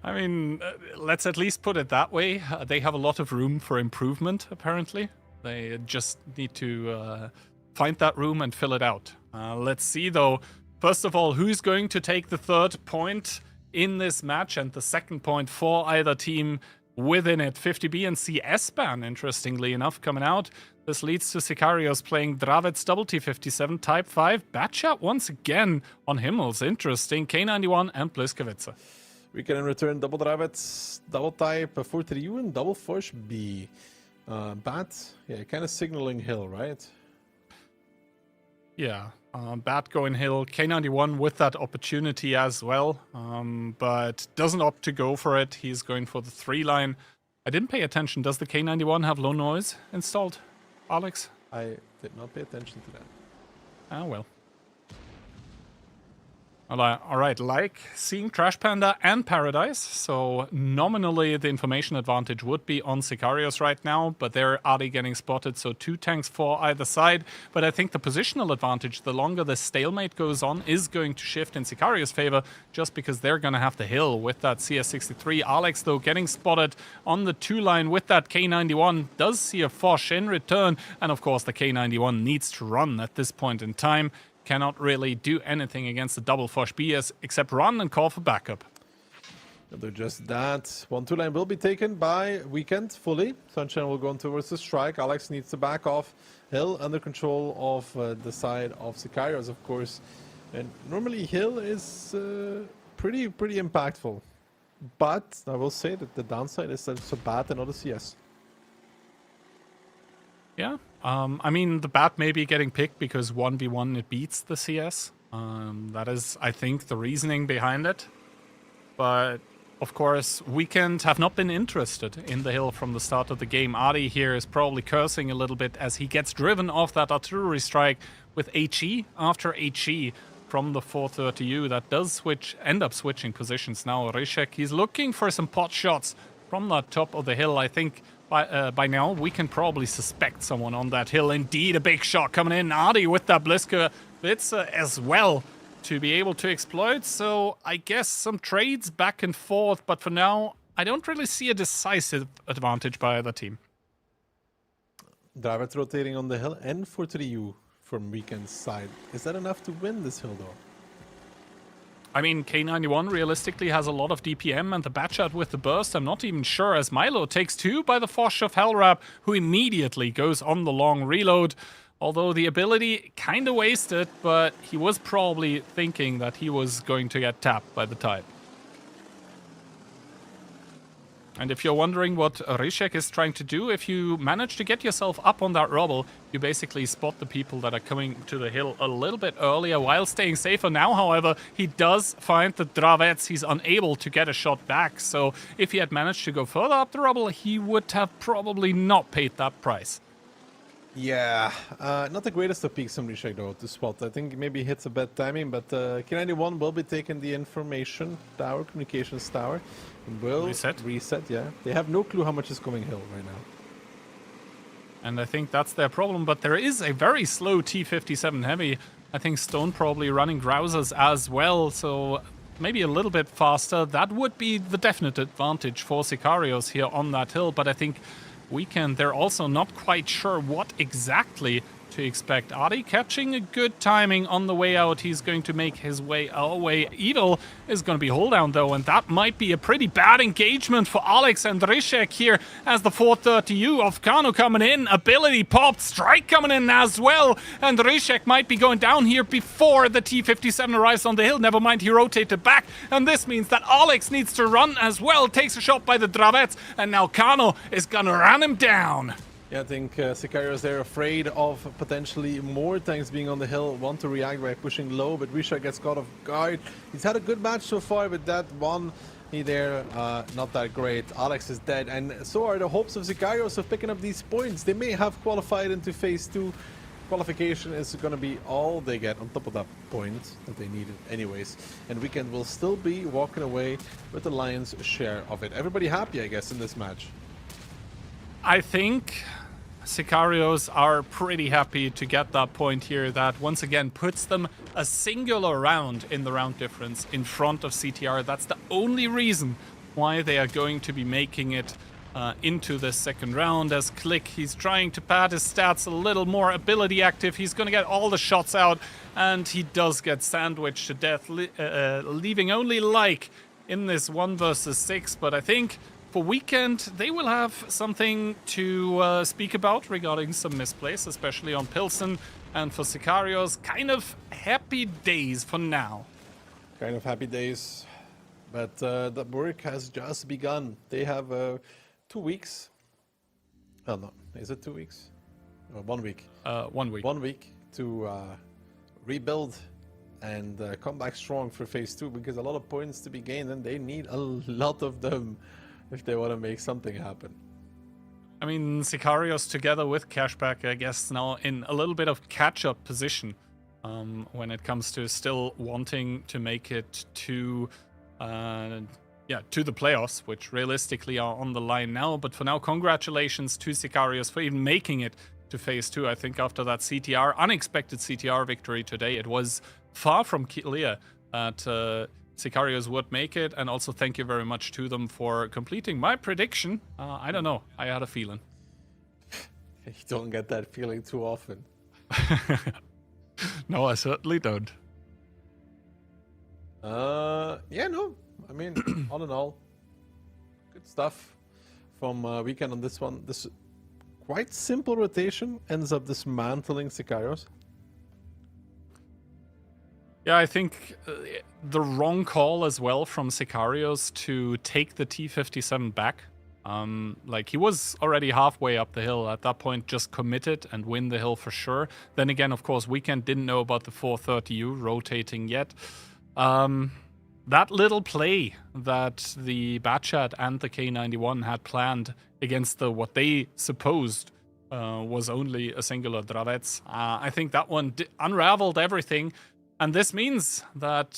I mean, let's at least put it that way. They have a lot of room for improvement, apparently. They just need to find that room and fill it out. Let's see, though. First of all, who's going to take the 3rd point in this match and the 2nd point for either team within it? 50B and CS ban, interestingly enough, coming out. This leads to Sicarios playing Dravets Double T57 Type 5. Batchat once again on Himmels. Interesting. K91 and Bliskovice. We can in return double Dravets, double Type 4-3U and double Force B. Bat, yeah, kind of signaling Hill, right? Yeah, Bat going Hill. K91 with that opportunity as well, but doesn't opt to go for it. He's going for the 3-line. I didn't pay attention. Does the K91 have low noise installed, Alex? I did not pay attention to that. Ah, well. All right, like seeing Trash Panda and Paradise, so nominally the information advantage would be on Sicarios right now, but they're already getting spotted, so 2 tanks for either side. But I think the positional advantage, the longer the stalemate goes on, is going to shift in Sicarios' favor, just because they're going to have the hill with that CS63. Alex, though, getting spotted on the 2-line with that K91, does see a Foch in return, and of course the K91 needs to run at this point in time. Cannot really do anything against the double Foch BS except run and call for backup. They'll do just that. 1-2 line will be taken by Weekend fully. Sunshine will go on towards the strike. Alex needs to back off. Hill under control of the side of Sicarios, of course. And normally Hill is pretty impactful. But I will say that the downside is that it's a Bat and not a CS. Yeah. I mean, the Bat may be getting picked because 1v1 it beats the CS. That is, I think, the reasoning behind it. But, of course, Weekend have not been interested in the hill from the start of the game. Adi here is probably cursing a little bit as he gets driven off that artillery strike with HE after HE from the 430U. That does end up switching positions now. Ryszek, he's looking for some pot shots from the top of the hill. I think by now we can probably suspect someone on that hill. Indeed, a big shot coming in. Adi with that Bliskovice as well to be able to exploit. So I guess some trades back and forth, but for now I don't really see a decisive advantage by either team. Dravets rotating on the hill and 4-3U from Weekend's side. Is that enough to win this hill though? I mean, K91 realistically has a lot of DPM, and the Batchat with the burst, I'm not even sure, as Milo takes 2 by the Foch of Hellrap, who immediately goes on the long reload. Although the ability kind of wasted, but he was probably thinking that he was going to get tapped by the type. And if you're wondering what Ryszek is trying to do, if you manage to get yourself up on that rubble, you basically spot the people that are coming to the hill a little bit earlier while staying safer. Now, however, he does find the Dravets. He's unable to get a shot back. So if he had managed to go further up the rubble, he would have probably not paid that price. Yeah, not the greatest of peaks from Ryszek though to spot. I think maybe he hits a bad timing, but K91 will be taking the information tower, communications tower. Will reset, yeah. They have no clue how much is coming hill right now. And I think that's their problem, but there is a very slow T57 heavy. I think Stone probably running Grousers as well, so maybe a little bit faster. That would be the definite advantage for Sicarios here on that hill, but I think Weekend, they're also not quite sure what exactly to expect. Adi catching a good timing on the way out. He's going to make his way our way. Evil is going to be hold down though, and that might be a pretty bad engagement for Alex and Rishek here as the 430U of Kano coming in. Ability popped, strike coming in as well, and Rishek might be going down here before the T-57 arrives on the hill. Never mind, he rotated back, and this means that Alex needs to run as well. Takes a shot by the Dravets, and now Kano is gonna run him down. Yeah, I think Sicarios, they're afraid of potentially more tanks being on the hill, want to react by pushing low, but Risha gets caught off guard. He's had a good match so far, but that one there, not that great. Alex is dead, and so are the hopes of Sicarios of picking up these points. They may have qualified into phase 2. Qualification is going to be all they get on top of that point that they needed anyways. And Weekend will still be walking away with the lion's share of it. Everybody happy, I guess, in this match. I think Sicarios are pretty happy to get that point here that once again puts them a singular round in the round difference in front of CTR. That's the only reason why they are going to be making it into the second round. As Click, he's trying to pad his stats a little more ability active. He's going to get all the shots out, and he does get sandwiched to death, leaving only Like in this 1 versus 6. But I think for Weekend, they will have something to speak about regarding some misplays, especially on Pilsen. And for Sicarios, kind of happy days for now. Kind of happy days, but the work has just begun. They have 2 weeks. Oh no, is it 2 weeks? Or 1 week? 1 week. 1 week to rebuild and come back strong for phase 2, because a lot of points to be gained, and they need a lot of them if they want to make something happen. I mean, Sicarios together with Cashback, I guess, now in a little bit of catch-up position when it comes to still wanting to make it to the playoffs, which realistically are on the line now. But for now, congratulations to Sicarios for even making it to phase 2. I think after that unexpected CTR victory today, it was far from clear that Sicarios would make it. And also thank you very much to them for completing my prediction. I don't know, I had a feeling. You don't get that feeling too often. No, I certainly don't. Yeah, no. I mean, all in all, good stuff from Weekend on this one. This quite simple rotation ends up dismantling Sicarios. Yeah, I think the wrong call as well from Sicarios to take the T-57 back. Like, he was already halfway up the hill at that point, just commit it and win the hill for sure. Then again, of course, Weekend didn't know about the 430U rotating yet. That little play that the Batchat and the K91 had planned against the what they supposed was only a singular Dravets, I think that one unraveled everything. And this means that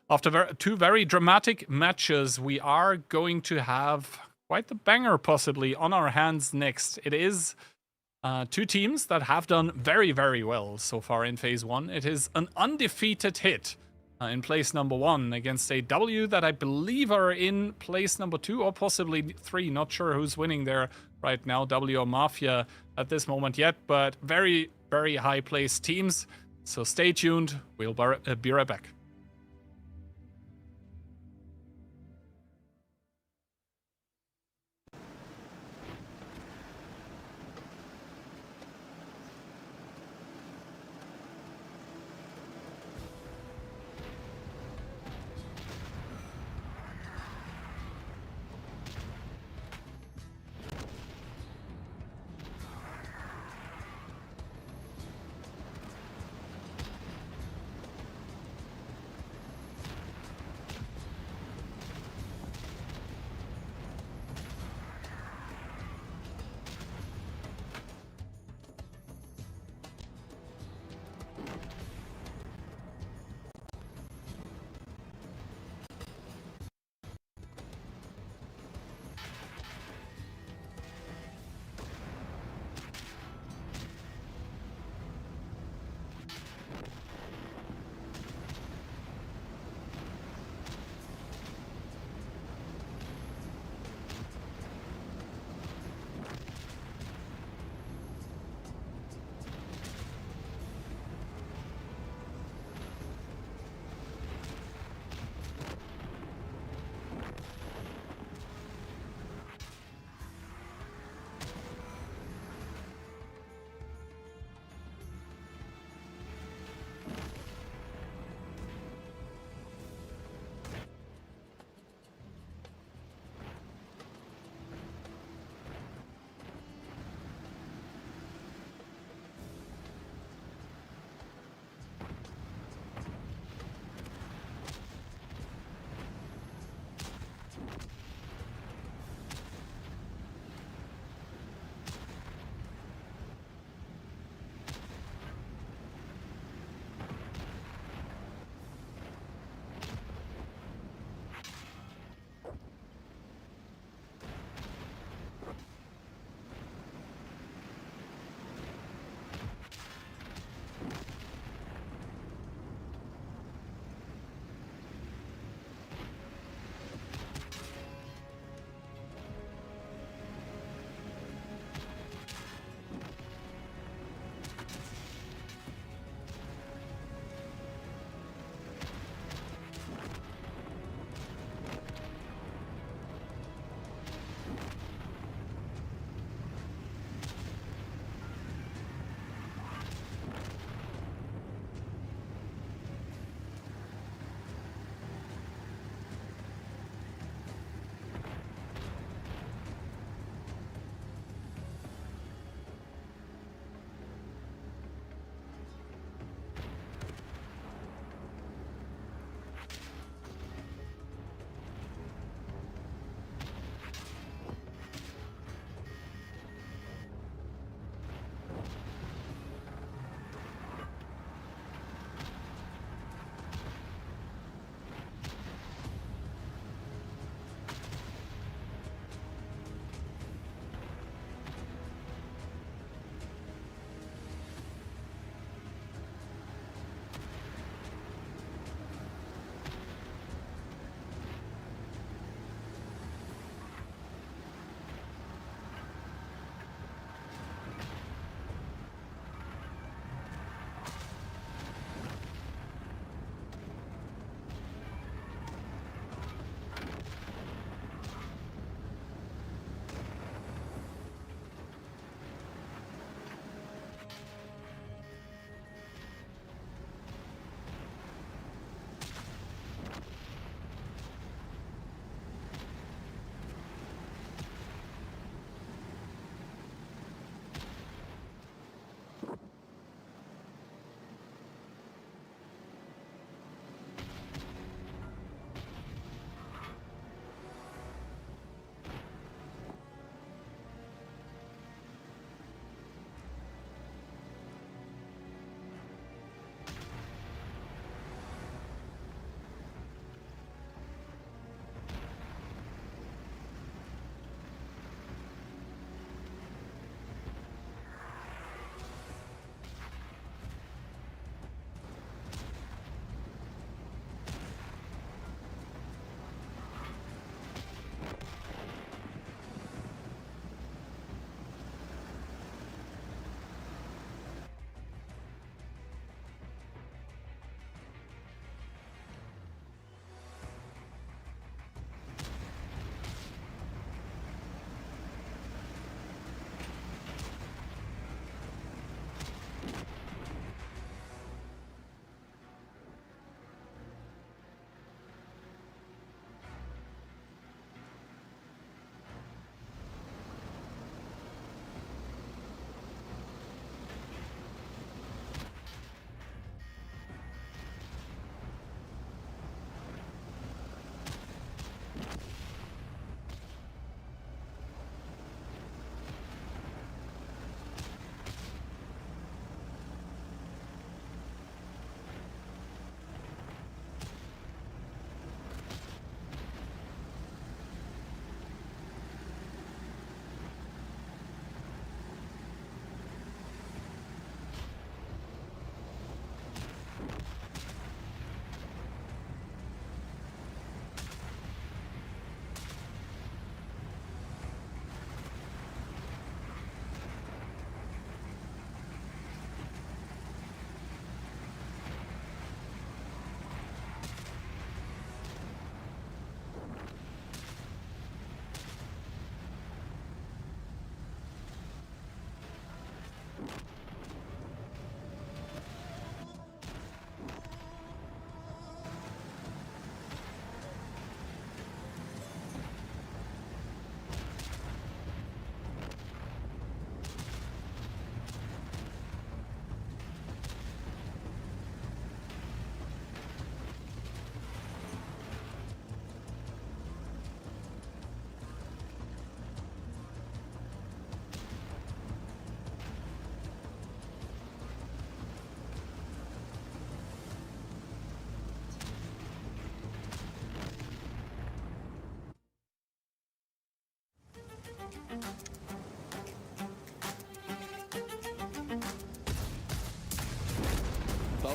after 2 very dramatic matches, we are going to have quite the banger possibly on our hands next. It is 2 teams that have done very, very well so far in phase 1. It is an undefeated hit in place number 1 against a W that I believe are in place number 2 or possibly 3. Not sure who's winning there right now, W or Mafia at this moment yet, but very, very high placed teams. So stay tuned. We'll be right back.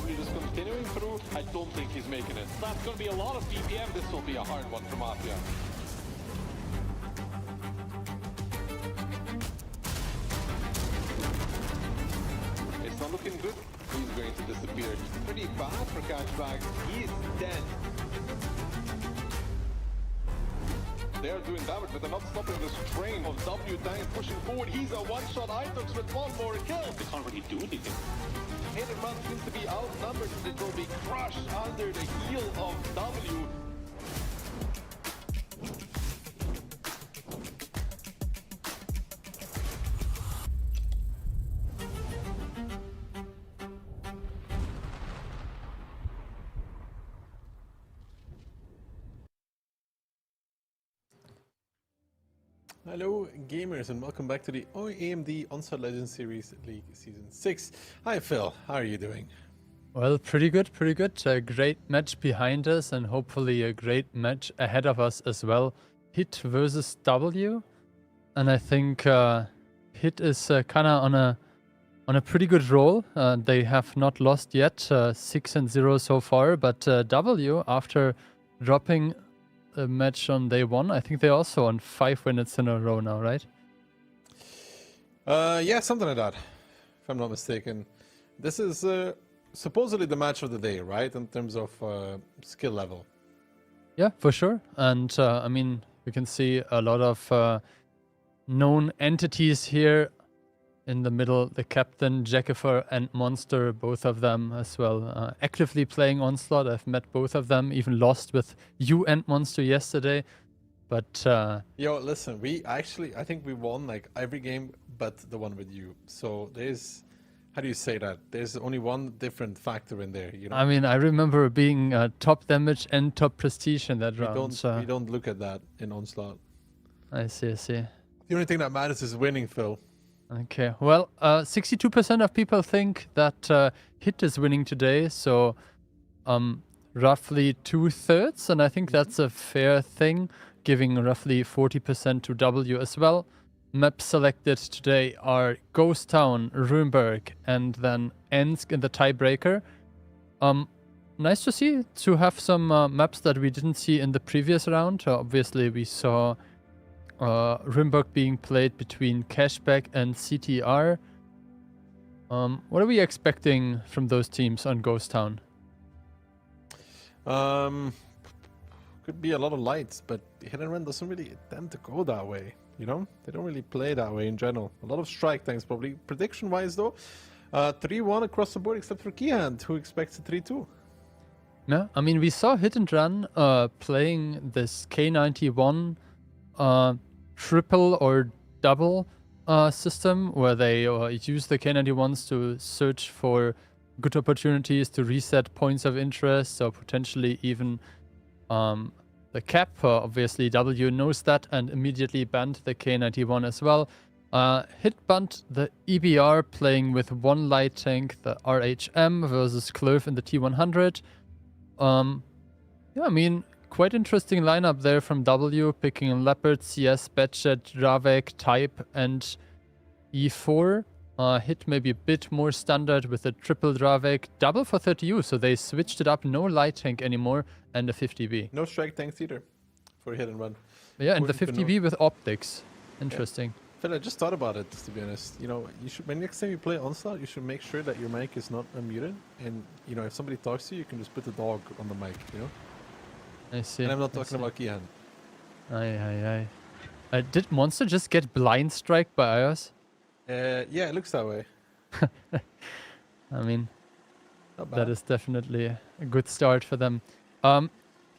W just continuing through. I don't think he's making it. That's going to be a lot of BPM. This will be a hard one for Mafia. It's not looking good. He's going to disappear. Pretty bad for Cashback. He's dead. They're doing damage, but they're not stopping this train of W Tank pushing forward. He's a one-shot Itox with one more kill. They can't really do anything. Hit and run seems to be outnumbered. It will be crushed under the heel of W. Hello gamers and welcome back to the AMD Onslaught Legends Series League Season 6. Hi Phil, how are you doing? Well, pretty good, pretty good. A great match behind us and hopefully a great match ahead of us as well. Hit versus W. And I think Hit is kind of on a pretty good roll. They have not lost yet, 6-0 so far, but W, after dropping a match on day one, I think they're also on 5 wins in a row now, right? Yeah, something like that, if I'm not mistaken. This is supposedly the match of the day, right, in terms of skill level? Yeah, for sure. And I mean, you can see a lot of known entities here in the middle. The Captain, Jackifer and Monster, both of them as well, actively playing Onslaught. I've met both of them, even lost with you and Monster yesterday. But yo, listen, I think we won like every game but the one with you. So there's, how do you say that? There's only one different factor in there, you know? I mean, I remember being top damage and top prestige in that round. We don't look at that in Onslaught. I see, I see. The only thing that matters is winning, Phil. Okay, well, 62% of people think that Hit is winning today, so roughly 2/3, and I think that's a fair thing, giving roughly 40% to W as well. Maps selected today are Ghost Town, Runeberg, and then Ensk in the tiebreaker. Nice to see, to have some maps that we didn't see in the previous round. Obviously, we saw Runeberg being played between Cashback and CTR. What are we expecting from those teams on Ghost Town? Could be a lot of lights, but Hit and Run doesn't really tend to go that way, you know? They don't really play that way in general. A lot of strike tanks probably. Prediction-wise though, 3-1 across the board except for Keyhand, who expects a 3-2. Yeah, I mean, we saw Hit and Run playing this K91 triple or double system where they use the K91s to search for good opportunities to reset points of interest, or potentially even the cap. Obviously, W knows that and immediately banned the K91 as well. Hit banned the EBR, playing with one light tank, the RHM versus Clove in the T100. Yeah, I mean, quite interesting lineup there from W, picking Leopard, CS, Batchet, Ravek, Type, and E4. Hit maybe a bit more standard with a triple Ravek, double for 30U, so they switched it up, no light tank anymore, and a 50B. No strike tanks either for Hit and Run. Yeah, and the 50B with optics. Interesting. Yeah. Phil, I just thought about it, to be honest. You know, you should, when next time you play Onslaught, you should make sure that your mic is not unmuted, and you know, if somebody talks to you, you can just put the dog on the mic, you know? I see. And I'm not talking about Kian. Aye. Did Monster just get blind strike by iOS? Yeah, it looks that way. I mean, Not bad. that is definitely a good start for them.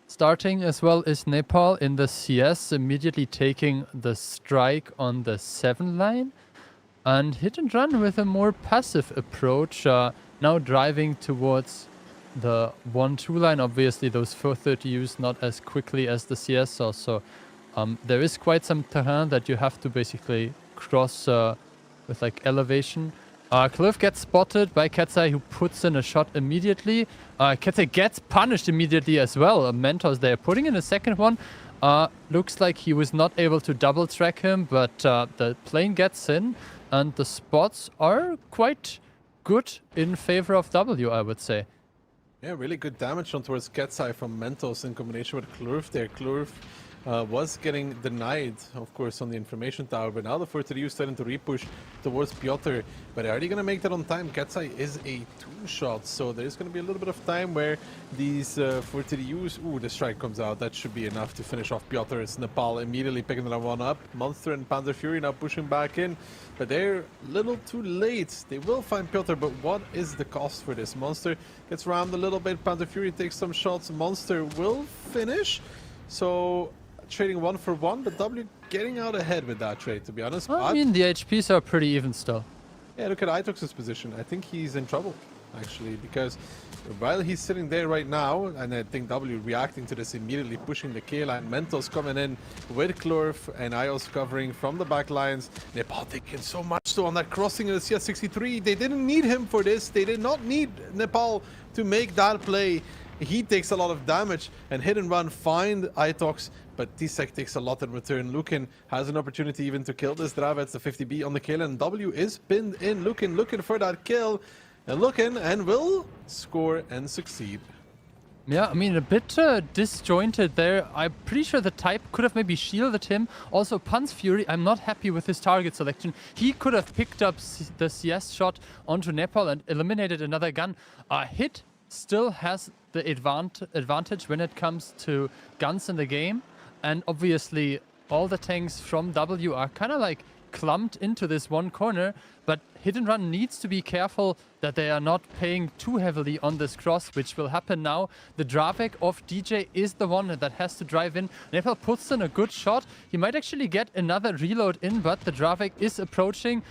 Starting as well is Nepal in the CS, immediately taking the strike on the 7 line. And Hit and Run with a more passive approach, now driving towards the 1-2 line. Obviously, those 430Us not as quickly as the CS also. There is quite some terrain that you have to basically cross with like elevation. Cliff gets spotted by Ketsai, who puts in a shot immediately. Ketsai gets punished immediately as well. Mentos there putting in a second one. Looks like he was not able to double track him, but the plane gets in, and the spots are quite good in favor of W, I would say. Yeah, really good damage on towards Ketsai from Mentos in combination with Klurf there. Klurf was getting denied, of course, on the information tower, but now the 4-3U starting to repush towards Piotr. But are they going to make that on time? Ketsai is a 2-shot, so there's going to be a little bit of time where these 4-3Us... Ooh, the strike comes out. That should be enough to finish off Piotr. It's Nepal immediately picking that one up. Monster and Panzer Fury now pushing back in, but they're a little too late. They will find Piotr, but what is the cost for this? Monster gets rammed a little bit. Panzer Fury takes some shots. Monster will finish. So... trading 1 for 1, but W getting out ahead with that trade, to be honest. Well, I mean, the HPs are pretty even still. Yeah, look at Itox's position. I think he's in trouble, actually, because while he's sitting there right now, and I think W reacting to this immediately, pushing the K-line, Mentos coming in with Klurf and Ios covering from the back lines. Nepal taking so much though on that crossing of the CS63. They didn't need him for this. They did not need Nepal to make that play. He takes a lot of damage, and hit and run find Itox, but T-Sec takes a lot in return. Lukin has an opportunity even to kill this Dravets, the 50B on the kill, and W is pinned in. Lukin looking for that kill, and Lukin and will score and succeed. Yeah, I mean, a bit disjointed there. I'm pretty sure the type could have maybe shielded him. Also, Panz Fury, I'm not happy with his target selection. He could have picked up the CS shot onto Nepal and eliminated another gun. Hit still has the advantage when it comes to guns in the game, and obviously all the tanks from W are kind of like clumped into this one corner, but Hit and Run needs to be careful that they are not paying too heavily on this cross, which will happen now. The Dravik of DJ is the one that has to drive in. Nepal puts in a good shot. He might actually get another reload in, but the Dravik is approaching,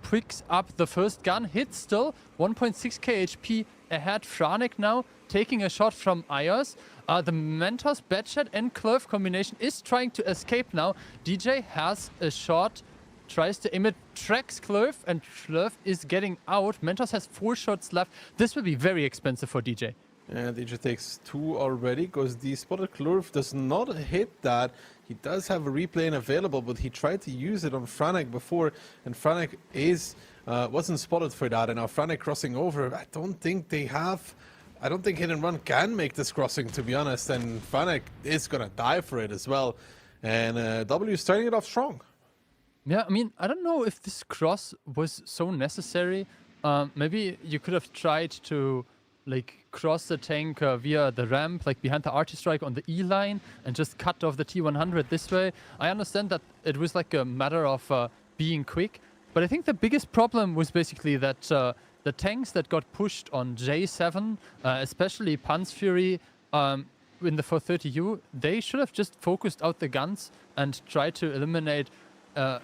picks up the first gun, hits still, 1.6k HP ahead. Franek now taking a shot from Ios. The Mentos, Batchat and Klurf combination is trying to escape now. DJ has a shot, tries to aim it, tracks Klurf, and Klurf is getting out. Mentos has 4 shots left. This will be very expensive for DJ. And DJ takes 2 already, because the spotted Klurf does not hit that. He does have a replay available, but he tried to use it on Franek before, and Franek wasn't spotted for that. And now Franek crossing over. I don't think Hit and Run can make this crossing, to be honest, and Franek is gonna die for it as well. And W is starting it off strong. Yeah, I mean, I don't know if this cross was so necessary. Maybe you could have tried to like cross the tank via the ramp, like behind the arty strike on the E line, and just cut off the T100 this way. I understand that it was like a matter of being quick, but I think the biggest problem was basically that the tanks that got pushed on J7, especially Panz Fury in the 430U, they should have just focused out the guns and tried to eliminate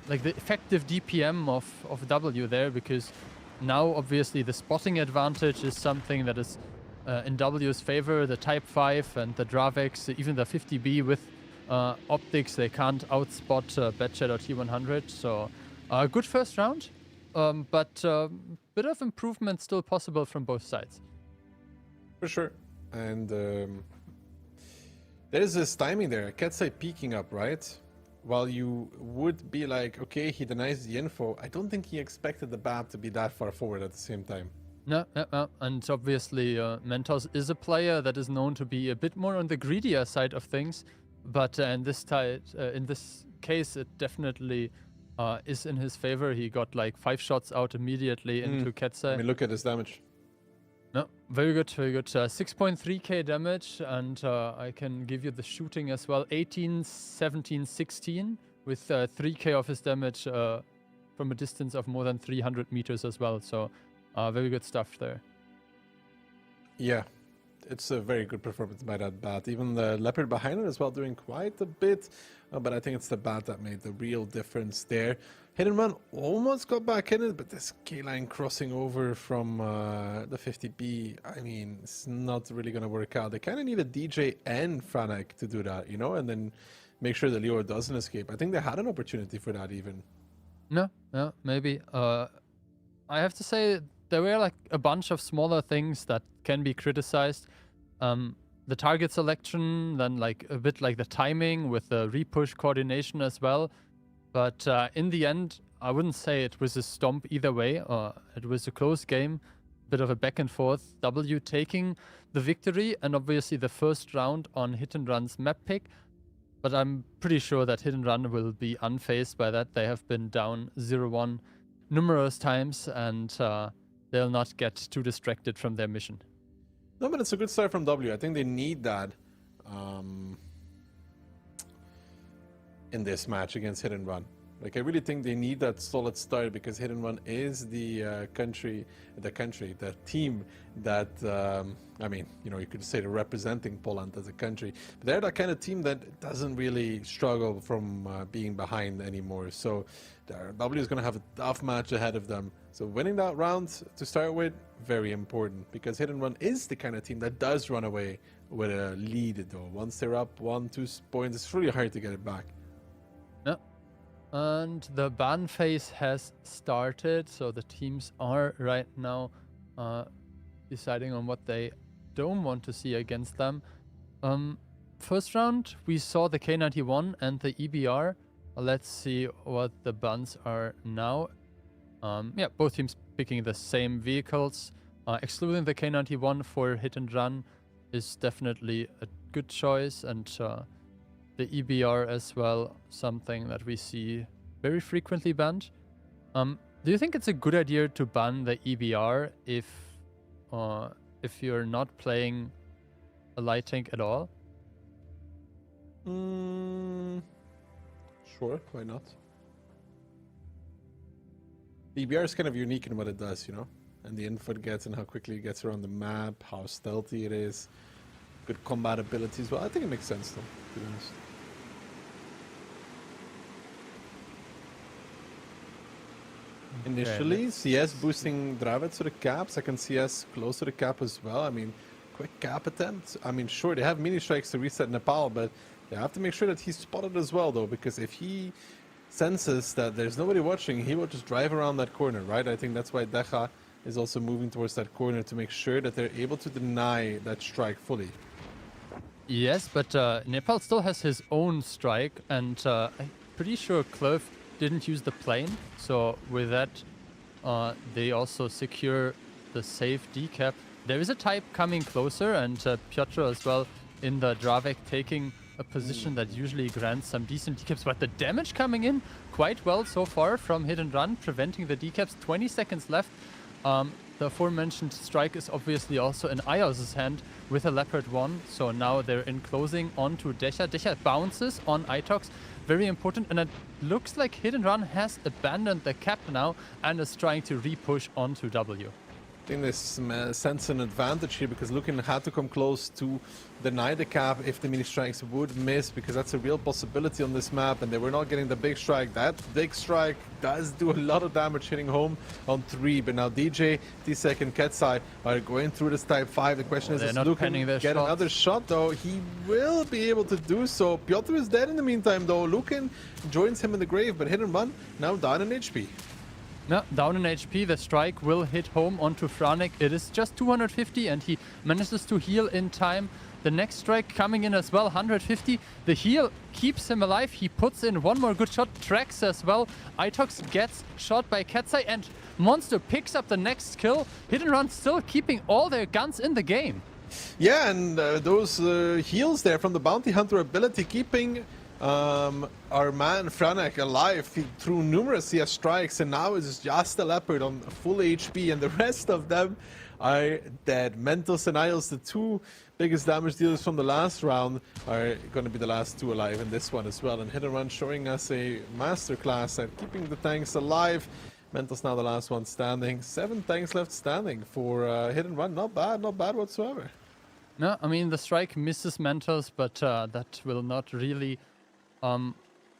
like the effective DPM of W there, because now obviously the spotting advantage is something that is in W's favor. The Type 5 and the Dravex, even the 50B with optics, they can't outspot Batchat or T100. So good first round, but bit of improvement still possible from both sides. For sure. And there's this timing there. Ketsai peeking up, right? While you would be like, okay, he denies the info, I don't think he expected the BAB to be that far forward at the same time. No, and obviously Mentos is a player that is known to be a bit more on the greedier side of things, but in this case, it definitely is in his favor. He got like 5 shots out immediately into Ketsai. I mean, look at his damage. No, very good, very good. 6.3k damage, and I can give you the shooting as well. 18, 17, 16 with 3k of his damage from a distance of more than 300 meters as well. So very good stuff there. Yeah, it's a very good performance by that bat. Even the Leopard behind it as well doing quite a bit, but I think it's the bat that made the real difference there. Hit and Run almost got back in it, but this K-line crossing over from the 50B, I mean, it's not really going to work out. They kind of need a DJ and Franek to do that, you know, and then make sure that Leo doesn't escape. I think they had an opportunity for that even. No, maybe. I have to say, there were like a bunch of smaller things that can be criticized. The target selection, then like a bit like the timing with the repush coordination as well. But in the end, I wouldn't say it was a stomp either way. It was a close game. bit of a back and forth. W taking the victory, and obviously the first round on Hit and Run's map pick. But I'm pretty sure that Hit and Run will be unfazed by that. They have been down 0-1 numerous times, and they'll not get too distracted from their mission. No, but it's a good start from W. I think they need that in this match against Hit and Run. Like, I really think they need that solid start because Hit and Run is the team that, I mean, you know, you could say they're representing Poland as a country. But they're that kind of team that doesn't really struggle from being behind anymore. So W is going to have a tough match ahead of them. So winning that round to start with, very important because Hit and Run is the kind of team that does run away with a lead, though. Once they're up 1-2 points, it's really hard to get it back. Yeah. And the ban phase has started, so the teams are right now deciding on what they don't want to see against them. First round, we saw the K91 and the EBR. Let's see what the bans are now. Yeah, both teams picking the same vehicles. Excluding the K91 for Hit and Run is definitely a good choice, and the EBR as well, something that we see very frequently banned. Do you think it's a good idea to ban the EBR if you're not playing a light tank at all? Sure, why not? The EBR is kind of unique in what it does, you know? And the info it gets and how quickly it gets around the map, how stealthy it is, good combat abilities. Well, I think it makes sense though, to be honest. Initially, CS boosting Dravids to the caps. I can CS close to the cap as well. I mean, quick cap attempt. I mean, sure, they have mini strikes to reset Nepal, but they have to make sure that he's spotted as well, though, because if he senses that there's nobody watching, he will just drive around that corner, right? I think that's why Deja is also moving towards that corner to make sure that they're able to deny that strike fully. Yes, but Nepal still has his own strike, and I'm pretty sure Clove didn't use the plane, so with that they also secure the safe decap. There is a type coming closer, and Piotr as well in the Dravek taking a position that usually grants some decent decaps, but the damage coming in quite well so far from Hit and Run, preventing the decaps. 20 seconds left. The aforementioned strike is obviously also in Ios's hand with a Leopard 1, so now they're in closing onto Decha. Decha bounces on Itox, very important, and it looks like Hit and Run has abandoned the cap now and is trying to re-push onto W. I think this sense an advantage here because Lukin had to come close to deny the cap if the mini strikes would miss, because that's a real possibility on this map, and they were not getting the big strike. That big strike does do a lot of damage hitting home on 3, but now DJ, T-Sec and Ketsai are going through this type 5. The question is Lukin get another shot though? He will be able to do so. Piotr is dead in the meantime though. Lukin joins him in the grave, but Hit and Run now down in HP. No, down in HP, the strike will hit home onto Franek. It is just 250 and he manages to heal in time. The next strike coming in as well, 150. The heal keeps him alive. He puts in one more good shot, tracks as well. Itox gets shot by Ketsai and Monster picks up the next kill. Hit and Run still keeping all their guns in the game. Yeah, and those heals there from the Bounty Hunter ability keeping our man Franek alive through numerous CS strikes, and now it's just a Leopard on full HP and the rest of them are dead. Mentos and Isles, the two biggest damage dealers from the last round, are going to be the last two alive in this one as well. And Hit and Run showing us a masterclass at keeping the tanks alive. Mentos now the last one standing. 7 tanks left standing for Hit and Run. Not bad whatsoever. No, I mean the strike misses Mentos, but that will not really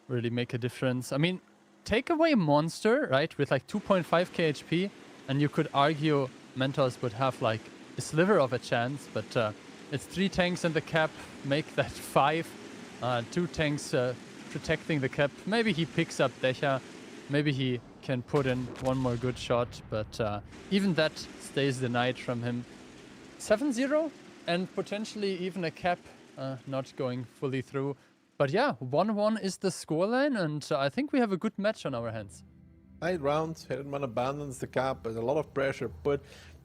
make a difference. I mean, take away Monster, right, with like 2.5k HP, and you could argue Mentos would have like a sliver of a chance, but it's 3 tanks in the cap, make that 5. 2 tanks protecting the cap. Maybe he picks up Decha, maybe he can put in one more good shot, but even that stays denied from him. 7-0 and potentially even a cap not going fully through. But yeah, 1-1 is the scoreline, and I think we have a good match on our hands. 8 rounds, Hit and Run abandons the cap, there's a lot of pressure, but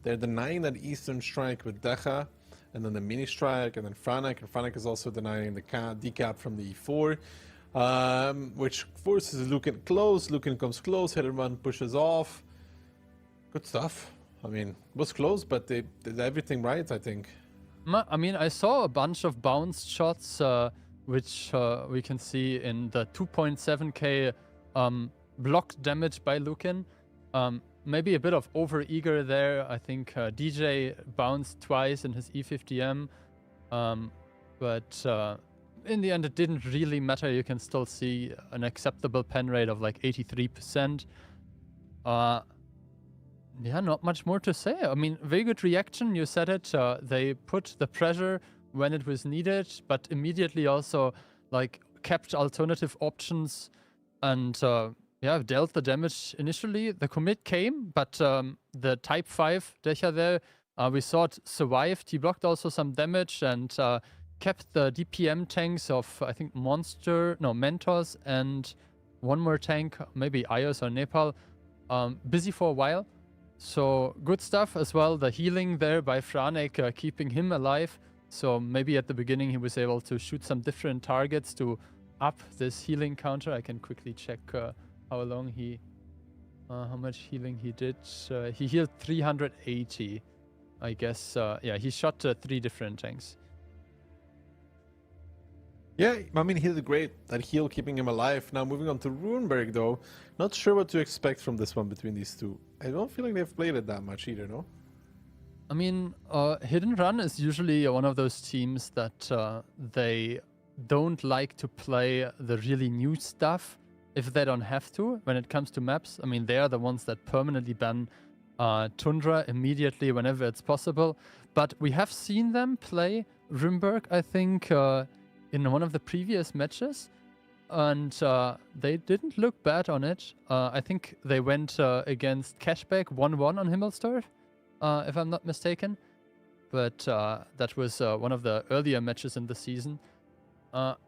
They're denying that Eastern Strike with Decha, and then the Mini Strike, and then Franek. And Franek is also denying the decap from the E4, which forces Lucan close. Lucan comes close, hit and run, pushes off. Good stuff. I mean, it was close, but they did everything right, I think. I mean, I saw a bunch of bounced shots, which we can see in the 2.7k blocked damage by Lucan. Maybe a bit of over-eager there. I think DJ bounced twice in his E50M. But in the end, it didn't really matter. You can still see an acceptable pen rate of like 83%. Yeah, not much more to say. I mean, very good reaction. You said it. They put the pressure when it was needed, but immediately also like kept alternative options and yeah, dealt the damage initially. The commit came, but the Type 5 Decha there, we saw it survived. He blocked also some damage and kept the DPM tanks of, I think, Mentos and one more tank, maybe Ios or Nepal, busy for a while. So good stuff as well. The healing there by Franek, keeping him alive. So maybe at the beginning he was able to shoot some different targets to up this healing counter. I can quickly check how much healing he did. He healed 380, I guess. Yeah, he shot 3 different tanks. Yeah, I mean, he did great. That heal keeping him alive. Now moving on to Runeberg, though. Not sure what to expect from this one between these two. I don't feel like they've played it that much either, no? I mean, Hidden Run is usually one of those teams that they don't like to play the really new stuff if they don't have to when it comes to maps. I mean, they are the ones that permanently ban Tundra immediately whenever it's possible. But we have seen them play Runeberg, I think, in one of the previous matches, and they didn't look bad on it. I think they went against Cashback 1-1 on Himmelsdorf, if I'm not mistaken. But that was one of the earlier matches in the season.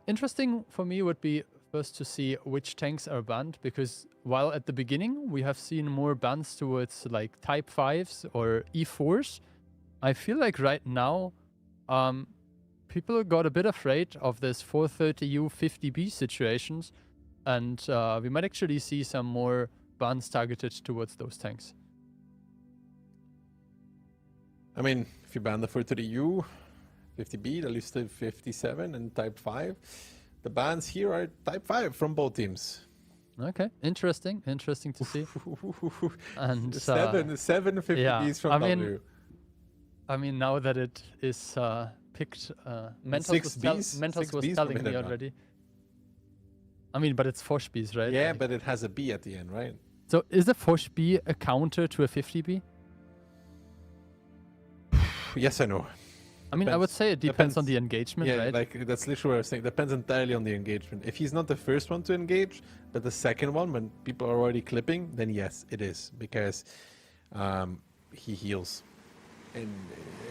Interesting for me would be first to see which tanks are banned, because while at the beginning we have seen more bans towards like Type 5s or E4s, I feel like right now people got a bit afraid of this 430U 50B situations, and we might actually see some more bans targeted towards those tanks. I mean, if you ban the 430U, 50B, that leaves to 57 and Type 5. The bans here are Type 5 from both teams. Okay, interesting to see. And seven 50Bs yeah, from W. I mean, now that it is picked, Mentos was telling me already. I mean, but it's Foshbs, right? Yeah, but it has a B at the end, right? So is a Foshb a counter to a 50B? Yes, I know. I mean, I would say it depends on the engagement, yeah, right? like that's literally what I was saying. Depends entirely on the engagement. If he's not the first one to engage, but the second one, when people are already clipping, then yes, it is, because he heals. And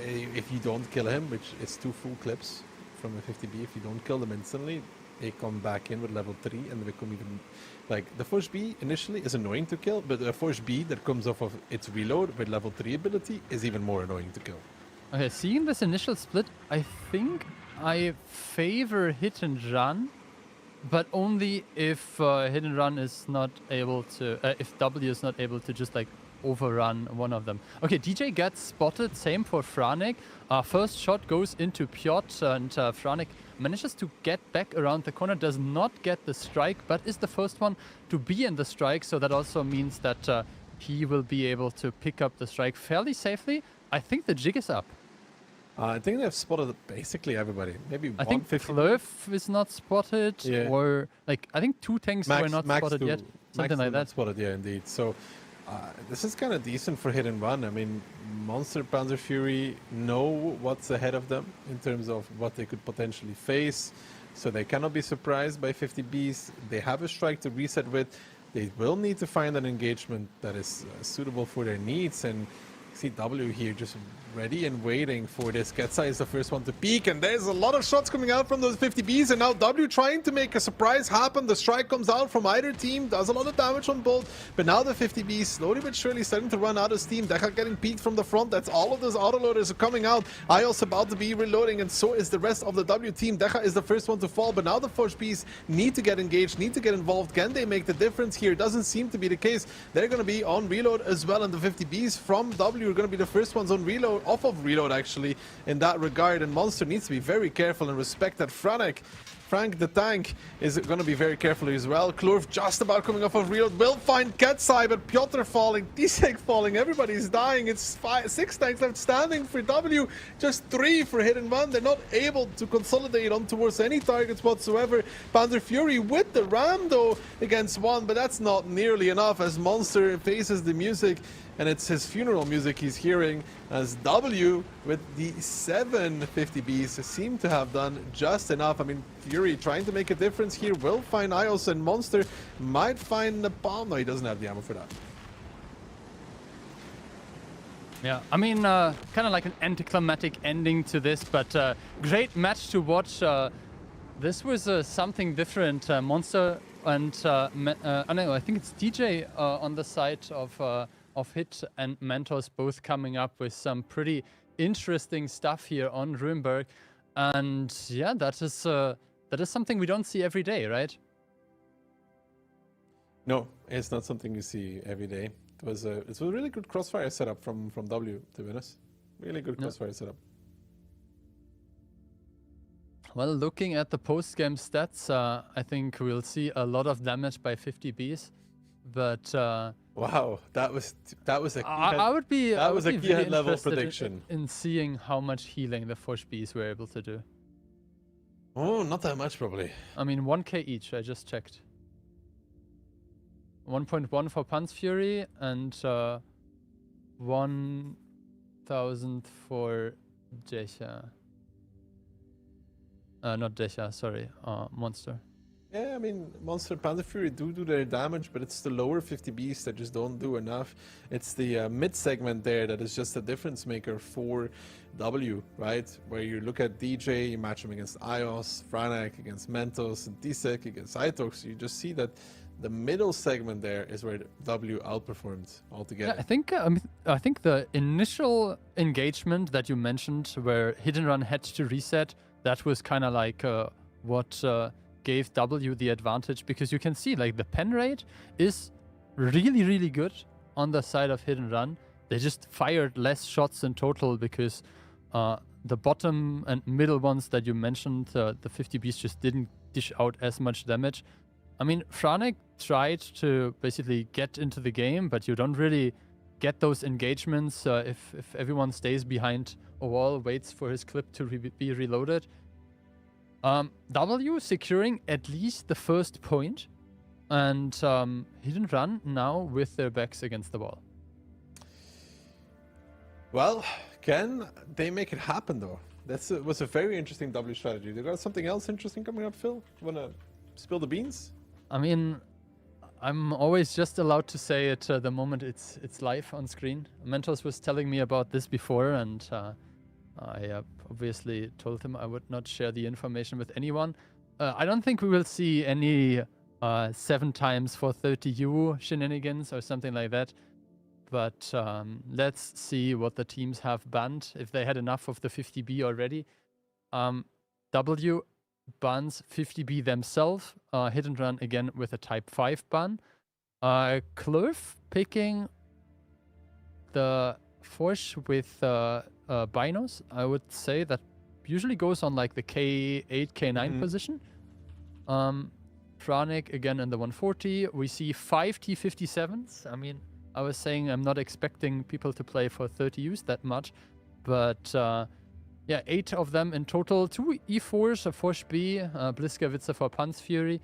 if you don't kill him, which is 2 full clips from a 50B, if you don't kill them instantly, they come back in with level 3 and they become even... Like, the Force B initially is annoying to kill, but the Force B that comes off of its reload with level 3 ability is even more annoying to kill. Okay, seeing this initial split, I think I favor Hit and Run, but only if Hit and Run is not able to... if W is not able to just, like, overrun one of them. Okay, DJ gets spotted, same for Franek. First shot goes into Piotr, and Franek manages to get back around the corner, does not get the strike, but is the first one to be in the strike, so that also means that he will be able to pick up the strike fairly safely. I think the jig is up. I think they've spotted basically everybody. Maybe I think Flurf is not spotted, or like I think 2 tanks were not spotted yet. Something like that. Spotted, yeah, indeed. So this is kind of decent for Hit and Run. I mean, Monster Panzer Fury know what's ahead of them in terms of what they could potentially face, so they cannot be surprised by 50Bs. They have a strike to reset with. They will need to find an engagement that is suitable for their needs, and see W here just ready and waiting for this. Getza is the first one to peek, and there's a lot of shots coming out from those 50Bs, and now W trying to make a surprise happen. The strike comes out from either team, does a lot of damage on both, but now the 50Bs slowly but surely starting to run out of steam. Decha getting peeked from the front. That's all of those autoloaders are coming out. IOS about to be reloading, and so is the rest of the W team. Decha is the first one to fall, but now the Forge Bs need to get engaged, need to get involved. Can they make the difference here? Doesn't seem to be the case. They're going to be on reload as well, and the 50Bs from W are going to be the first ones on reload, off of reload actually, in that regard. And Monster needs to be very careful and respect that. Frank the Tank is going to be very careful as well. Klurf just about coming off of reload, will find Ketsai, but Piotr falling, Disek falling, everybody's dying. It's 6 tanks left standing for W, just 3 for hit and run. They're not able to consolidate on towards any targets whatsoever. Panzer Fury with the ram though against 1, but that's not nearly enough as Monster faces the music, and it's his funeral music he's hearing, as W with the 7 50Bs seem to have done just enough. I mean, Fury trying to make a difference here, will find IOS, and Monster might find the palm. No, he doesn't have the ammo for that. Yeah, I mean, kind of like an anticlimactic ending to this, but great match to watch. This was something different. Monster and, I think it's DJ on the side of Hit and Mentos, both coming up with some pretty interesting stuff here on Ruinberg. And yeah, that is something we don't see every day, right? No, it's not something you see every day. It was a really good crossfire setup from W, to be honest. Really good crossfire setup. Well, looking at the post-game stats, I think we'll see a lot of damage by 50Bs, but wow, that was a I would be key head level interested prediction in seeing how much healing the Forge Bs were able to do. Oh, not that much probably. I mean, 1k each, I just checked. 1.1 for Panz Fury and 1,000 for Decha. Not Decha, sorry, Monster. Yeah, I mean, Monster and Panzer Fury do their damage, but it's the lower 50Bs that just don't do enough. It's the mid segment there that is just a difference maker for W, right? Where you look at DJ, you match him against IOS, Franek against Mentos, and Disek against Itox. You just see that the middle segment there is where W outperformed altogether. Yeah, I think the initial engagement that you mentioned, where Hit and Run had to reset, that was kind of like what gave W the advantage, because you can see like the pen rate is really, really good on the side of Hit and Run. They just fired less shots in total because the bottom and middle ones that you mentioned, the 50Bs just didn't dish out as much damage. I mean, Franek tried to basically get into the game, but you don't really get those engagements if everyone stays behind a wall, waits for his clip to be reloaded. W securing at least the first point, and Hit and Run now with their backs against the wall. Well, can they make it happen though? That was a very interesting W strategy. They got something else interesting coming up, Phil? You wanna spill the beans? I mean, I'm always just allowed to say it the moment it's live on screen. Mentos was telling me about this before, and I obviously told him I would not share the information with anyone. I don't think we will see any 7 times for 30U shenanigans or something like that. But let's see what the teams have banned, if they had enough of the 50B already. W bans 50B themselves. Hit and Run again with a Type 5 ban. Klurf picking the Forge with binos. I would say that usually goes on like the K8, K9 position. Franek again in the 140. We see 5 T57s. I mean, I was saying I'm not expecting people to play for 30Us that much, but yeah, 8 of them in total. 2 E4s, a Forge B, Bliskavitze for Panz Fury,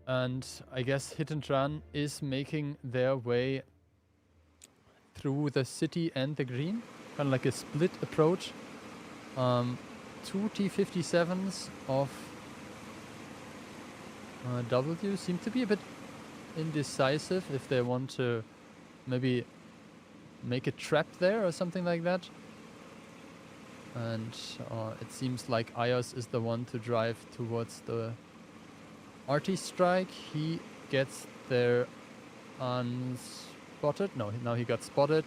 and I guess Hit and Run is making their way through the city and the green, kind of like a split approach. 2 T57s of W seem to be a bit indecisive if they want to maybe make a trap there or something like that. And it seems like iOS is the one to drive towards the RT strike. He gets there unspotted. No, now he got spotted.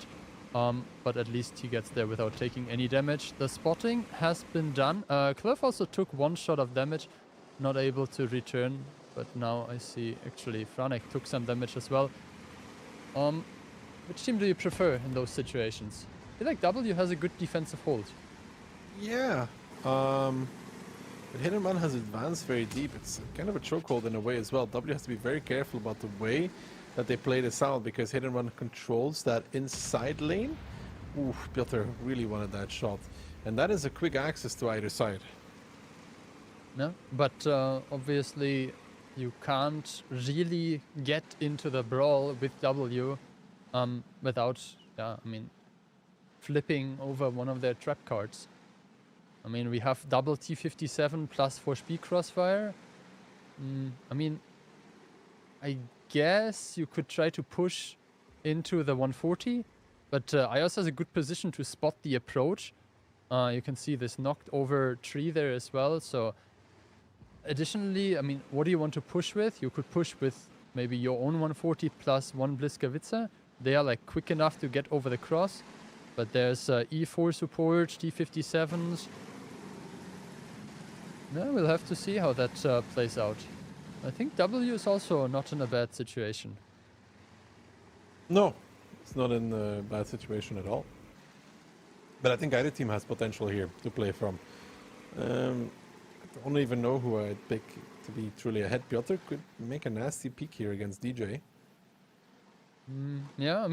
But at least he gets there without taking any damage. The spotting has been done. Cliff also took 1 shot of damage, not able to return. But now I see actually Franek took some damage as well. Which team do you prefer in those situations? I feel like W has a good defensive hold. Yeah. But Hit and Run has advanced very deep. It's kind of a chokehold in a way as well. W has to be very careful about the way that they play this out, because Hit and Run controls that inside lane. Ooh, Piotr really wanted that shot. And that is a quick access to either side. No, but obviously you can't really get into the brawl with W without, flipping over one of their trap cards. I mean, we have double T57 plus 4-speed crossfire. I guess you could try to push into the 140, but iOS has a good position to spot the approach. You can see this knocked over tree there as well. So additionally, what do you want to push with? You could push with maybe your own 140 plus 1 Bliskavitza. They are like quick enough to get over the cross, but there's E4 support, T57s. No, we'll have to see how that plays out. I think W is also not in a bad situation. No, it's not in a bad situation at all. But I think either team has potential here to play from. I don't even know who I'd pick to be truly ahead. Piotr could make a nasty peek here against DJ. Yeah,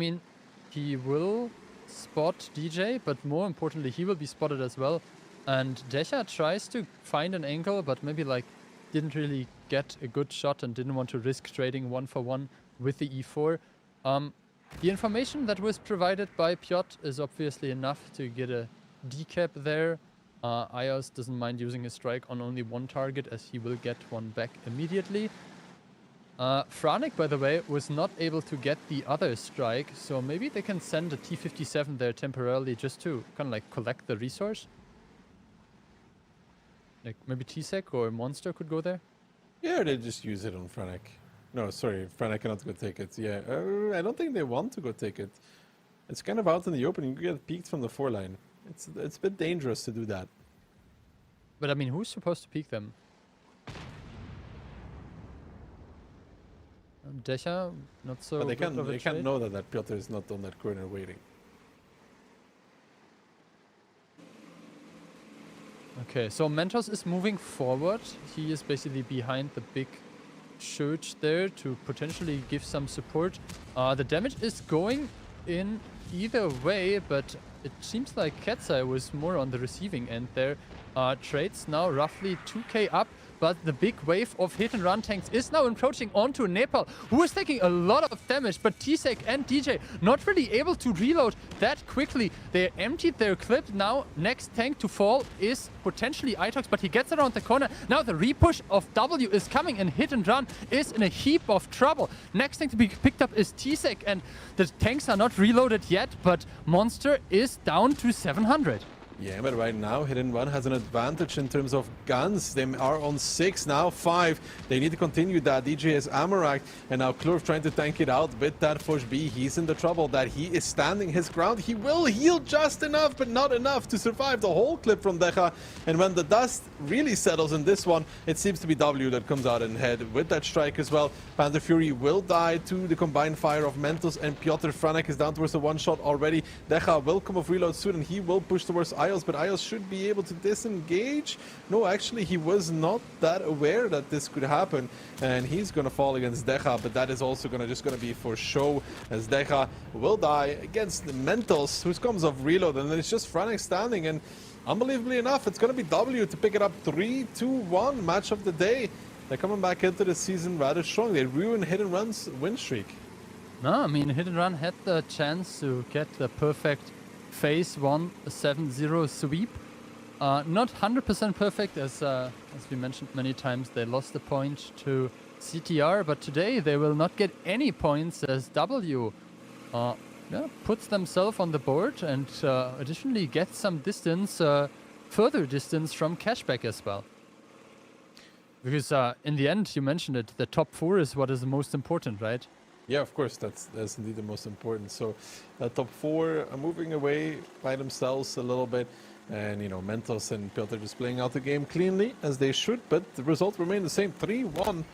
he will spot DJ, but more importantly, he will be spotted as well. And Decha tries to find an angle, but maybe didn't really get a good shot and didn't want to risk trading 1-for-1 with the E4. The information that was provided by Piotr is obviously enough to get a decap there. iOS doesn't mind using a strike on only one target, as he will get one back immediately. Franek, by the way, was not able to get the other strike, so maybe they can send a T57 there temporarily just to kind of collect the resource. Maybe T-Sec or Monster could go there? Yeah, they just use it on Franek. No, sorry, Franek cannot go take it. Yeah, I don't think they want to go take it. It's kind of out in the open. You get peeked from the 4-line. It's a bit dangerous to do that. But who's supposed to peek them? Decha, not so. But they can't know that Piotr is not on that corner waiting. Okay, so Mentos is moving forward. He is basically behind the big church there to potentially give some support. The damage is going in either way, but it seems like Katsai was more on the receiving end there. Trades now roughly 2k up, but the big wave of hit and run tanks is now encroaching onto Nepal, who is taking a lot of damage, but T-Sec and DJ not really able to reload that quickly. They emptied their clip. Now next tank to fall is potentially Itox, but he gets around the corner. Now the repush of W is coming, and hit and run is in a heap of trouble. Next thing to be picked up is T-Sec, and the tanks are not reloaded yet, but Monster is down to 700. Yeah, but right now, Hit and Run has an advantage in terms of guns. They are on 6, now 5. They need to continue that. DJ is Amarak, and now Klurf trying to tank it out with that Fosh B. He's in the trouble that he is standing his ground. He will heal just enough, but not enough to survive the whole clip from Decha. And when the dust really settles in this one, it seems to be W that comes out in head with that strike as well. Panther Fury will die to the combined fire of Mentos and Piotr. Franek is down towards the one shot already. Decha will come off reload soon, and he will push towards iOS, but iOS should be able to disengage. No, actually, he was not that aware that this could happen, and he's gonna fall against Decha, but that is also gonna be for show, as Decha will die against Mentos, who comes off reload, and then it's just Franek standing, and unbelievably enough, it's gonna be W to pick it up. 3-2-1 match of the day. They're coming back into the season rather strong. They ruined Hit and Run's win streak. No, Hit and Run had the chance to get the perfect phase 1 7-0 sweep. Not 100% perfect, as we mentioned many times. They lost a point to CTR, but today they will not get any points, as W puts themselves on the board and additionally gets some distance, further distance from cashback as well. Because in the end, you mentioned it, the top 4 is what is the most important, right? Yeah, of course, that's indeed the most important. So top 4 are moving away by themselves a little bit. And, you know, Mentos and Piotr just playing out the game cleanly, as they should. But the result remained the same, 3-1.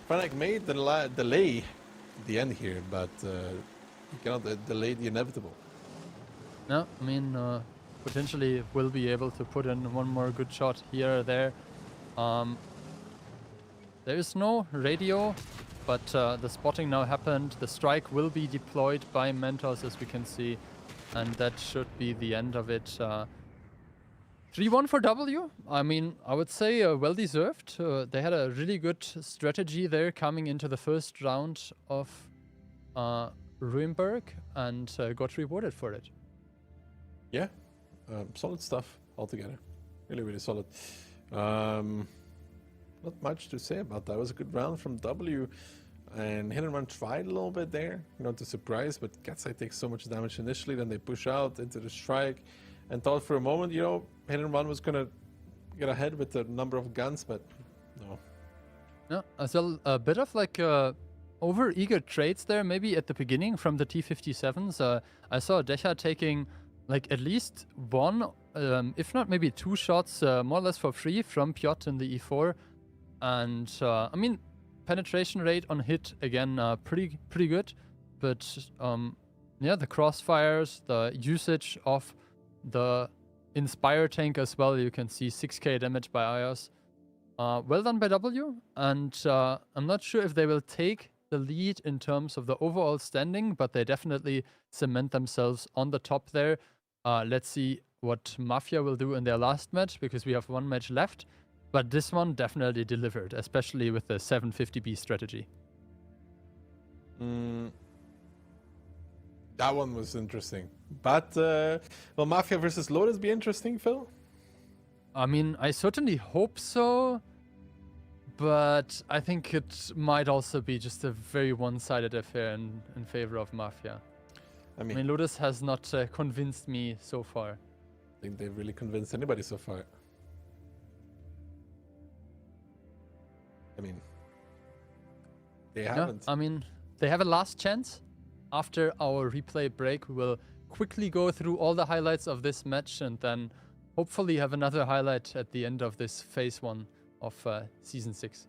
Fnatic made the delay at the end here, but you cannot delay the inevitable. No, I mean, potentially will be able to put in one more good shot here or there. There is no radio, but the spotting now happened. The strike will be deployed by Mentos, as we can see, and that should be the end of it. 3-1 for W. I mean, I would say well-deserved. They had a really good strategy there coming into the first round of Ruimberg and got rewarded for it. Yeah, solid stuff altogether. Really, really solid. Not much to say about that. It was a good round from W. And Hit and Run tried a little bit there, you know, to surprise, but Katsai takes so much damage initially, then they push out into the strike, and thought for a moment, you know, Hit and Run was going to get ahead with the number of guns, but no. Yeah, as well, a bit of like over-eager trades there, maybe at the beginning from the T-57s. I saw Decha taking like at least one, if not maybe 2 shots, more or less for free from Piotr in the E4. And I mean, penetration rate on hit again, pretty good. But yeah, the crossfires, the usage of the Inspire tank as well. You can see 6k damage by Ios. Well done by W. And I'm not sure if they will take the lead in terms of the overall standing, but they definitely cement themselves on the top there. Let's see what Mafia will do in their last match, because we have 1 match left. But this one definitely delivered, especially with the 750B strategy. That one was interesting. But will Mafia versus Lotus be interesting, Phil? I mean, I certainly hope so. But I think it might also be just a very one-sided affair in favor of Mafia. I mean Lotus has not convinced me so far. I think they've really convinced anybody so far. I mean, they haven't. I mean, they have a last chance. After our replay break, we will quickly go through all the highlights of this match and then hopefully have another highlight at the end of this phase 1 of Season 6.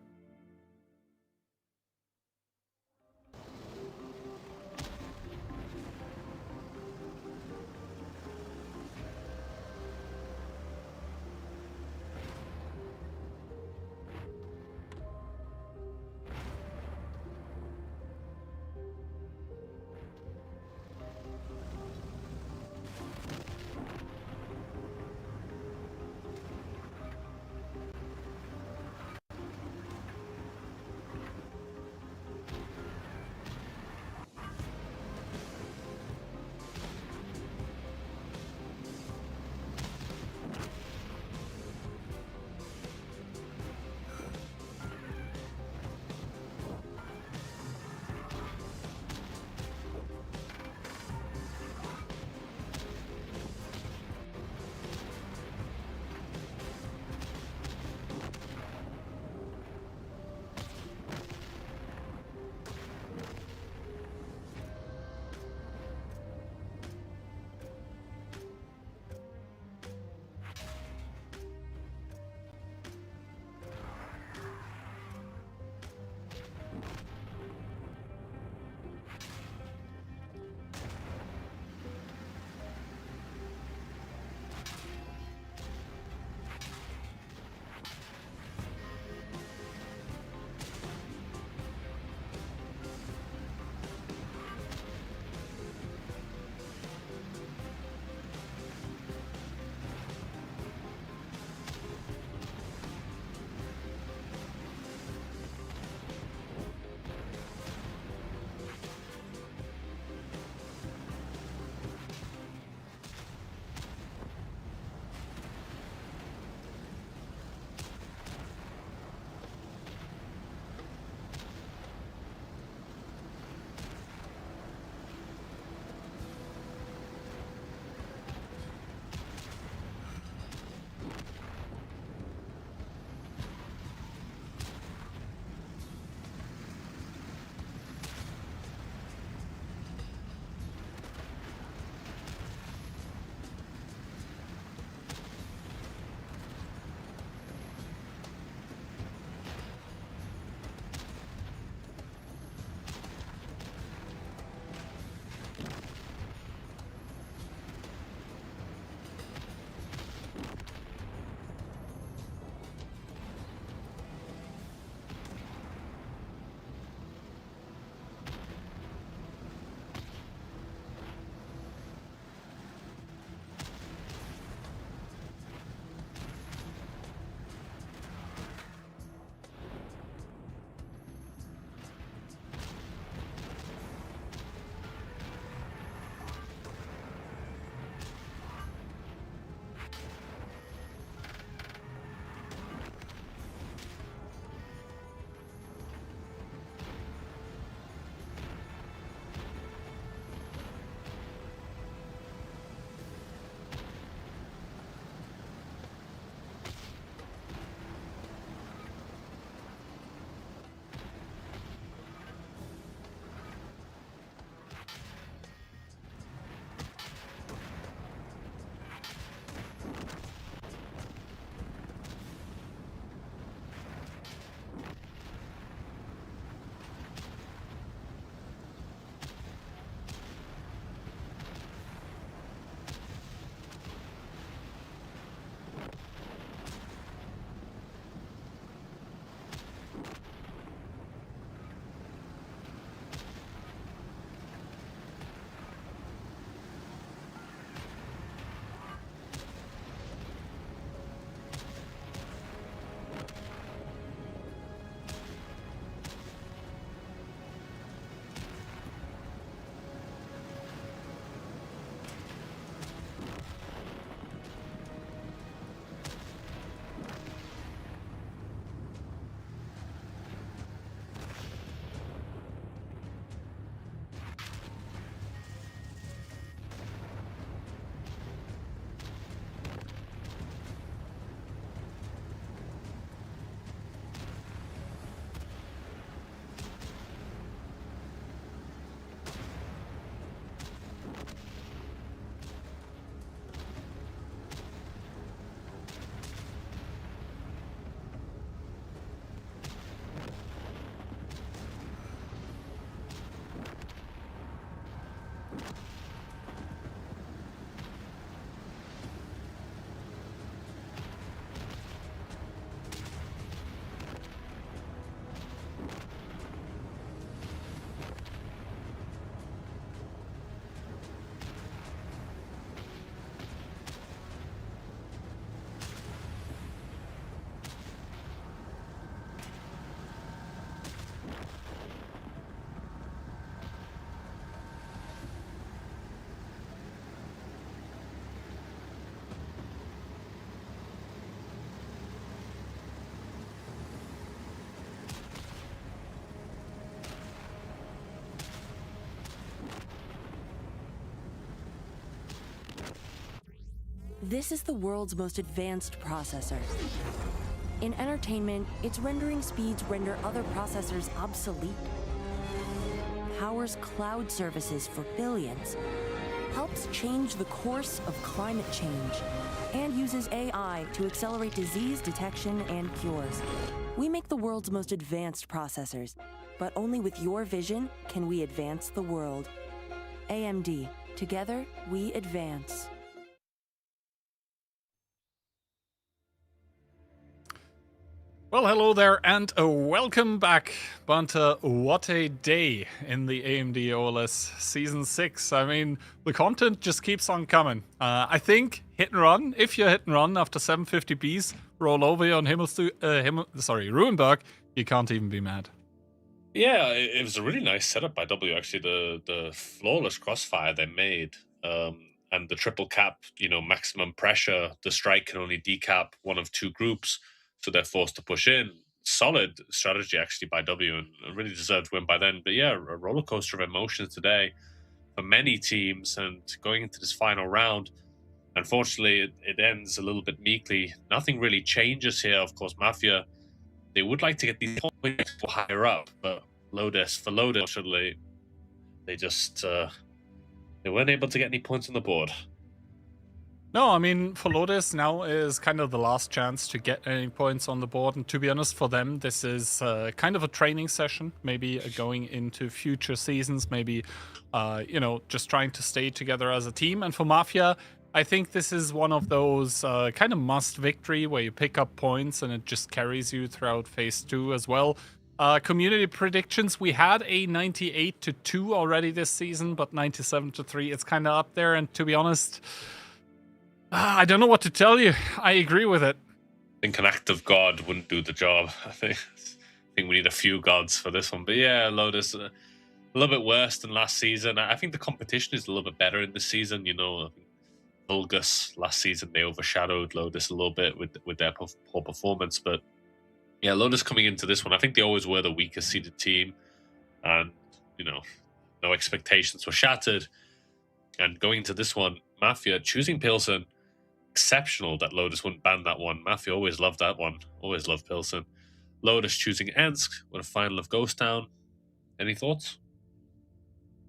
This is the world's most advanced processor. In entertainment, its rendering speeds render other processors obsolete. Powers cloud services for billions. Helps change the course of climate change. And uses AI to accelerate disease detection and cures. We make the world's most advanced processors, but only with your vision can we advance the world. AMD. Together, we advance. Well, hello there and welcome back, Bunter. What a day in the AMD OLS Season 6. I mean, the content just keeps on coming. I think hit and run, if you're hit and run after 750Bs, roll over on Ruinberg, you can't even be mad. Yeah, it was a really nice setup by W, actually. The flawless crossfire they made, and the triple cap, maximum pressure. The strike can only decap one of two groups, so they're forced to push in. Solid strategy, actually, by W, and a really deserved win by then. But yeah, a roller coaster of emotions today for many teams, and going into this final round, unfortunately, it ends a little bit meekly. Nothing really changes here. Of course, Mafia, they would like to get these points higher up, but Lotus, unfortunately, they just they weren't able to get any points on the board. No, I mean, for Lotus, now is kind of the last chance to get any points on the board. And to be honest, for them, this is kind of a training session, maybe going into future seasons, maybe, just trying to stay together as a team. And for Mafia, I think this is one of those kind of must victory where you pick up points and it just carries you throughout phase 2 as well. Community predictions, we had a 98-2 already this season, but 97-3, it's kind of up there. And to be honest, I don't know what to tell you. I agree with it. I think an act of God wouldn't do the job. I think we need a few gods for this one. But yeah, Lotus, a little bit worse than last season. I think the competition is a little bit better in this season. I think Vulgus last season, they overshadowed Lotus a little bit with their poor performance. But yeah, Lotus coming into this one, I think they always were the weakest seeded team. And, no expectations were shattered. And going into this one, Mafia choosing Pilsen, exceptional that Lotus wouldn't ban that one. Mafia always loved that one. Always loved Pilsen. Lotus choosing Ensk with a final of Ghost Town. Any thoughts?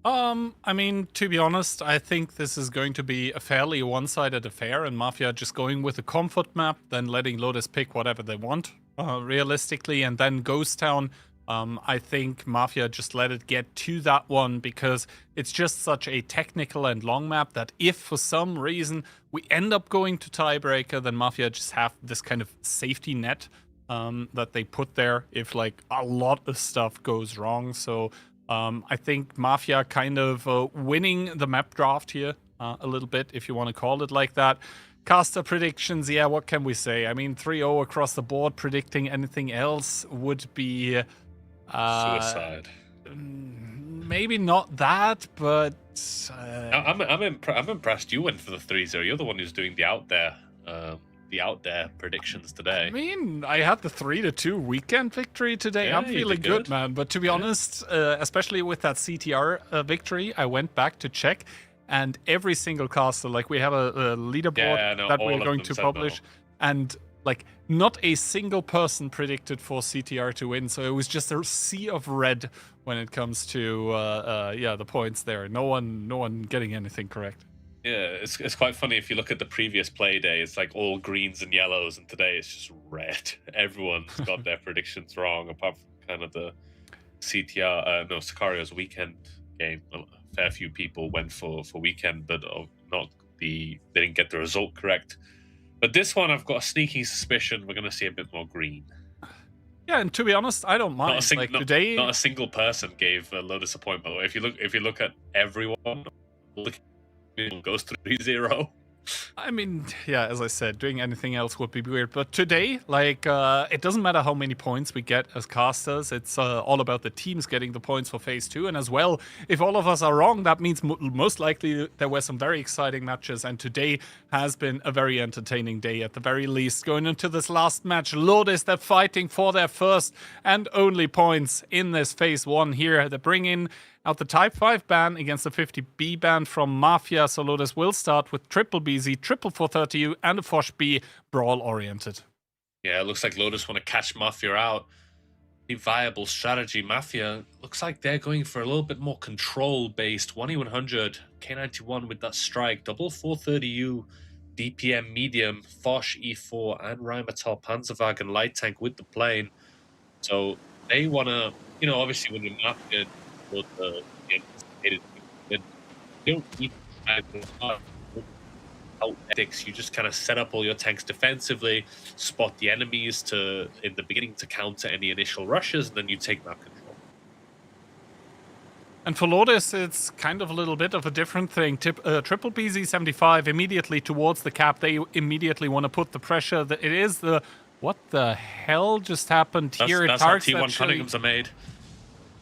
I mean, to be honest, I think this is going to be a fairly one-sided affair, and Mafia just going with a comfort map, then letting Lotus pick whatever they want, realistically, and then Ghost Town. I think Mafia just let it get to that one because it's just such a technical and long map that if for some reason we end up going to tiebreaker, then Mafia just have this kind of safety net that they put there if like a lot of stuff goes wrong. So I think Mafia kind of winning the map draft here a little bit, if you want to call it like that. Caster predictions, yeah, what can we say? I mean, 3-0 across the board. Predicting anything else would be suicide. Maybe not that, but I'm impressed. You went for the 3-0. You're the one who's doing the out there predictions today. I mean, I had the 3-2 weekend victory today. Yeah, I'm feeling good, man. But to be honest, especially with that CTR victory, I went back to check, and every single caster, like we have a leaderboard that we're going to publish, and like not a single person predicted for CTR to win. So it was just a sea of red when it comes to the points there. No one getting anything correct. Yeah, it's quite funny if you look at the previous play day. It's like all greens and yellows, and today it's just red. Everyone's got their predictions wrong, apart from kind of the Sicario's weekend game. A fair few people went for weekend, but they didn't get the result correct. But this one, I've got a sneaky suspicion we're going to see a bit more green. Yeah, and to be honest, I don't mind. Today, not a single person gave Lotus a point. By the way, if you look at everyone, goes 3-0. I mean, yeah, as I said, doing anything else would be weird. But today, it doesn't matter how many points we get as casters. It's all about the teams getting the points for phase 2. And as well, if all of us are wrong, that means most likely there were some very exciting matches. And today has been a very entertaining day at the very least. Going into this last match, Lotus, they're fighting for their first and only points in this phase 1 here. They bring in out the Type 5 ban against the 50B ban from Mafia, so Lotus will start with triple BZ, triple 430U, and a Fosh B brawl-oriented. Yeah, it looks like Lotus want to catch Mafia out. A viable strategy. Mafia looks like they're going for a little bit more control-based. 1E100, K91 with that strike, double 430U, DPM medium, Fosh E4, and Rheinmetall Panzerwagen light tank with the plane. So they want to, obviously when the Mafia will the anticipated, they don't need tactics. You just kind of set up all your tanks defensively, spot the enemies in the beginning to counter any initial rushes, and then you take map control. And for Lotus, it's kind of a little bit of a different thing. Triple BZ75 immediately towards the cap. They immediately want to put the pressure. It is the... What the hell just happened here? That's how T1 Cunninghams are made.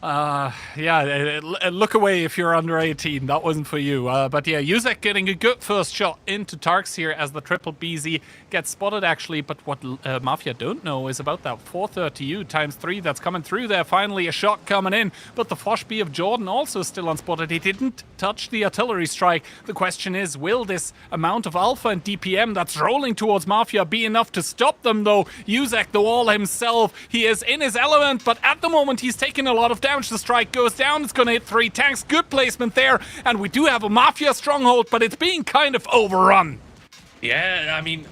Yeah, look away if you're under 18. That wasn't for you. But yeah, Yuzek getting a good first shot into Tarks here as the triple BZ gets spotted, actually. But what Mafia don't know is about that 430U times 3 that's coming through there. Finally, a shot coming in. But the Fosh B of Jordan also still unspotted. He didn't touch the artillery strike. The question is, will this amount of alpha and DPM that's rolling towards Mafia be enough to stop them, though? Yuzek, the wall himself, he is in his element, but at the moment he's taking a lot of damage. The strike goes down, it's going to hit 3 tanks. Good placement there, and we do have a Mafia stronghold, but it's being kind of overrun. Yeah, I mean,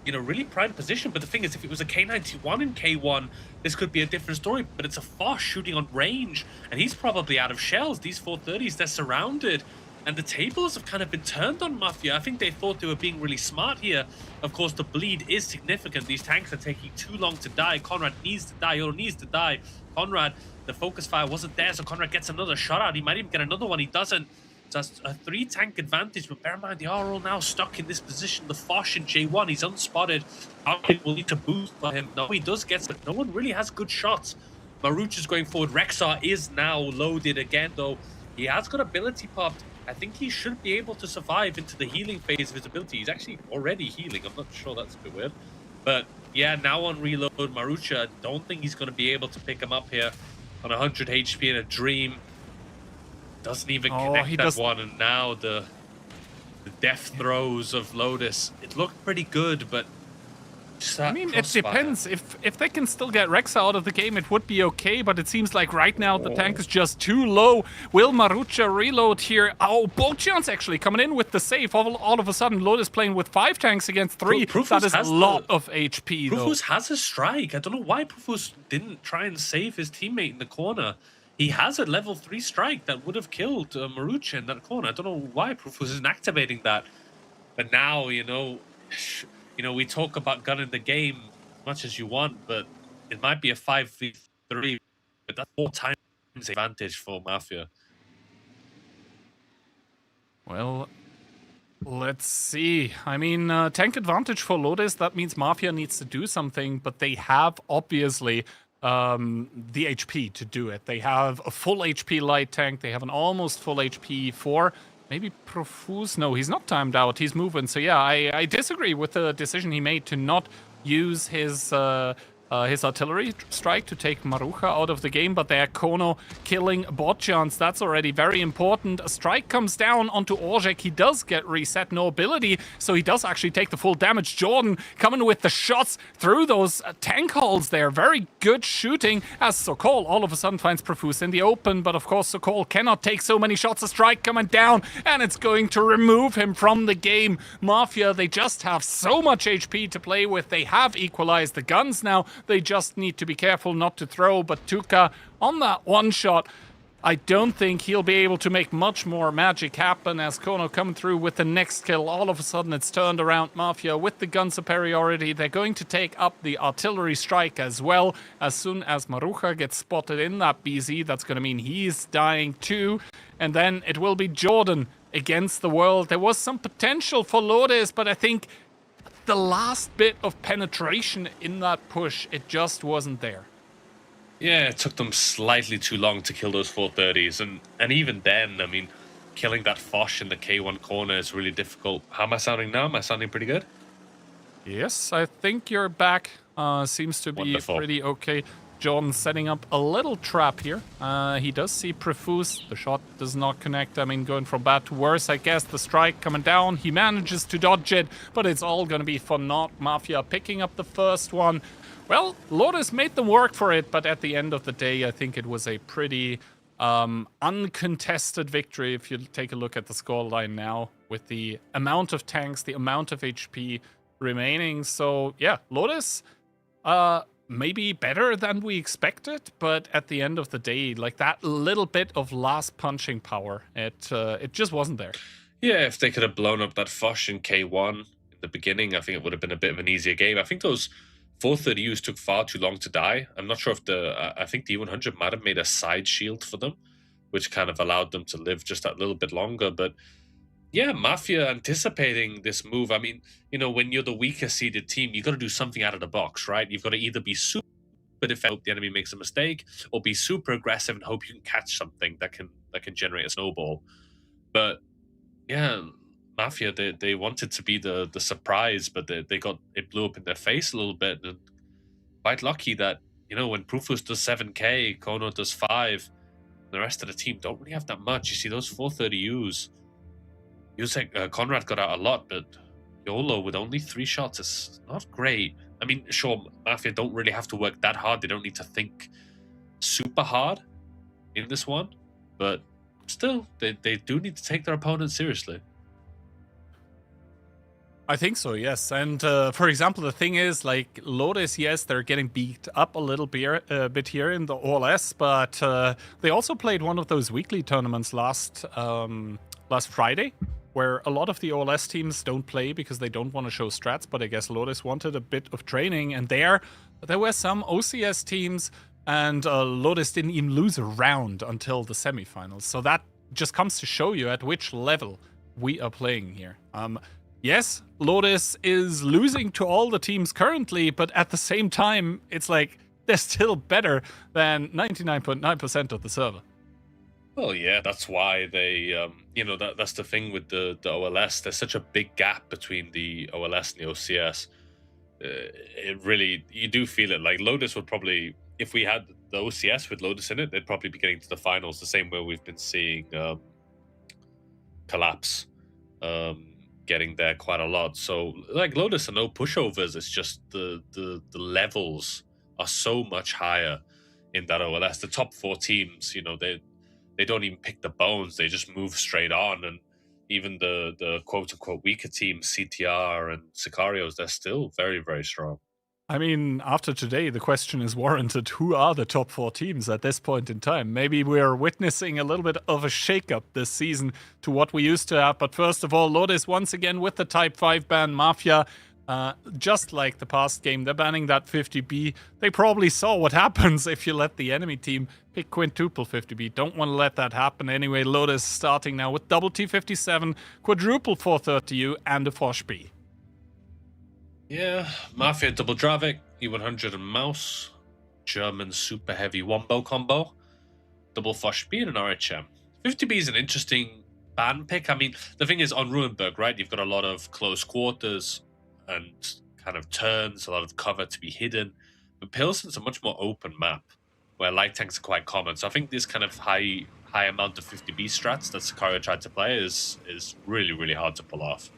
really prime position, but the thing is, if it was a K91 in K1, this could be a different story, but it's a Fosh shooting on range, and he's probably out of shells. These 430s, they're surrounded, and the tables have kind of been turned on Mafia. I think they thought they were being really smart here. Of course, the bleed is significant. These tanks are taking too long to die. Conrad needs to die. Yoda needs to die. Conrad, the focus fire wasn't there, so Conrad gets another shot out. He might even get another one. He doesn't. Just a 3-tank advantage, but bear in mind, they are all now stuck in this position. The Fosh in J1, he's unspotted. Alvin will need to boost for him. No, he does get it. No one really has good shots. Maruch is going forward. Rexar is now loaded again, though. He has got ability popped. I think he should be able to survive into the healing phase of his ability. He's actually already healing. I'm not sure, that's a bit weird. But yeah, now on reload, Marucha, don't think he's going to be able to pick him up here on 100 HP in a dream. Doesn't even connect that one, and now the death throes of Lotus. It looked pretty good, but I mean, it depends. If they can still get Rex out of the game, it would be okay, but it seems like right now the tank is just too low. Will Marucha reload here? Oh, Bochion's actually coming in with the save. All of a sudden, Lotus playing with 5 tanks against 3. That is a lot of HP, though. Profus has a strike. I don't know why Profus didn't try and save his teammate in the corner. He has a level 3 strike that would have killed Marucha in that corner. I don't know why Profus isn't activating that. But now, you know, we talk about gunning the game as much as you want, but it might be a 5v3, but that's 4 times advantage for Mafia. Well, let's see. I mean, tank advantage for Lotus, that means Mafia needs to do something, but they have, obviously, the HP to do it. They have a full HP light tank. They have an almost full HP 4. Maybe Profuse? No, he's not timed out. He's moving. So yeah, I disagree with the decision he made to not use his artillery strike to take Marucha out of the game, but they're Kono killing Botchans. That's already very important. A strike comes down onto Orzhek. He does get reset, no ability, so he does actually take the full damage. Jordan coming with the shots through those tank holes there. Very good shooting as Sokol all of a sudden finds Profuse in the open, but of course Sokol cannot take so many shots. A strike coming down, and it's going to remove him from the game. Mafia, they just have so much HP to play with. They have equalized the guns now. They just need to be careful not to throw, but Tuka on that one shot, I don't think he'll be able to make much more magic happen as Kono coming through with the next kill. All of a sudden it's turned around. Mafia with the gun superiority. They're going to take up the artillery strike as well. As soon as Marucha gets spotted in that BZ, that's going to mean he's dying too. And then it will be Jordan against the world. There was some potential for Lourdes, but I think the last bit of penetration in that push, it just wasn't there. Yeah, it took them slightly too long to kill those 430s, and even then, I mean, killing that Fosh in the K1 corner is really difficult. How am I sounding now? Am I sounding pretty good? Yes, I think you're back. Seems to be Wonderful. pretty okay. Jordan setting up a little trap here. He does see Profuse. The shot does not connect. I mean, going from bad to worse, I guess. The strike coming down. He manages to dodge it, but it's all going to be for naught. Mafia picking up the first one. Well, Lotus made them work for it, but at the end of the day, I think it was a pretty uncontested victory if you take a look at the scoreline now with the amount of tanks, the amount of HP remaining. So, yeah, Lotus... maybe better than we expected, but at the end of the day, like that little bit of last punching power, it just wasn't there. Yeah, if they could have blown up that Foch in K1 in the beginning, I think it would have been a bit of an easier game. I think those 430Us took far too long to die. I'm not sure if I think the E100 might have made a side shield for them, which kind of allowed them to live just that little bit longer, but yeah, Mafia anticipating this move. I mean, you know, when you're the weaker seeded team, you got to do something out of the box, right? You've got to either be super defensive, the enemy makes a mistake, or be super aggressive and hope you can catch something that can generate a snowball. But yeah, Mafia, they wanted to be the surprise, but it blew up in their face a little bit. And quite lucky that, you know, when Profus does 7k, Kono does 5, the rest of the team don't really have that much. You see those 430Us. Conrad got out a lot, but YOLO with only 3 shots is not great. I mean, sure, Mafia don't really have to work that hard. They don't need to think super hard in this one, but still, they do need to take their opponent seriously. I think so, yes. And for example, the thing is, like, Lotus, yes, they're getting beat up a little bit here in the OLS, but they also played one of those weekly tournaments last Friday, where a lot of the OLS teams don't play because they don't want to show strats, but I guess Lotus wanted a bit of training, and there were some OCS teams, and Lotus didn't even lose a round until the semifinals. So that just comes to show you at which level we are playing here. Yes, Lotus is losing to all the teams currently, but at the same time, it's like they're still better than 99.9% of the server. Well, yeah, that's why they, you know, that's the thing with the OLS. There's such a big gap between the OLS and the OCS. It really, you do feel it. Like, Lotus would probably, if we had the OCS with Lotus in it, they'd probably be getting to the finals the same way we've been seeing Collapse getting there quite a lot. So, like, Lotus are no pushovers. It's just the levels are so much higher in that OLS. The top 4 teams, you know, they don't even pick the bones. They just move straight on. And even the quote-unquote weaker teams, CTR and Sicarios, they're still very, very strong. I mean, after today, the question is warranted. Who are the top 4 teams at this point in time? Maybe we're witnessing a little bit of a shakeup this season to what we used to have. But first of all, Lotus once again with the Type 5 ban. Mafia, just like the past game, they're banning that 50B. They probably saw what happens if you let the enemy team pick quintuple 50B. Don't want to let that happen anyway. Lotus starting now with double T57, quadruple 430U, and a Foch B. Yeah, Mafia double Dravik, E100 and Mouse, German super heavy wombo combo, double Foch B and an RHM. 50B is an interesting ban pick. I mean, the thing is, on Ruinberg, right, you've got a lot of close quarters and kind of turns, a lot of cover to be hidden. But Pilsen's a much more open map, where light tanks are quite common. So I think this kind of high amount of 50B strats that Sicario tried to play is really, really hard to pull off.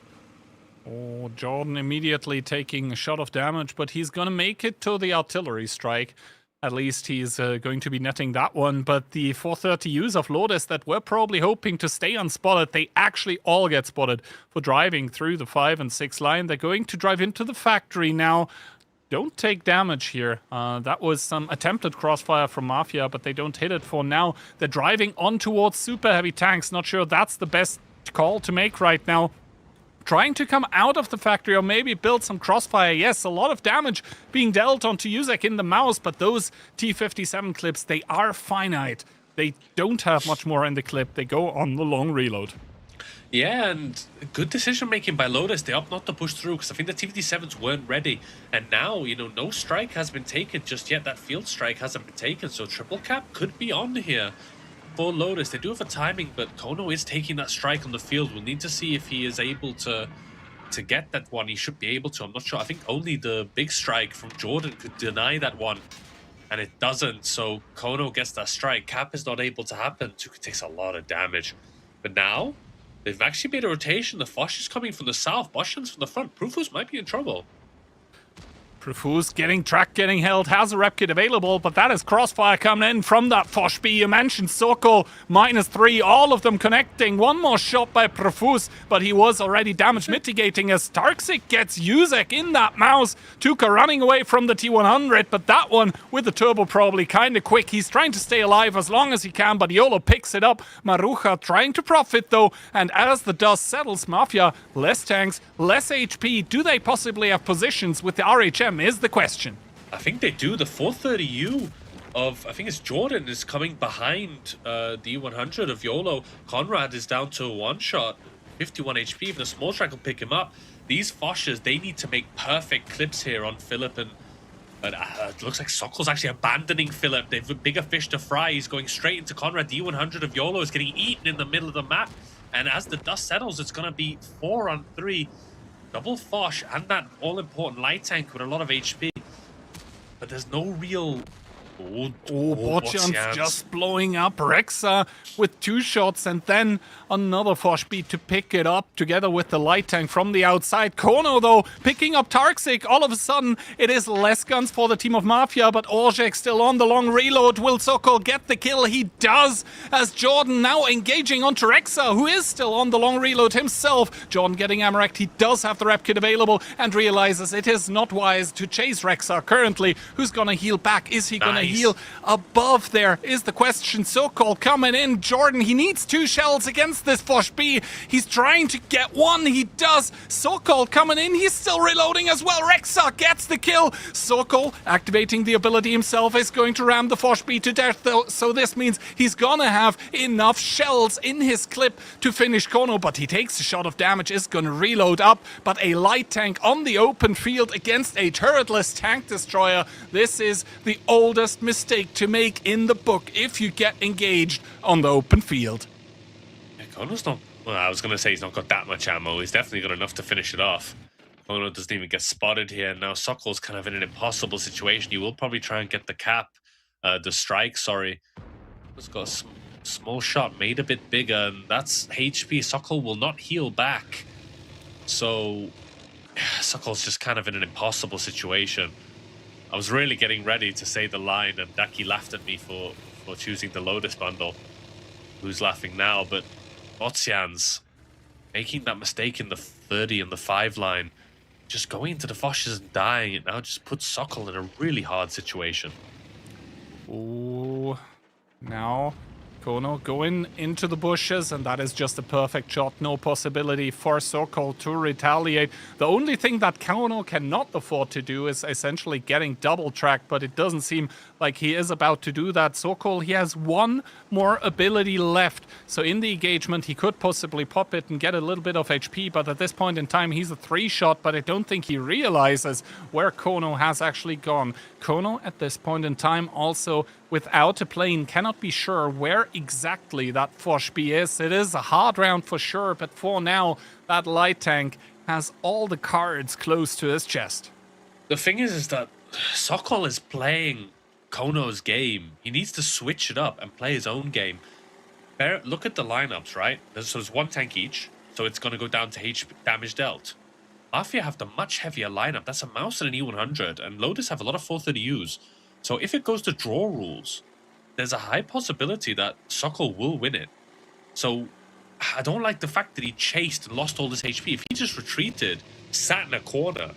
Oh, Jordan immediately taking a shot of damage, but he's going to make it to the artillery strike. At least he's going to be netting that one. But the 430Us of Lotus that were probably hoping to stay unspotted, they actually all get spotted for driving through the 5 and 6 line. They're going to drive into the factory now. Don't take damage here. That was some attempted crossfire from Mafia, but they don't hit it for now. They're driving on towards super heavy tanks. Not sure that's the best call to make right now. Trying to come out of the factory or maybe build some crossfire. Yes, a lot of damage being dealt onto Yuzek in the mouse, but those T57 clips, they are finite. They don't have much more in the clip. They go on the long reload. Yeah, and good decision-making by Lotus. They opt not to push through because I think the T57s weren't ready. And now, you know, no strike has been taken just yet. That field strike hasn't been taken, so triple cap could be on here for Lotus. They do have a timing, but Kono is taking that strike on the field. We'll need to see if he is able to get that one. He should be able to. I'm not sure. I think only the big strike from Jordan could deny that one. and it doesn't. So Kono gets that strike. Cap is not able to happen. Tuka takes a lot of damage. But now, they've actually made a rotation. The Foch is coming from the south. Boshan's from the front. Profus might be in trouble. Profus getting track, getting held, has a rep kit available, but that is crossfire coming in from that Foch B. You mentioned Sokol, -3, all of them connecting. One more shot by Profus, but he was already damage mitigating as Tarksic gets Yuzek in that mouse. Tuka running away from the T100, but that one with the turbo probably kind of quick. He's trying to stay alive as long as he can, but Yolo picks it up. Maruja trying to profit though, and as the dust settles, Mafia, less tanks, less HP. Do they possibly have positions with the RHM is the question. I think they do. The 430U of, I think it's Jordan, is coming behind the E100 of YOLO. Conrad is down to a one-shot, 51 HP. Even a small track will pick him up. These Foches, they need to make perfect clips here on Philip, and it looks like Sokol's actually abandoning Philip. They've a bigger fish to fry. He's going straight into Conrad. The E100 of YOLO is getting eaten in the middle of the map, and as the dust settles, it's going to be 4-on-3. Double Foch and that all-important light tank with a lot of HP. But there's no real... Boccian's just blowing up Rexa with 2 shots, and then another Foch beat to pick it up together with the light tank from the outside. Kono, though, picking up Tarksic. All of a sudden, it is less guns for the team of Mafia, but Orzhek still on the long reload. Will Sokol get the kill? He does, as Jordan now engaging onto Rexa, who is still on the long reload himself. Jordan getting Amarak. He does have the rep kit available and realizes it is not wise to chase Rexa currently. Who's gonna heal back? Is he gonna heal above there is the question. Sokol coming in. Jordan, he needs 2 shells against this Foch B. He's trying to get one. He does. Sokol coming in. He's still reloading as well. Rexa gets the kill. Sokol activating the ability himself is going to ram the Foch B to death though. So this means he's gonna have enough shells in his clip to finish Kono, but he takes a shot of damage, is gonna reload up. But a light tank on the open field against a turretless tank destroyer. This is the oldest mistake to make in the book if you get engaged on the open field. Yeah, Kono's not... Well, I was going to say he's not got that much ammo. He's definitely got enough to finish it off. Kono doesn't even get spotted here. Now Sokol's kind of in an impossible situation. He will probably try and get the cap. The strike, sorry. He's got a small shot made a bit bigger, and that's HP. Sokol will not heal back. So Sokol's just kind of in an impossible situation. I was really getting ready to say the line, and Daki laughed at me for choosing the Lotus bundle. Who's laughing now? But Boccian's making that mistake in the 30 and the 5 line, just going into the Foches and dying, it now just puts Sokol in a really hard situation. Ooh, now Kono going into the bushes, and that is just a perfect shot. No possibility for Sokol to retaliate. The only thing that Kono cannot afford to do is essentially getting double tracked, but it doesn't seem like he is about to do that. Sokol, he has 1 more ability left. So in the engagement, he could possibly pop it and get a little bit of HP, but at this point in time, he's a 3-shot, but I don't think he realizes where Kono has actually gone. Kono, at this point in time, also without a plane, cannot be sure where exactly that Foch B is. It is a hard round for sure, but for now, that light tank has all the cards close to his chest. The thing is that Sokol is playing Kono's game. He needs to switch it up and play his own game. Look at the lineups, right? There's 1 tank each, so it's going to go down to HP damage dealt. Mafia have the much heavier lineup. That's a Mouse and an E100, and Lotus have a lot of 430Us. So if it goes to draw rules, there's a high possibility that Sokol will win it. So I don't like the fact that he chased and lost all this HP. If he just retreated, sat in a corner,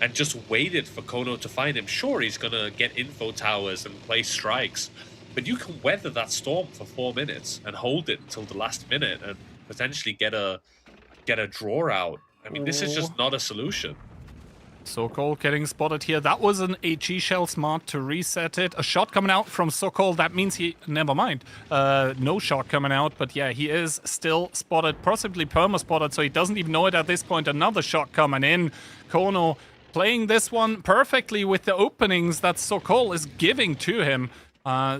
and just waited for Kono to find him, sure, he's going to get info towers and play strikes, but you can weather that storm for 4 minutes and hold it until the last minute and potentially get a draw out. I mean, this is just not a solution. Sokol getting spotted here. That was an HE shell, smart to reset it. A shot coming out from Sokol. That means he... Never mind. No shot coming out, but yeah, he is still spotted, possibly perma-spotted, so he doesn't even know it at this point. Another shot coming in. Kono playing this one perfectly with the openings that Sokol is giving to him.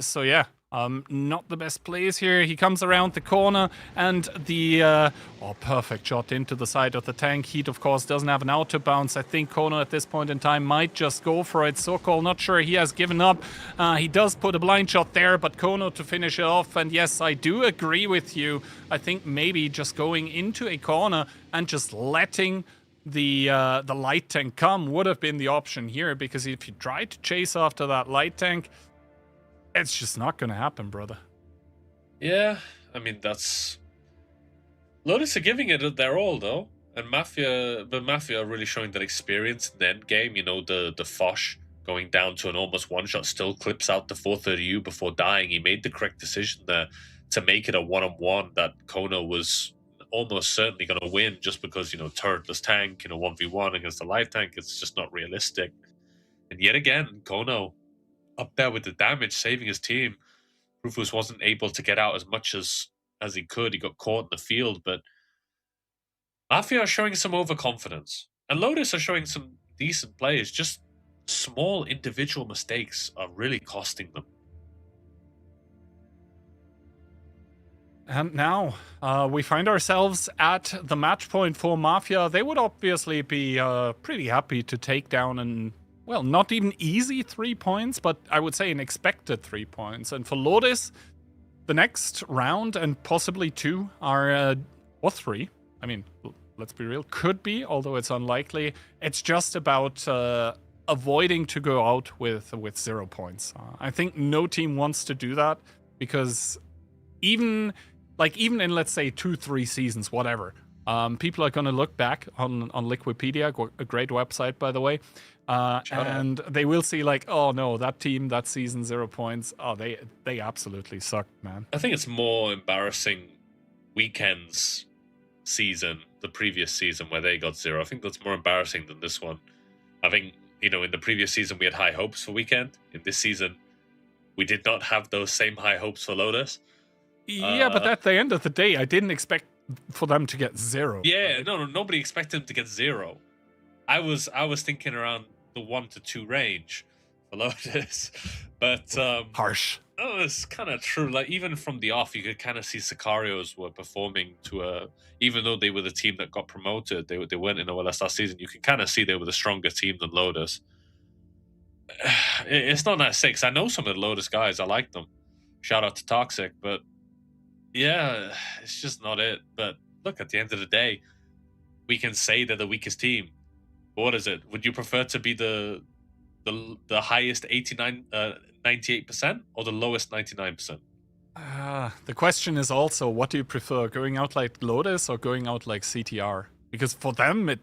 So yeah, Not the best plays here. He comes around the corner and the perfect shot into the side of the tank. Heat, of course, doesn't have an auto bounce. I think Kono at this point in time might just go for it. Sokol, not sure he has given up. He does put a blind shot there, but Kono to finish it off. And yes, I do agree with you. I think maybe just going into a corner and just letting the light tank come would have been the option here, because if you try to chase after that light tank, it's just not going to happen, brother. Yeah, I mean, that's... Lotus are giving it their all, though. And Mafia are really showing that experience in the end game. You know, the Foch going down to an almost one-shot still clips out the 430U before dying. He made the correct decision there to make it a one-on-one that Kono was almost certainly going to win, just because, you know, turretless tank, you know, 1v1 against the light tank, it's just not realistic. And yet again, Kono up there with the damage, saving his team. Rufus wasn't able to get out as much as he could. He got caught in the field, but Mafia are showing some overconfidence. And Lotus are showing some decent plays. Just small individual mistakes are really costing them. And now we find ourselves at the match point for Mafia. They would obviously be pretty happy to take down an, well, not even easy 3 points, but I would say an expected 3 points. And for Lotus, the next round and possibly 2 are, or 3, I mean, let's be real, could be, although it's unlikely. It's just about avoiding to go out with 0 points. I think no team wants to do that, because even in, let's say, 2-3 seasons, whatever, people are going to look back on Liquipedia, a great website, by the way, and they will see like, oh no, that team, that season, 0 points. Oh, they absolutely sucked, man. I think it's more embarrassing Weekend's season, the previous season, where they got 0. I think that's more embarrassing than this one. I think, you know, in the previous season, we had high hopes for Weekend. In this season, we did not have those same high hopes for Lotus. Yeah, but at the end of the day, I didn't expect for them to get 0. Yeah, no, nobody expected them to get 0. I was thinking around the 1 to 2 range for Lotus, but harsh. Oh, it's kind of true. Like, even from the off, you could kind of see Sicarios were performing to even though they were the team that got promoted, they weren't in OLS last season. You can kind of see they were the stronger team than Lotus. It's not that sick. I know some of the Lotus guys. I like them. Shout out to Toxic, but yeah, it's just not it. But look, at the end of the day, we can say they're the weakest team. What is it? Would you prefer to be the highest 98% or the lowest 99%? The question is also, what do you prefer, going out like Lotus or going out like CTR? Because for them, it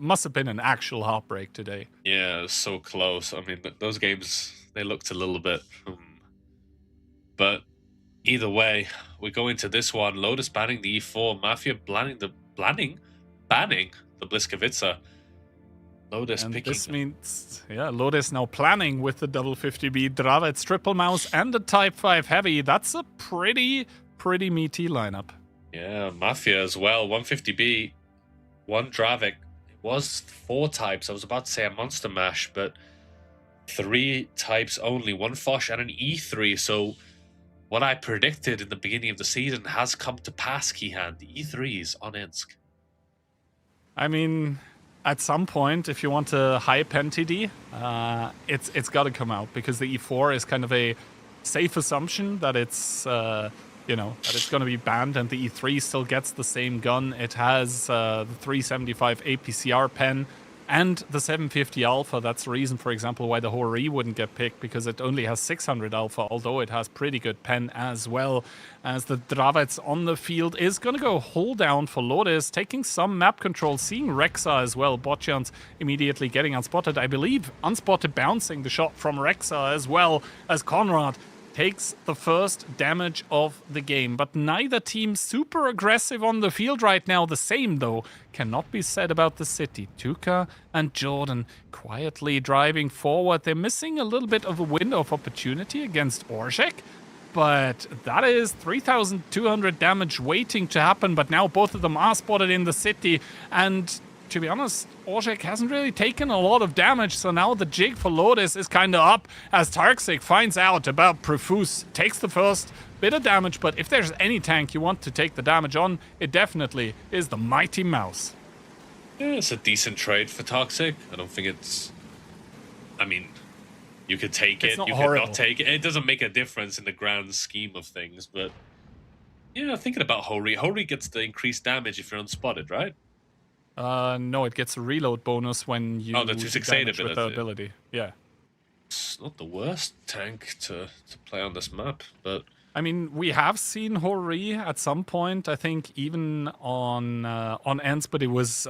must have been an actual heartbreak today. Yeah, it was so close. I mean, those games, they looked a little bit... But either way, we go into this one. Lotus banning the E4, Mafia banning the Bliskovica. Lotus and picking... This means, yeah, Lotus now planning with the double 50B, Dravets, Triple Mouse, and the Type 5 Heavy. That's a pretty meaty lineup. Yeah, Mafia as well. 150B, 1 Dravik. It was 4 types. I was about to say a Monster Mash, but 3 types only. 1 Foch and an E3. So what I predicted in the beginning of the season has come to pass, Kihan. The E3s on Insk. I mean, at some point, if you want a high pen TD, it's got to come out, because the E4 is kind of a safe assumption that it's that it's going to be banned, and the E3 still gets the same gun. It has the 375 APCR pen and the 750 Alpha. That's the reason, for example, why the Hori wouldn't get picked, because it only has 600 Alpha, although it has pretty good pen as well. As the Dravets on the field is going to go hold down for Lotus, taking some map control, seeing Rexa as well. Botchans immediately getting unspotted. I believe unspotted bouncing the shot from Rexa as well, as Conrad takes the first damage of the game. But neither team super aggressive on the field right now. The same, though, cannot be said about the city. Tuka and Jordan quietly driving forward. They're missing a little bit of a window of opportunity against Orzhek, but that is 3,200 damage waiting to happen. But now both of them are spotted in the city, and to be honest, Orzhek hasn't really taken a lot of damage, so now the jig for Lotus is kind of up as Tarxic finds out about Profuse, takes the first bit of damage, but if there's any tank you want to take the damage on, it definitely is the Mighty Mouse. Yeah, it's a decent trade for Toxic. I don't think it's... I mean, you could take it, you could not take it. It doesn't make a difference in the grand scheme of things, but... Yeah, thinking about Hori. Hori gets the increased damage if you're unspotted, right? No, it gets a reload bonus when you the 268 with the ability. Yeah. It's not the worst tank to play on this map, but... I mean, we have seen Hori at some point, I think, even on Ents, but it was,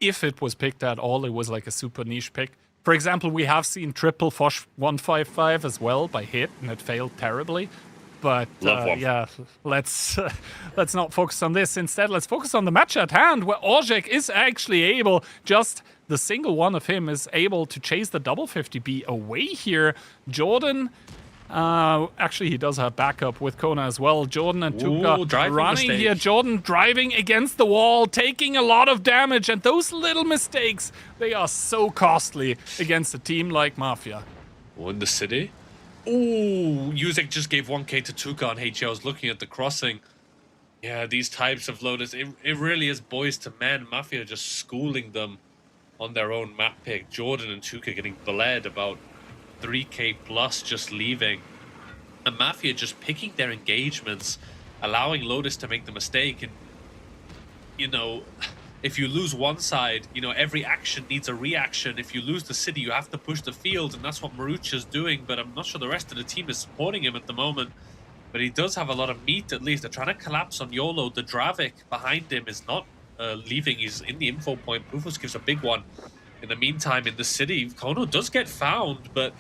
if it was picked at all, it was like a super niche pick. For example, we have seen triple Fosh 155 as well by hit, and it failed terribly. But yeah, let's not focus on this. Instead, let's focus on the match at hand, where Orzhek is actually able, just the single one of him is able to chase the double 50B away here. Jordan, actually he does have backup with Kona as well. Jordan and Tuka running here. Jordan driving against the wall, taking a lot of damage, and those little mistakes, they are so costly against a team like Mafia. In the city? Ooh, Yuzek just gave 1k to Tuka on HG. I was looking at the crossing. Yeah, these types of Lotus, it really is boys to men. Mafia just schooling them on their own map pick. Jordan and Tuka getting bled about 3k plus just leaving. And Mafia just picking their engagements, allowing Lotus to make the mistake. And, you know, if you lose one side, you know, every action needs a reaction. If you lose the city, you have to push the field, and that's what Marucha's doing, but I'm not sure the rest of the team is supporting him at the moment. But he does have a lot of meat, at least. They're trying to collapse on YOLO. The Dravik behind him is not leaving. He's in the info point. Rufus gives a big one. In the meantime, in the city, Kono does get found, but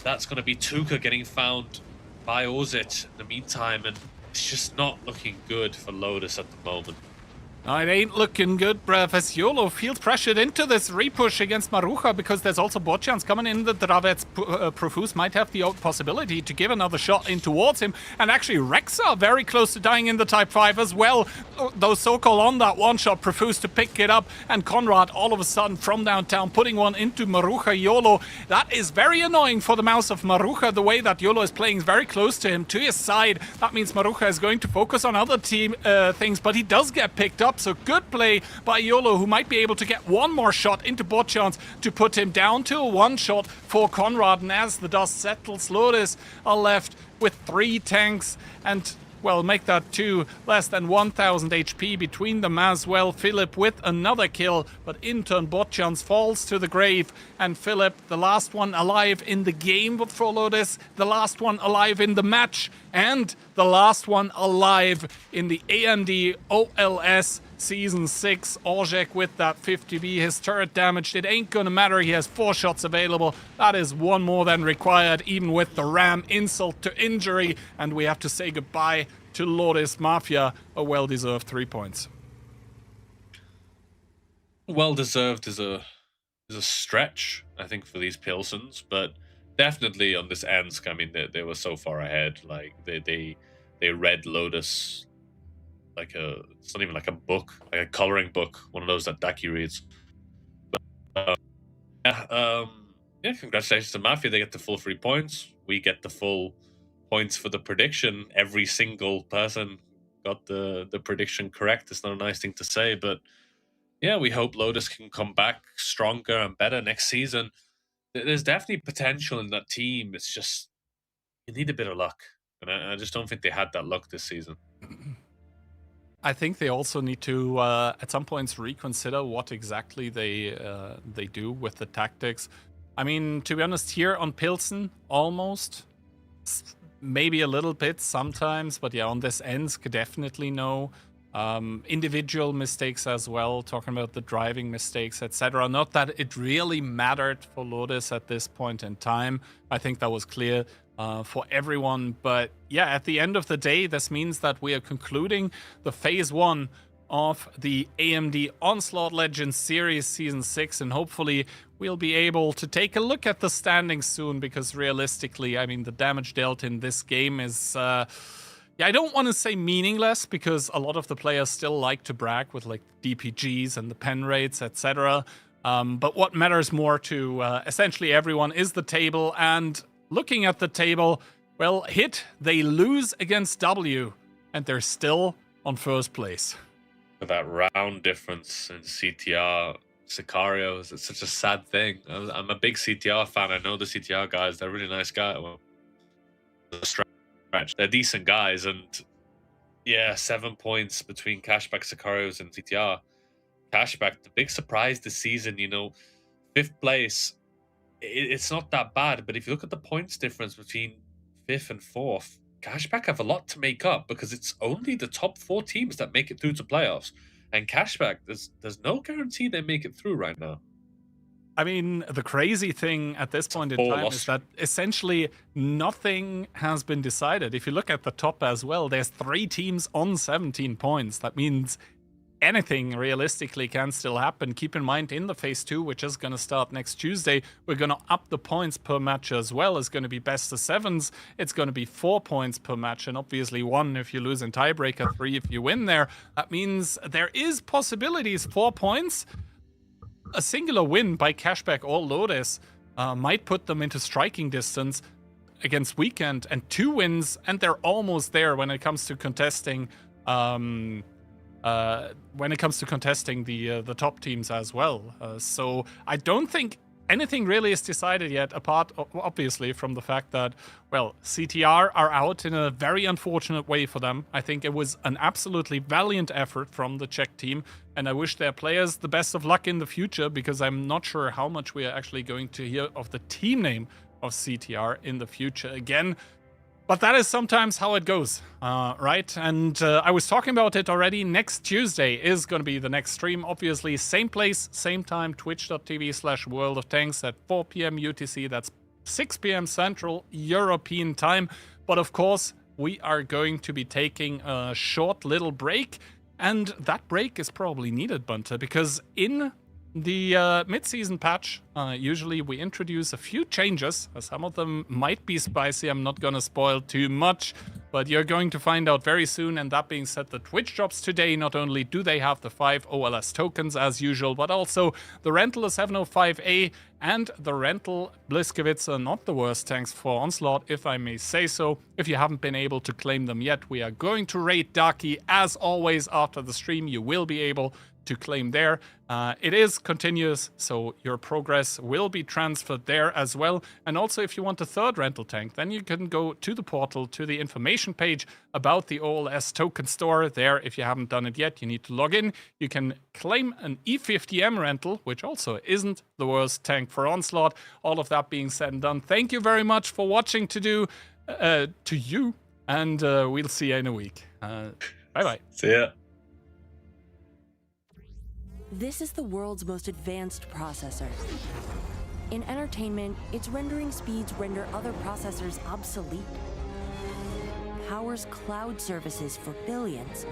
that's going to be Tuka getting found by Ozit in the meantime, and it's just not looking good for Lotus at the moment. It ain't looking good, bruv, as YOLO feels pressured into this repush against Marucha, because there's also bot chance coming in. The Dravets Profuse might have the possibility to give another shot in towards him, and actually Rexa very close to dying in the Type 5 as well. Though Sokol on that one-shot, Profuse to pick it up, and Conrad all of a sudden from downtown putting one into Marucha YOLO. That is very annoying for the mouse of Marucha, the way that YOLO is playing very close to him, to his side. That means Marucha is going to focus on other team things, but he does get picked up. So good play by YOLO, who might be able to get one more shot into bot chance to put him down to a one-shot for Conrad. And as the dust settles, Lotus are left with 3 tanks and, well, make that 2 less than 1,000 HP between them as well. Philip with another kill, but in turn bot chance falls to the grave, and Philip, the last one alive in the game for Lotus, the last one alive in the match, and the last one alive in the AMD OLS Season 6. Orzhek with that 50B, his turret damaged. It ain't gonna matter, he has 4 shots available. That is one more than required, even with the Ram insult to injury. And we have to say goodbye to Lotus Mafia. A well-deserved 3 points. Well-deserved is a stretch, I think, for these Pilsons, but definitely on this Ensk, I mean, they were so far ahead. Like, they read Lotus like it's not even like a book, like a coloring book, one of those that Daki reads. But, yeah, congratulations to Mafia. They get the full 3 points. We get the full points for the prediction. Every single person got the prediction correct. It's not a nice thing to say, but yeah, we hope Lotus can come back stronger and better next season. There's definitely potential in that team. It's just, you need a bit of luck. And I just don't think they had that luck this season. I think they also need to, at some points, reconsider what exactly they do with the tactics. I mean, to be honest, here on Pilsen, almost. Maybe a little bit sometimes, but yeah, on this Ensk, definitely no. Individual mistakes as well, talking about the driving mistakes, etc. Not that it really mattered for Lotus at this point in time. I think that was clear for everyone. But yeah, at the end of the day, this means that we are concluding the phase 1 of the AMD Onslaught Legends Series Season 6, and hopefully we'll be able to take a look at the standings soon, because realistically, I mean, the damage dealt in this game is... I don't want to say meaningless, because a lot of the players still like to brag with like DPGs and the pen rates, etc. But what matters more to essentially everyone is the table. And looking at the table, well, Hit, they lose against W, and they're still on first place. For that round difference in CTR, Sicarios, it's such a sad thing. I'm a big CTR fan. I know the CTR guys. They're really nice guys. Well, they're decent guys, and yeah, 7 points between Cashback, Sicarios, and CTR. Cashback, the big surprise this season, you know, 5th place. It's not that bad, but if you look at the points difference between 5th and 4th, Cashback have a lot to make up, because it's only the top 4 teams that make it through to playoffs, and Cashback, there's no guarantee they make it through right now. I mean, the crazy thing at this point in time is that essentially nothing has been decided. If you look at the top as well, there's 3 teams on 17 points. That means anything realistically can still happen. Keep in mind, in the phase 2, which is going to start next Tuesday, we're going to up the points per match as well. It's going to be best of 7s. It's going to be 4 points per match, and obviously 1 if you lose in tiebreaker, 3 if you win there. That means there is possibilities. 4 points. A singular win by Cashback or Lotus might put them into striking distance against Weekend, and 2 wins, and they're almost there when it comes to contesting. When it comes to contesting the top teams as well. So I don't think anything really is decided yet, apart obviously from the fact that, well, CTR are out in a very unfortunate way for them. I think it was an absolutely valiant effort from the Czech team, and I wish their players the best of luck in the future, because I'm not sure how much we are actually going to hear of the team name of CTR in the future again. But that is sometimes how it goes, right? And I was talking about it already. Next Tuesday is going to be the next stream. Obviously, same place, same time, twitch.tv/worldoftanks at 4 p.m. UTC. That's 6 p.m. Central European time. But of course, we are going to be taking a short little break. And that break is probably needed, Bunter, because in the mid-season patch, usually we introduce a few changes. Some of them might be spicy. I'm not going to spoil too much, but you're going to find out very soon. And that being said, the Twitch drops today, not only do they have the 5 OLS tokens as usual, but also the rental 705A and the rental Bliskowitz are not the worst tanks for Onslaught, if I may say so. If you haven't been able to claim them yet, we are going to rate Darky. As always, after the stream, you will be able to claim there. It is continuous, so your progress will be transferred there as well. And also, if you want a 3rd rental tank, then you can go to the portal, to the information page about the OLS token store. There, if you haven't done it yet, you need to log in. You can claim an E50M rental, which also isn't the worst tank for Onslaught. All of that being said and done, thank you very much for watching to you, and we'll see you in a week. Bye-bye. See ya. This is the world's most advanced processor. In entertainment, its rendering speeds render other processors obsolete. Powers cloud services for billions.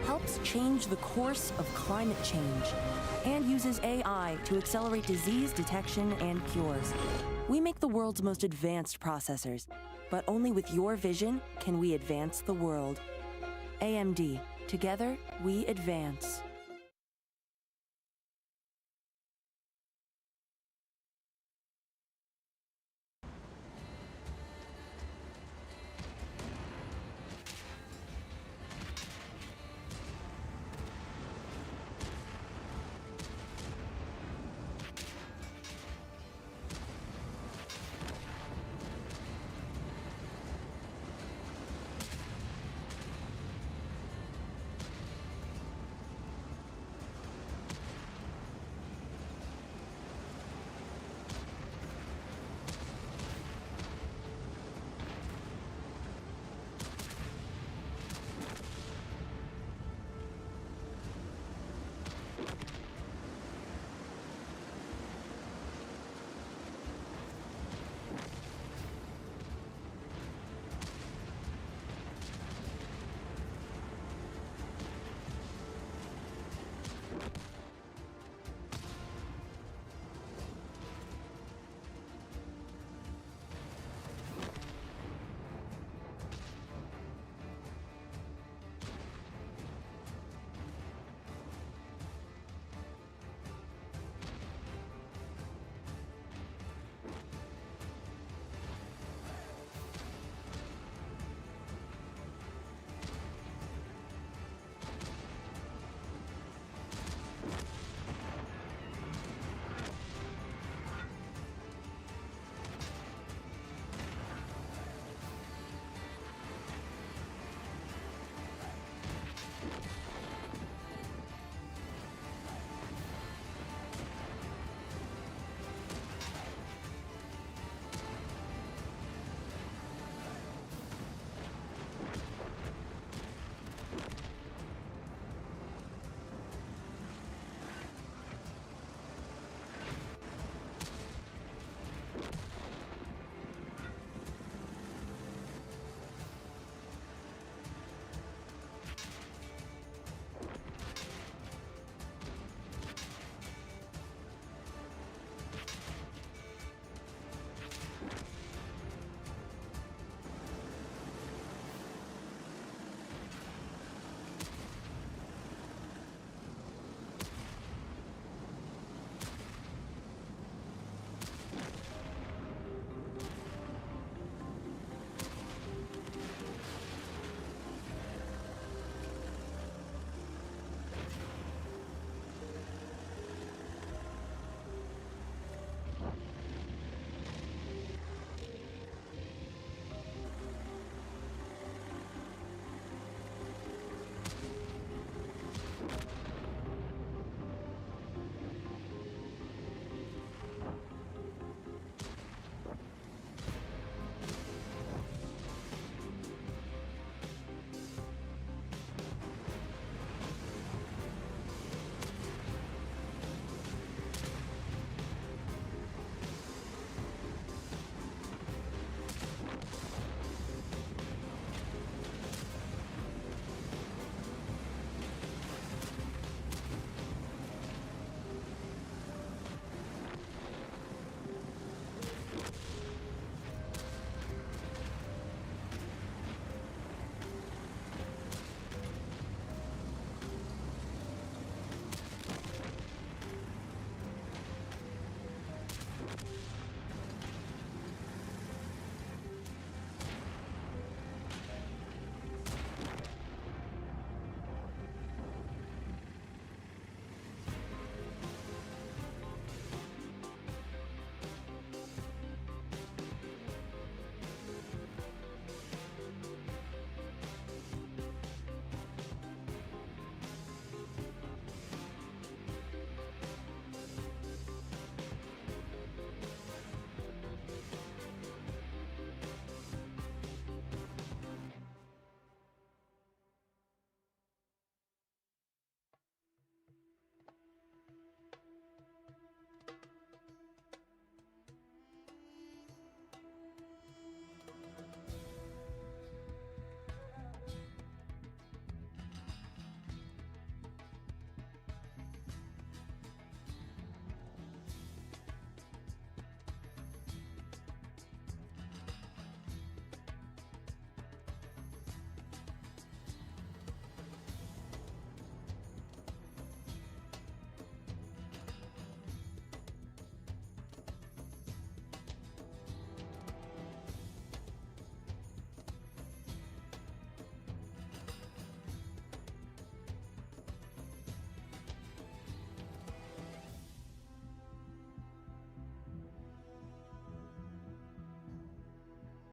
Helps change the course of climate change. And uses AI to accelerate disease detection and cures. We make the world's most advanced processors, but only with your vision can we advance the world. AMD. Together, we advance.